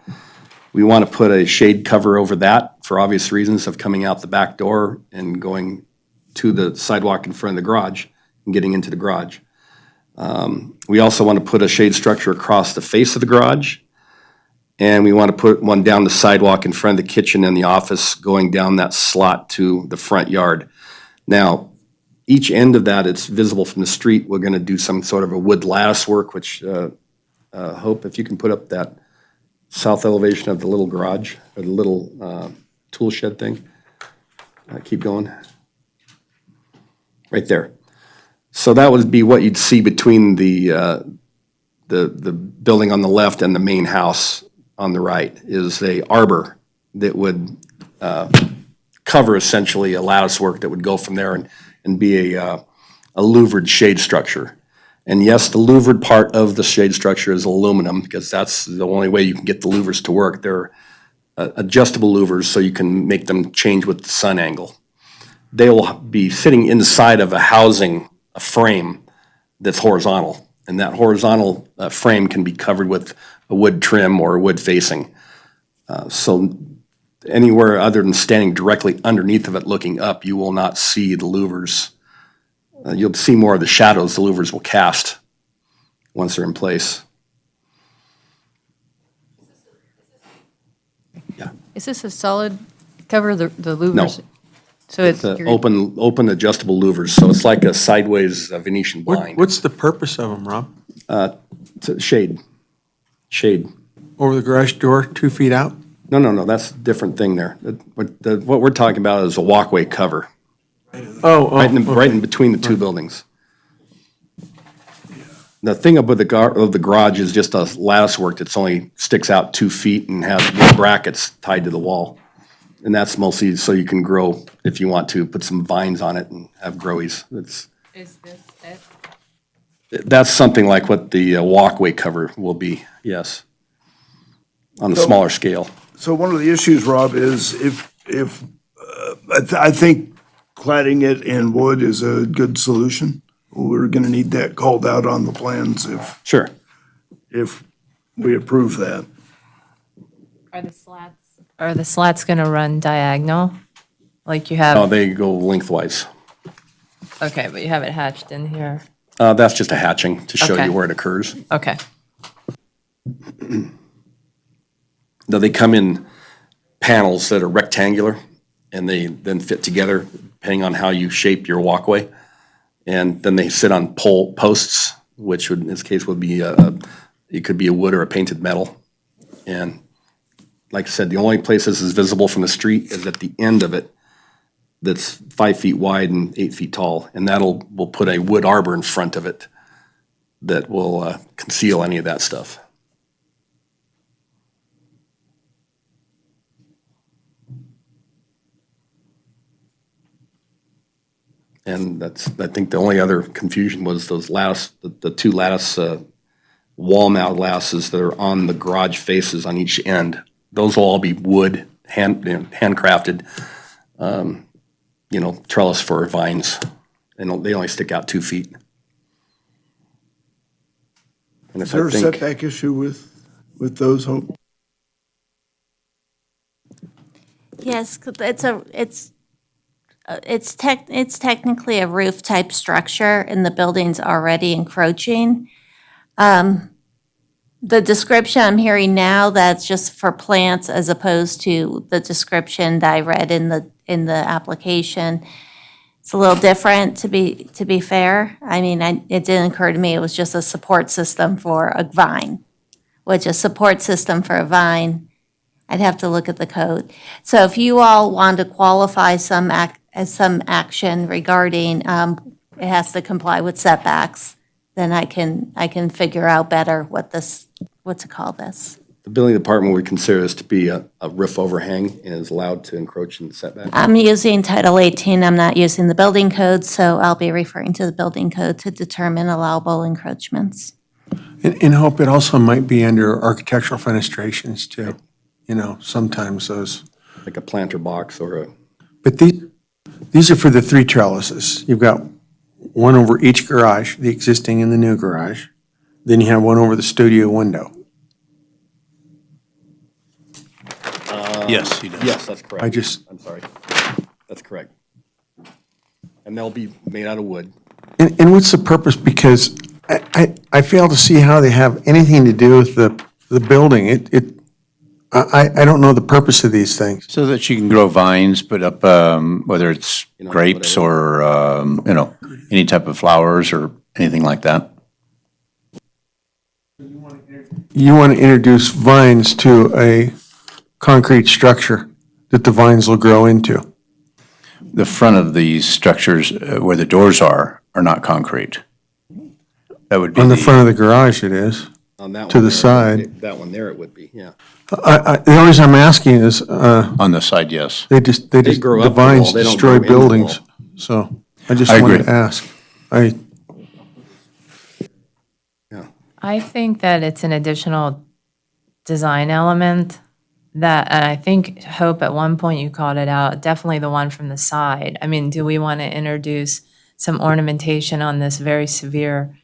B: We want to put a shade cover over that for obvious reasons of coming out the back door and going to the sidewalk in front of the garage and getting into the garage. We also want to put a shade structure across the face of the garage. And we want to put one down the sidewalk in front of the kitchen and the office, going down that slot to the front yard. Now, each end of that, it's visible from the street. We're going to do some sort of a wood lattice work, which Hope, if you can put up that south elevation of the little garage, or the little tool shed thing. Keep going. Right there. So that would be what you'd see between the building on the left and the main house on the right, is a arbor that would cover essentially a lattice work that would go from there and be a louvered shade structure. And yes, the louvered part of the shade structure is aluminum, because that's the only way you can get the louvers to work. They're adjustable louvers, so you can make them change with the sun angle. They will be sitting inside of a frame that's horizontal. And that horizontal frame can be covered with a wood trim or wood facing. So anywhere other than standing directly underneath of it looking up, you will not see the louvers. You'll see more of the shadows the louvers will cast once they're in place. Yeah.
F: Is this a solid cover, the louvers?
B: No.
F: So it's,
B: The open adjustable louvers, so it's like a sideways Venetian blind.
H: What's the purpose of them, Rob?
B: Shade.
H: Over the garage door, 2 feet out?
B: No, that's a different thing there. What we're talking about is a walkway cover, right in between the two buildings. The thing up with the garage is just a lattice work that's only sticks out 2 feet and has brackets tied to the wall. And that's mostly so you can grow, if you want to, put some vines on it and have growies.
C: Is this it?
B: That's something like what the walkway cover will be, yes, on a smaller scale.
A: So one of the issues, Rob, is I think cladding it in wood is a good solution. We're gonna need that called out on the plans
B: Sure.
A: if we approve that.
C: Are the slats gonna run diagonal? Like you
B: Oh,
C: have,
B: they go lengthwise.
C: okay, but you have it hatched in here.
B: That's just a hatching to show
C: Okay.
B: you where it occurs.
C: Okay,
B: Now, they come in panels that are rectangular, and they then fit together depending on how you shape your walkway. And then they sit on posts, which would, in this case, would be it could be a wood or a painted metal. And like I said, the only place this is visible from the street is at the end of it that's 5 feet wide and 8 feet tall. And we'll put a wood arbor in front of it that will conceal any of that stuff. And I think the only other confusion was those the two lattice wall mount lattices that are on the garage faces on each end. Those will all be wood, handcrafted, trellis for vines. And they only stick out 2 feet. And
A: Is there a setback issue with those, Hope?
D: Yes, 'cause it's technically a roof-type structure, and the building's already encroaching. The description I'm hearing now, that's just for plants as opposed to the description that I read in the application. It's a little different, to be fair. I mean, it didn't occur to me it was just a support system for a vine, which a support system for a vine, I'd have to look at the code. So if you all want to qualify some action regarding, it has to comply with setbacks, then I can figure out better what to call this.
B: The building department would consider this to be a roof overhang and is allowed to encroach in the setback.
D: I'm using Title 18, I'm not using the building code, so I'll be referring to the building code to determine allowable encroachments.
H: In Hope, it also might be under architectural fenestrations too. Sometimes those.
B: Like a planter box or a.
H: But these are for the 3 trellises. You've got one over each garage, the existing and the new garage. Then you have one over the studio window.
I: Yes, he does.
B: Yes, that's correct. I'm sorry. That's correct. And they'll be made out of wood.
H: And what's the purpose? Because I fail to see how they have anything to do with the building. I don't know the purpose of these things.
I: So that you can grow vines, put up, whether it's grapes or, any type of flowers or anything like that.
H: You want to introduce vines to a concrete structure that the vines will grow into.
I: The front of these structures where the doors are not concrete. That would be
H: On the front of the garage it is.
B: On that
H: To
B: one
H: the
B: there,
H: side.
B: That one there it would be, yeah.
H: The only reason I'm asking is,
I: on the side, yes.
H: they just,
B: grow
H: the
B: up the
H: vines
B: wall, they don't
H: destroy
B: grow in the
H: buildings.
B: wall.
H: So I just
I: I
H: wanted
I: agree.
H: to ask.
C: I think that it's an additional design element that, and I think, Hope, at one point you called it out, definitely the one from the side. I mean, do we want to introduce some ornamentation on this very severe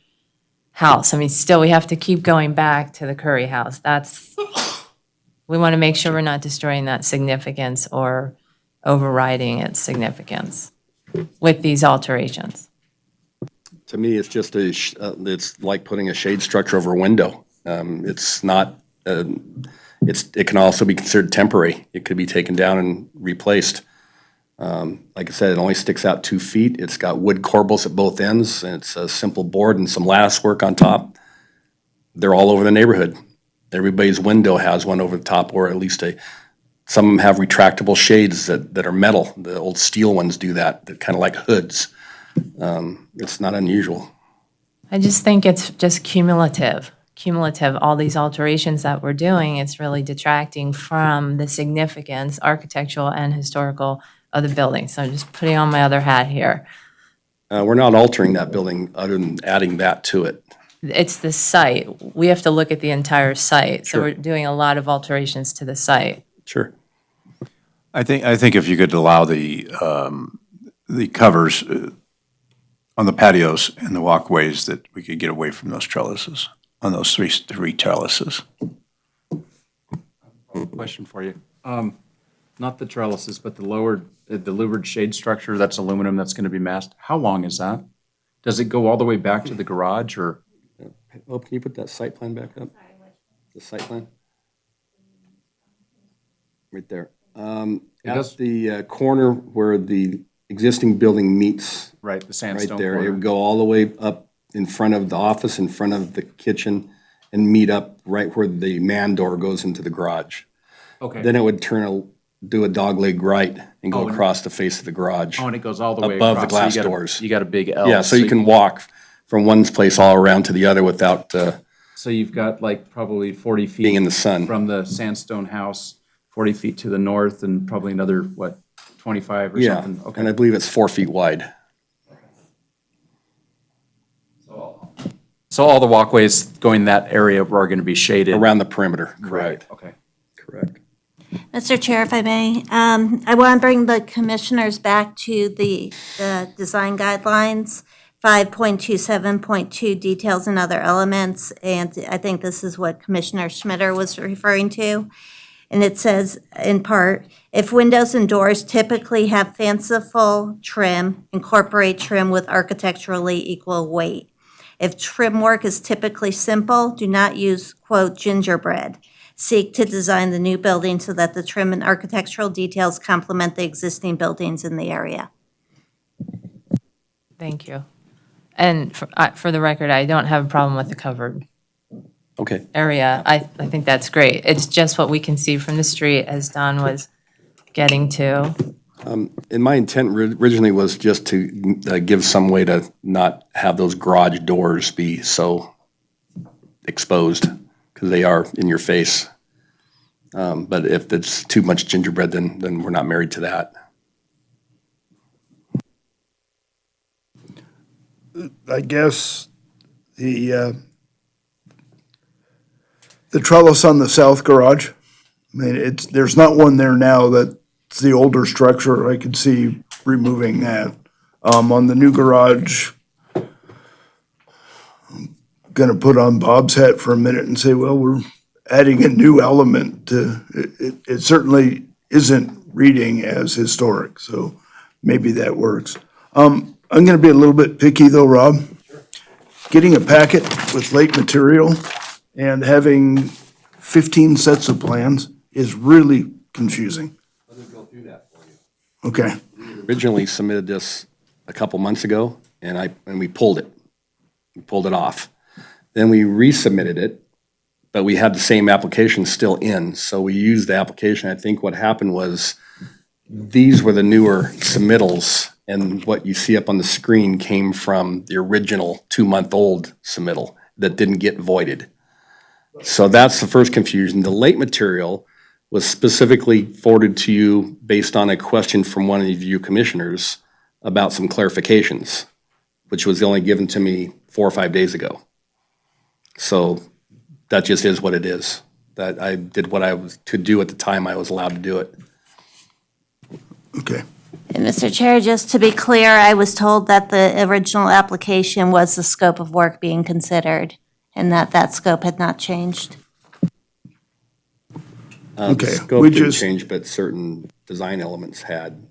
C: house? I mean, still, we have to keep going back to the Curry house. We want to make sure we're not destroying that significance or overriding its significance with these alterations.
B: To me, it's just it's like putting a shade structure over a window. It's not, it can also be considered temporary. It could be taken down and replaced. Like I said, it only sticks out 2 feet. It's got wood corbels at both ends, and it's a simple board and some lattice work on top. They're all over the neighborhood. Everybody's window has one over the top, or at least some of them have retractable shades that are metal. The old steel ones do that kind of like hoods. It's not unusual.
C: I just think it's just cumulative, all these alterations that we're doing, it's really detracting from the significance, architectural and historical, of the building. So I'm just putting on my other hat here.
B: We're not altering that building other than adding that to it.
C: It's the site. We have to look at the entire site. So
B: Sure.
C: we're doing a lot of alterations to the site.
B: Sure.
I: I think if you could allow the covers on the patios and the walkways, that we could get away from those trellises, on those three trellises.
G: Question for you. Not the trellises, but the louvered shade structure, that's aluminum, that's going to be masked. How long is that? Does it go all the way back to the garage, or?
B: Oh, can you put that site plan back up? The site plan? Right there. At the corner where the existing building meets
G: Right, the
B: right
G: sandstone
B: there, it would
G: corner.
B: go all the way up in front of the office, in front of the kitchen, and meet up right where the man door goes into the garage.
G: Okay.
B: Then it would do a dogleg right and go
G: Oh, and-
B: across the face of the garage.
G: Oh, and it goes all the way
B: Above the
G: across. So you
B: glass
G: got a-
B: doors.
G: You got a big L.
B: Yeah, so you can walk from one place all around to the other without
G: So you've got like probably 40 feet.
B: being in the sun.
G: From the sandstone house, 40 feet to the north, and probably another, what, 25 or
B: Yeah,
G: something?
B: and I
G: Okay.
B: believe it's 4 feet wide.
G: So all the walkways going that area are going to be shaded?
B: Around the perimeter,
G: Right,
B: correct,
G: okay.
B: correct.
D: Mr. Chair, if I may, I want to bring the commissioners back to the design guidelines, 5.27.2, details and other elements, and I think this is what Commissioner Schmitter was referring to. And it says, in part, if windows and doors typically have fanciful trim, incorporate trim with architecturally equal weight. If trim work is typically simple, do not use, quote, gingerbread. Seek to design the new building so that the trim and architectural details complement the existing buildings in the area.
C: Thank you. And for the record, I don't have a problem with the covered
B: Okay,
C: area. I think that's great. It's just what we can see from the street, as Don was getting to.
B: and my intent originally was just to give some way to not have those garage doors be so exposed, because they are in your face. But if it's too much gingerbread, then we're not married to that.
A: I guess the trellis on the south garage, I mean, there's not one there now. That's the older structure. I could see removing that. On the new garage, I'm gonna put on Bob's hat for a minute and say, well, we're adding a new element to, it certainly isn't reading as historic, so maybe that works. I'm gonna be a little bit picky though, Rob. Getting a packet with late material and having 15 sets of plans is really confusing.
B: Let me go through that for you.
A: Okay,
B: Originally submitted this a couple months ago, and we pulled it. We pulled it off. Then we resubmitted it, but we had the same application still in, so we used the application. I think what happened was, these were the newer submittals, and what you see up on the screen came from the original 2-month-old submittal that didn't get voided. So that's the first confusion. The late material was specifically forwarded to you based on a question from one of you commissioners about some clarifications, which was only given to me 4 or 5 days ago. So that just is what it is. That I did what I was to do at the time I was allowed to do it.
A: okay.
D: And Mr. Chair, just to be clear, I was told that the original application was the scope of work being considered, and that scope had not changed.
B: The
A: Okay,
B: scope
A: we
B: didn't
A: just-
B: change, but certain design elements had,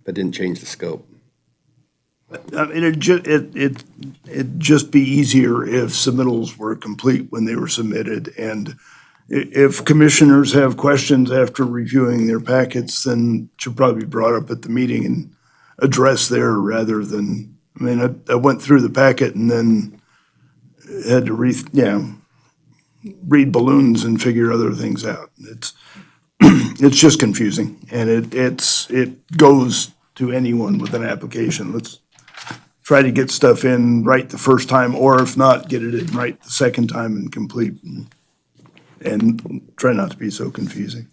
B: but didn't change the scope.
A: I mean, it'd just be easier if submittals were complete when they were submitted. And if commissioners have questions after reviewing their packets, then it should probably be brought up at the meeting and addressed there rather than, I mean, I went through the packet and then had to read balloons and figure other things out. It's just confusing, and it goes to anyone with an application. Let's try to get stuff in right the first time, or if not, get it in right the second time and complete, and try not to be so confusing.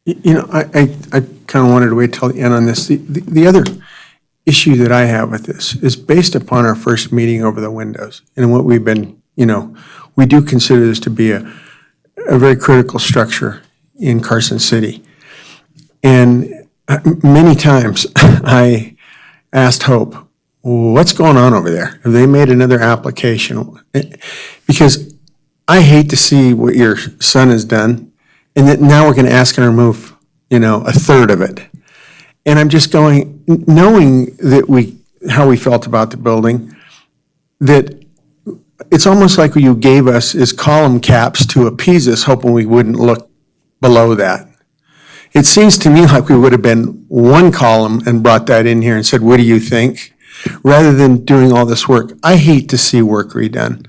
H: You know, I kind of wanted to wait till the end on this. The other issue that I have with this is based upon our first meeting over the windows and what we've been, we do consider this to be a very critical structure in Carson City. And many times I asked Hope, what's going on over there? Have they made another application? Because I hate to see what your son has done, and that now we're going to ask him to remove, a third of it. And I'm just going, knowing that how we felt about the building, that it's almost like what you gave us is column caps to appease us, hoping we wouldn't look below that. It seems to me like we would have been one column and brought that in here and said, what do you think? Rather than doing all this work. I hate to see work redone.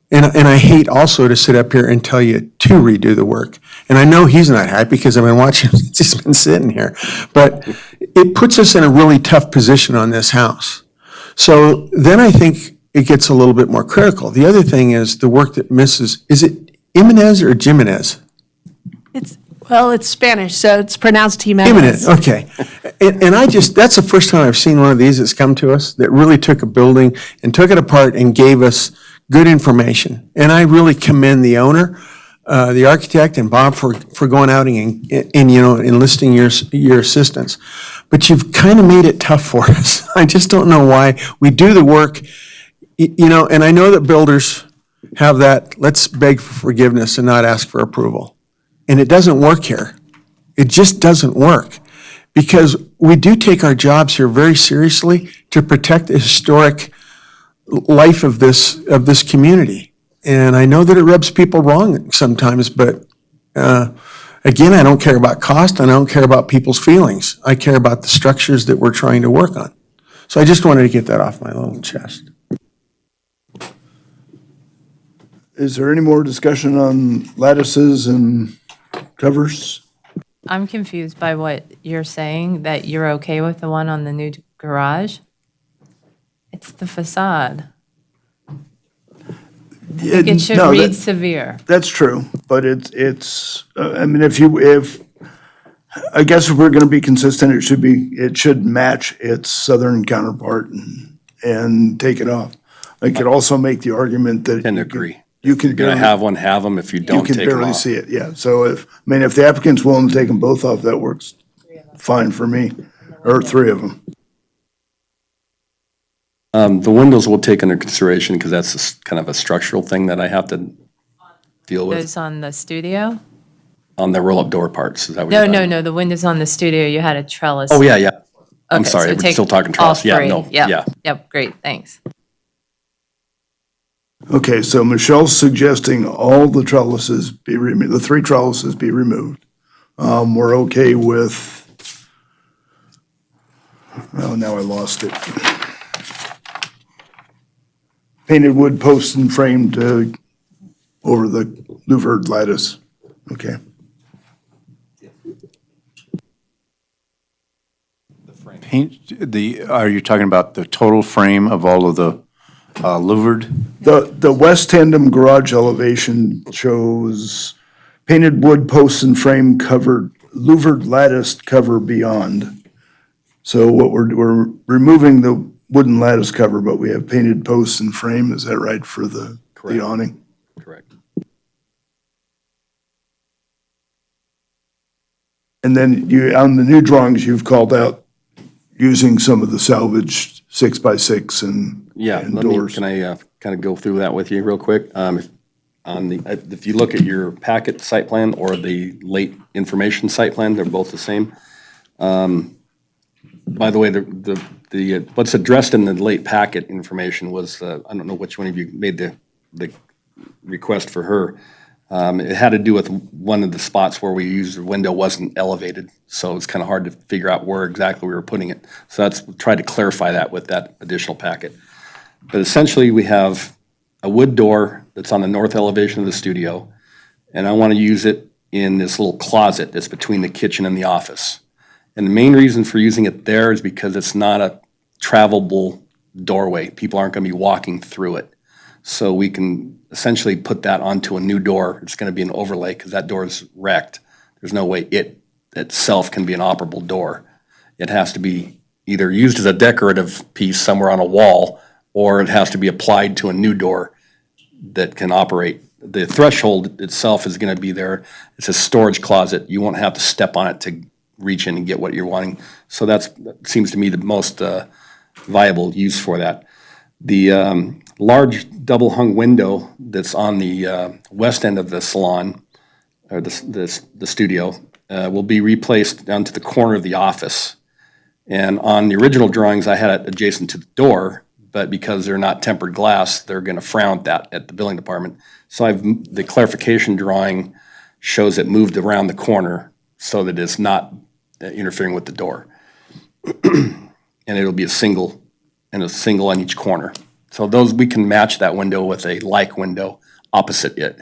H: And I hate also to sit up here and tell you to redo the work. And I know he's not happy because I've been watching him since he's been sitting here. But it puts us in a really tough position on this house. So then I think it gets a little bit more critical. The other thing is the work that misses, is it Jimenez or Jimenez?
L: Well, it's Spanish, so it's pronounced Jimenez.
H: Jimenez, okay. And I just, that's the first time I've seen one of these that's come to us that really took a building and took it apart and gave us good information. And I really commend the owner, the architect, and Bob for going out and enlisting your assistance. But you've kind of made it tough for us. I just don't know why. We do the work, and I know that builders have that, let's beg for forgiveness and not ask for approval. And it doesn't work here. It just doesn't work. Because we do take our jobs here very seriously to protect the historic life of this community. And I know that it rubs people wrong sometimes, but again, I don't care about cost, and I don't care about people's feelings. I care about the structures that we're trying to work on. So I just wanted to get that off my little chest.
A: Is there any more discussion on lattices and covers?
C: I'm confused by what you're saying, that you're okay with the one on the new garage? It's the facade. It should
A: No,
C: read severe.
A: That's true, but I mean, I guess if we're gonna be consistent, it should match its southern counterpart and take it off. I could also make the argument that.
B: Tend to agree.
A: You can
B: You're gonna
A: barely,
B: have one, have them. If you
A: you
B: don't,
A: can
B: take them
A: barely
B: off.
A: see it, yeah. So if the applicant's willing to take them both off, that works fine for me, or three of them.
B: The windows we'll take under consideration because that's kind of a structural thing that I have to deal with
C: Those on the studio?
B: on the roll-up door parts. Is that what you're
C: No,
B: talking
C: no, no, the windows on the studio, you had a trellis.
B: Oh, yeah. I'm
C: Okay,
B: sorry,
C: so
B: we're
C: take
B: still talking
C: all
B: trellis. Yeah,
C: three.
B: no,
C: Yep,
B: yeah.
C: Yep, great, thanks.
A: Okay, so Michelle's suggesting all the trellises be removed, the three trellises be removed. We're okay with, oh, now I lost it. Painted wood posts and framed over the louvered lattice. Okay.
I: Are you talking about the total frame of all of the louvered?
A: The west tandem garage elevation shows painted wood posts and frame covered, louvered lattice cover beyond. So what we're removing the wooden lattice cover, but we have painted posts and frame, is that right, for the awning?
B: Correct.
A: And then on the new drawings, you've called out using some of the salvaged 6x6 and
B: Yeah,
A: and doors.
B: can I kind of go through that with you real quick? If you look at your packet site plan or the late information site plan, they're both the same. By the way, what's addressed in the late packet information was, I don't know which one of you made the request for her. It had to do with one of the spots where we used the window wasn't elevated, so it's kind of hard to figure out where exactly we were putting it. So that's tried to clarify that with that additional packet. But essentially, we have a wood door that's on the north elevation of the studio, and I want to use it in this little closet that's between the kitchen and the office. And the main reason for using it there is because it's not a travelable doorway. People aren't going to be walking through it. So we can essentially put that onto a new door. It's going to be an overlay because that door is wrecked. There's no way it itself can be an operable door. It has to be either used as a decorative piece somewhere on a wall, or it has to be applied to a new door that can operate. The threshold itself is going to be there. It's a storage closet. You won't have to step on it to reach in and get what you're wanting. So that seems to me the most viable use for that. The large double hung window that's on the west end of the salon, or the studio, will be replaced down to the corner of the office. And on the original drawings, I had it adjacent to the door, but because they're not tempered glass, they're gonna frown at that at the building department. So the clarification drawing shows it moved around the corner so that it's not interfering with the door. And it'll be a single on each corner. So those, we can match that window with a like window opposite it.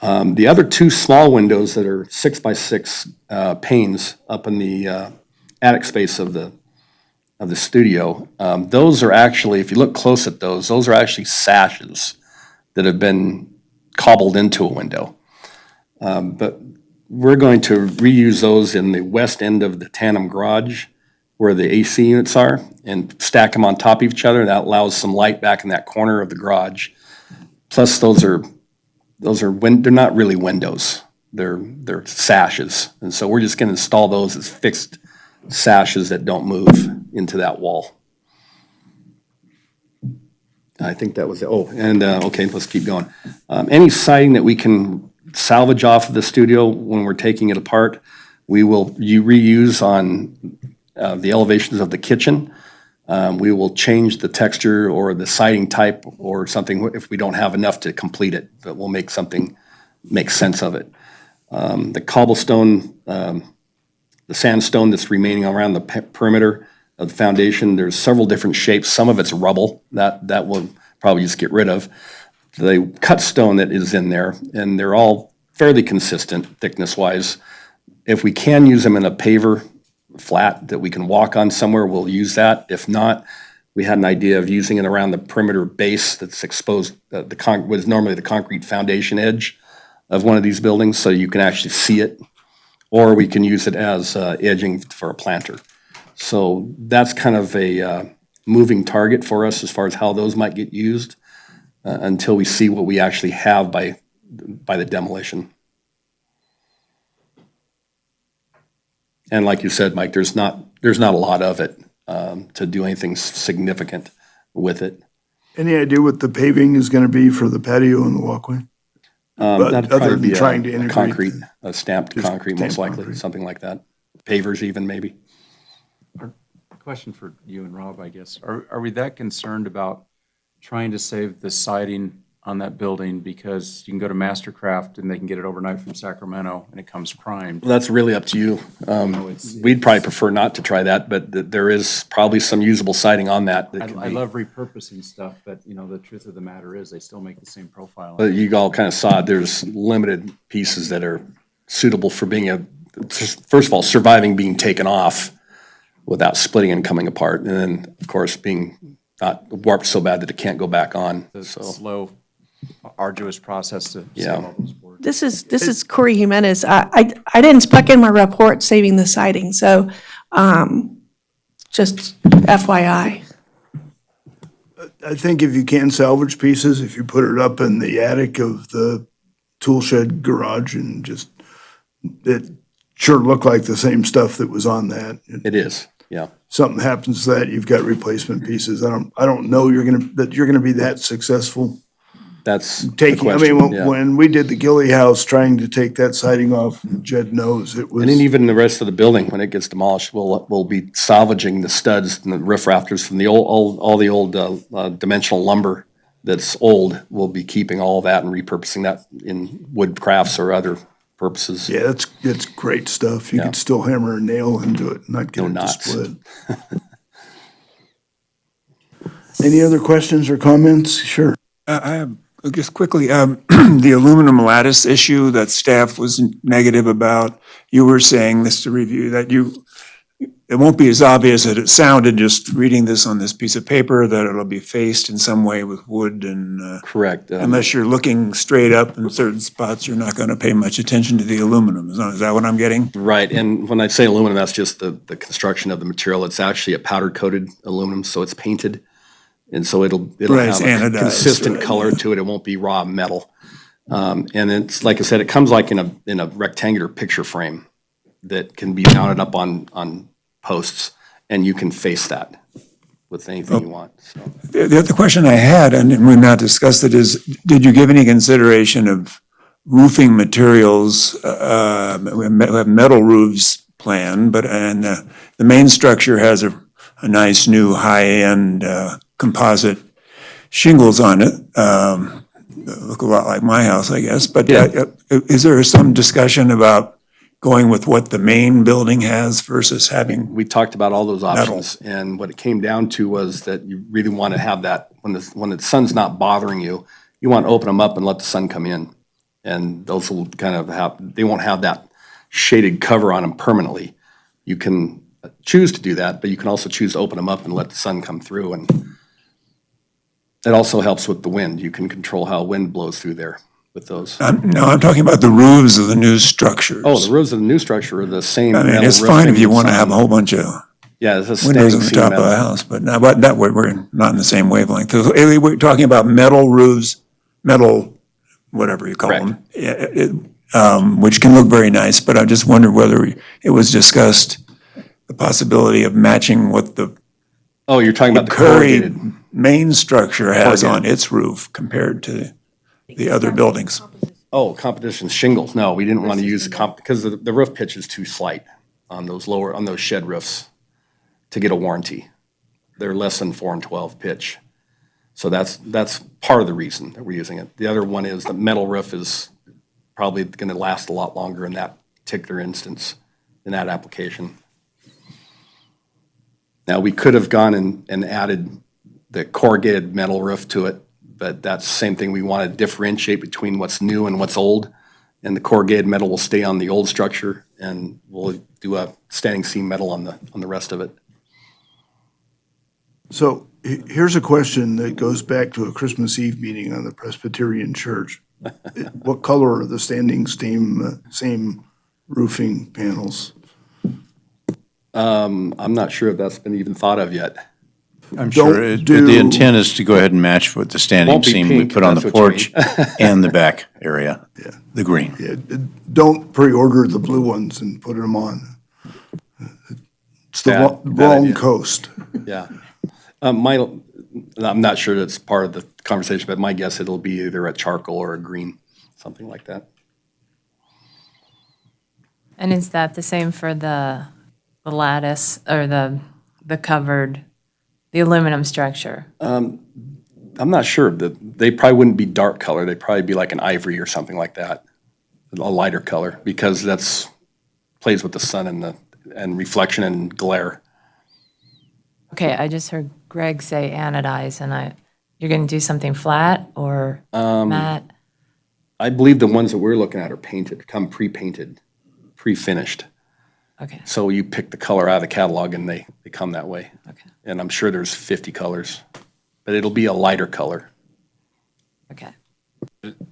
B: The other two small windows that are 6x6 panes up in the attic space of the studio, those are actually, if you look close at those are actually sashes that have been cobbled into a window. But we're going to reuse those in the west end of the tandem garage where the AC units are and stack them on top of each other. That allows some light back in that corner of the garage. Plus they're not really windows. They're sashes. And so we're just gonna install those as fixed sashes that don't move into that wall. I think that was it. Oh, and, okay, let's keep going. Any siding that we can salvage off of the studio when we're taking it apart, we will reuse on the elevations of the kitchen. We will change the texture or the siding type or something if we don't have enough to complete it, but we'll make something make sense of it. The cobblestone, the sandstone that's remaining around the perimeter of the foundation, there's several different shapes. Some of it's rubble that we'll probably just get rid of. The cut stone that is in there, and they're all fairly consistent thickness-wise. If we can use them in a paver flat that we can walk on somewhere, we'll use that. If not, we had an idea of using it around the perimeter base that's exposed, what is normally the concrete foundation edge of one of these buildings, so you can actually see it. Or we can use it as edging for a planter. So that's kind of a moving target for us as far as how those might get used until we see what we actually have by the demolition. And like you said, Mike, there's not a lot of it to do anything significant with it.
A: Any idea what the paving is gonna be for the patio and the walkway? But
B: That'd
A: other
B: probably
A: than
B: be
A: trying to
B: a
A: integrate
B: concrete,
A: the-
B: a stamped
A: Just
B: concrete, most
A: stamped
B: likely,
A: concrete.
B: something like that. Pavers even, maybe.
G: Question for you and Rob, I guess. Are we that concerned about trying to save the siding on that building because you can go to Mastercraft and they can get it overnight from Sacramento and it comes primed?
B: Well, that's really up to you. We'd probably prefer not to try that, but there is probably some usable siding on that. That
G: I love repurposing stuff, but the truth of the matter is they still make the same profile.
B: But you all kind of saw it, there's limited pieces that are suitable for first of all, surviving being taken off without splitting and coming apart. And then, of course, being not warped so bad that it can't go back on.
G: The
B: So,
G: slow, arduous process to
B: Yeah.
G: save all those boards.
L: This is Corey Jimenez. I didn't spec in my report saving the siding, so just FYI.
A: I think if you can salvage pieces, if you put it up in the attic of the tool shed garage and just, it sure looked like the same stuff that was on that.
B: it is, yeah.
A: Something happens to that, you've got replacement pieces. I don't know that you're gonna be that successful
B: That's the
A: taking, I
B: question,
A: mean,
B: yeah.
A: when we did the Gilly House, trying to take that siding off, Jed knows it was.
B: And then even the rest of the building, when it gets demolished, we'll be salvaging the studs and the roof rafters from all the old dimensional lumber that's old. We'll be keeping all that and repurposing that in wood crafts or other purposes.
A: Yeah, it's great stuff. You
B: Yeah.
A: could still hammer a nail into it, and not get
B: No
A: it to
B: knots.
A: split. Any other questions or comments? Sure.
E: I have, just quickly, the aluminum lattice issue that staff was negative about, you were saying, Mr. Review, that it won't be as obvious as it sounded just reading this on this piece of paper, that it'll be faced in some way with wood and,
B: Correct.
E: unless you're looking straight up in certain spots, you're not gonna pay much attention to the aluminum. Is that what I'm getting?
B: Right, and when I say aluminum, that's just the construction of the material. It's actually a powder-coated aluminum, so it's painted. And so it'll
E: Right, it's
B: have a
E: anodized,
B: consistent
E: right.
B: color to it. It won't be raw metal. And it's, like I said, it comes like in a rectangular picture frame that can be mounted up on posts, and you can face that with anything you want. So,
E: The other question I had, and we've not discussed it, is did you give any consideration of roofing materials? We have metal roofs planned, but the main structure has a nice new high-end composite shingles on it. Look a lot like my house, I guess. But is there some discussion about going with what the main building has versus having?
B: We talked about all those options, and what it came down to was that you really want to have that, when the sun's not bothering you, you want to open them up and let the sun come in. And those will kind of they won't have that shaded cover on them permanently. You can choose to do that, but you can also choose to open them up and let the sun come through. And it also helps with the wind. You can control how wind blows through there with those.
E: No, I'm talking about the roofs of the new structures.
B: Oh, the roofs of the new structure are the same.
E: I mean,
B: metal
E: it's fine if
B: roofing
E: you want to
B: that's
E: have a
B: on-
E: whole bunch of
B: Yeah, it's a
E: windows
B: standing
E: on the
B: seam
E: top of
B: metal.
E: the house, but now, but that way, we're not in the same wavelength. So, we're talking about metal roofs, metal, whatever you call
B: Correct.
E: them, which can look very nice, but I just wondered whether it was discussed, the possibility of matching what the
B: Oh, you're talking about the
E: Curry
B: corrugated.
E: main structure has on
B: Corrugated.
E: its roof compared to the other buildings.
B: Oh, competition shingles. No, we didn't want to use because the roof pitch is too slight on those shed roofs to get a warranty. They're less than 4 and 12 pitch. So that's part of the reason that we're using it. The other one is the metal roof is probably going to last a lot longer in that particular instance, in that application. Now, we could have gone and added the corrugated metal roof to it, but that's the same thing. We want to differentiate between what's new and what's old. And the corrugated metal will stay on the old structure, and we'll do a standing seam metal on the rest of it.
A: So here's a question that goes back to a Christmas Eve meeting on the Presbyterian Church. What color are the standing seam roofing panels?
B: I'm not sure if that's been even thought of yet.
I: I'm sure the intent is to go ahead and match what the standing
B: Won't be
I: seam we
B: pink,
I: put on
B: that's
I: the
B: what you
I: porch and the back area, the green.
A: Yeah, don't pre-order the blue ones and put them on. It's the
B: Bad
A: wrong
B: idea.
A: coast.
B: Yeah. I'm not sure that's part of the conversation, but my guess it'll be either a charcoal or a green, something like that.
C: And is that the same for the lattice or the covered, the aluminum structure?
B: I'm not sure. They probably wouldn't be dark color. They'd probably be like an ivory or something like that, a lighter color, because that's plays with the sun and reflection and glare.
C: Okay, I just heard Greg say anodize, and you're going to do something flat or matte?
B: I believe the ones that we're looking at are painted, come pre-painted, pre-finished.
C: Okay,
B: So you pick the color out of the catalog and they come that way.
C: okay,
B: And I'm sure there's 50 colors, but it'll be a lighter color.
C: okay.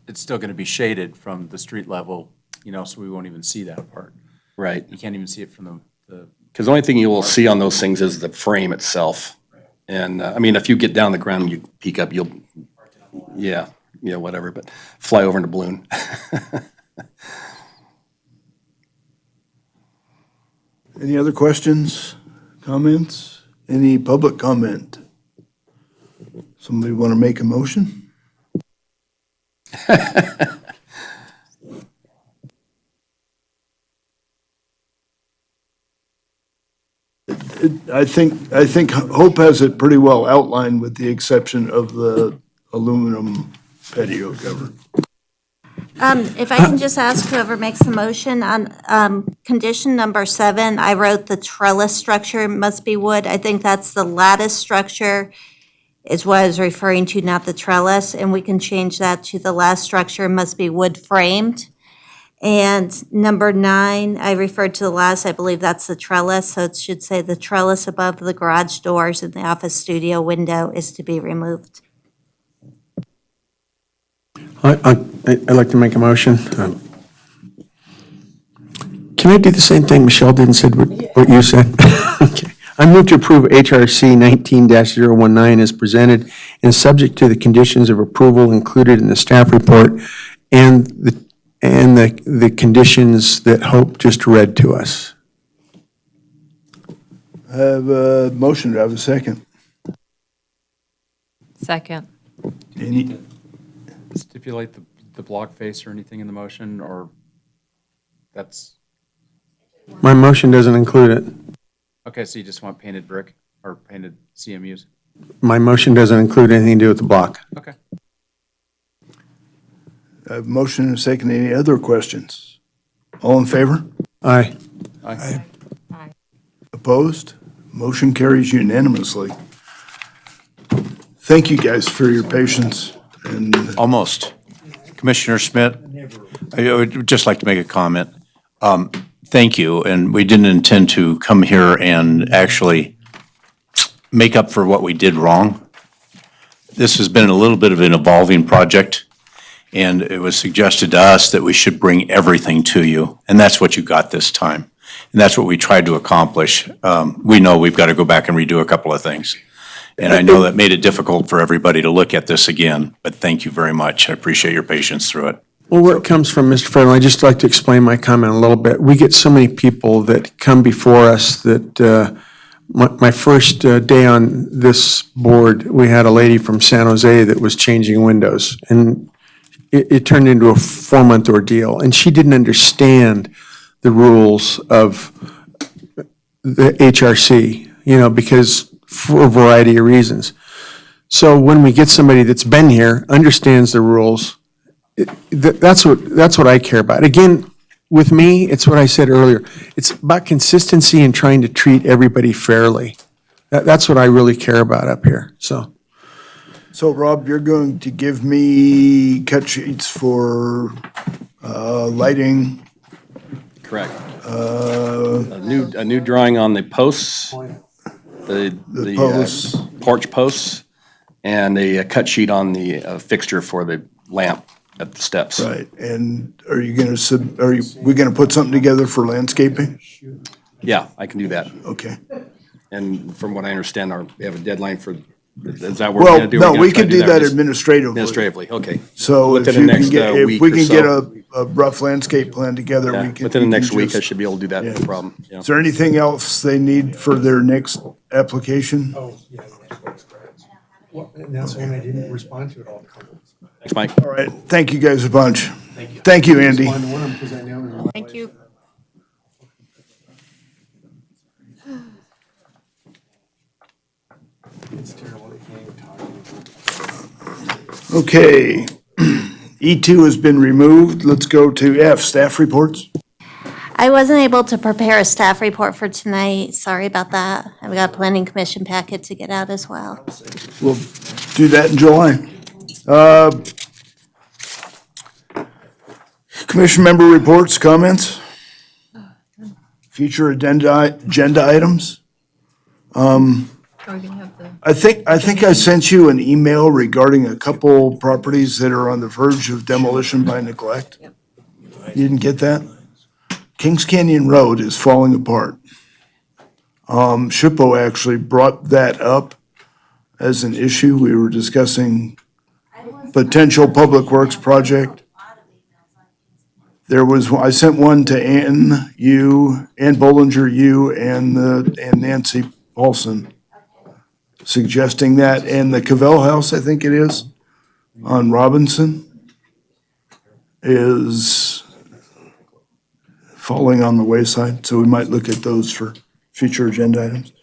G: It's still going to be shaded from the street level, so we won't even see that part.
B: Right.
G: You can't even see it from the
B: Because the only thing you will see on those things is the frame itself. And, I mean, if you get down the ground and you peek up, whatever, but fly over in a balloon.
A: Any other questions, comments? Any public comment? Somebody want to make a motion? I think Hope has it pretty well outlined with the exception of the aluminum patio cover.
D: If I can just ask whoever makes the motion on condition number 7, I wrote the trellis structure must be wood. I think that's the lattice structure is what I was referring to, not the trellis. And we can change that to the last structure must be wood framed. And number 9, I referred to the last, I believe that's the trellis. So it should say the trellis above the garage doors and the office studio window is to be removed.
H: I'd like to make a motion. Can I do the same thing Michelle did and said what you said? Okay. I move to approve HRC 19-019 as presented and subject to the conditions of approval included in the staff report and the conditions that Hope just read to us.
A: I have a motion, do I have a second?
C: Second.
A: Any,
G: stipulate the block face or anything in the motion, or that's,
H: My motion doesn't include it.
G: okay, so you just want painted brick or painted CMUs?
H: My motion doesn't include anything to do with the block.
G: Okay.
A: I have a motion and a second. Any other questions? All in favor?
H: Aye.
G: Aye.
A: Opposed? Motion carries unanimously. Thank you guys for your patience and
I: Almost. Commissioner Schmidt, I would just like to make a comment. Thank you, and we didn't intend to come here and actually make up for what we did wrong. This has been a little bit of an evolving project, and it was suggested to us that we should bring everything to you, and that's what you got this time. And that's what we tried to accomplish. We know we've got to go back and redo a couple of things. And I know that made it difficult for everybody to look at this again, but thank you very much. I appreciate your patience through it.
H: Well, where it comes from, Mr. Fredlin, I'd just like to explain my comment a little bit. We get so many people that come before us that, my first day on this board, we had a lady from San Jose that was changing windows, and it turned into a 4-month ordeal, and she didn't understand the rules of the HRC, because for a variety of reasons. So when we get somebody that's been here, understands the rules, that's what I care about. Again, with me, it's what I said earlier. It's about consistency and trying to treat everybody fairly. That's what I really care about up here, so.
A: so Rob, you're going to give me cut sheets for lighting.
B: Correct. A new drawing on the posts, the
A: posts.
B: porch posts, and a cut sheet on the fixture for the lamp at the steps.
A: Right, and are you we gonna put something together for landscaping?
B: Yeah, I can do that.
A: Okay.
B: And from what I understand, we have a deadline for, is that what we're gonna
A: Well,
B: do?
A: no,
B: We're gonna
A: we
B: try
A: can
B: to
A: do that
B: just
A: administratively.
B: Administratively, okay.
A: So if
B: Within the
A: you can
B: next
A: get, if
B: week
A: we
B: or
A: can get
B: so.
A: a rough landscape plan together,
B: Yeah,
A: we can.
B: within the
A: we can
B: next week, I
A: just-
B: should be able to do that, no problem. Yeah.
A: Is there anything else they need for their next application?
H: And that's when I didn't respond to it all.
B: Thanks, Mike.
A: All right, thank you guys a bunch. Thank you, Andy.
F: Thank you.
A: Okay, E2 has been removed. Let's go to F, staff reports.
D: I wasn't able to prepare a staff report for tonight. Sorry about that. I've got a planning commission packet to get out as well.
A: We'll do that in July. Commission member reports, comments? Future agenda items?
F: Are we gonna have the?
A: I think I sent you an email regarding a couple properties that are on the verge of demolition by neglect. You didn't get that? Kings Canyon Road is falling apart. SHPO actually brought that up as an issue. We were discussing potential public works project. I sent one to Ann Bollinger, and Nancy Paulson, suggesting that, and the Cavell House, I think it is, on Robinson, is falling on the wayside, so we might look at those for future agenda items.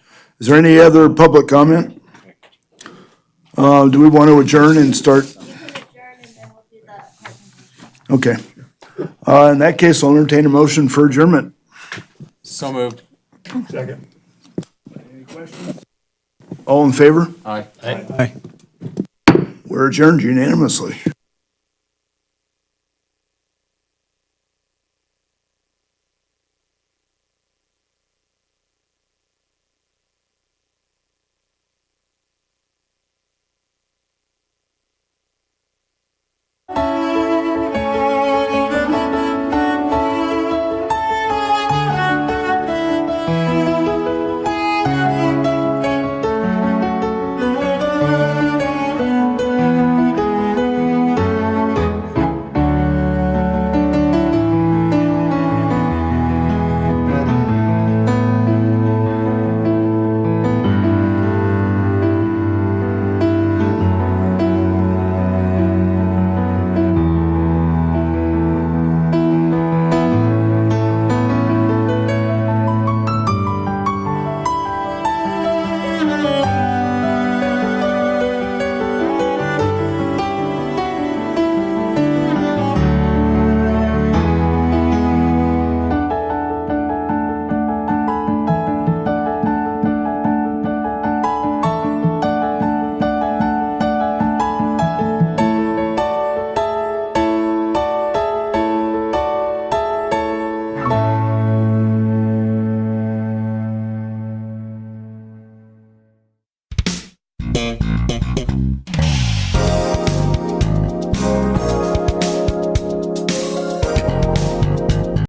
A: Is there any other public comment? Do we want to adjourn and start? Okay. In that case, I'll entertain a motion for adjournment.
G: So moved.
A: All in favor?
G: Aye.
H: Aye.
A: We're adjourned unanimously.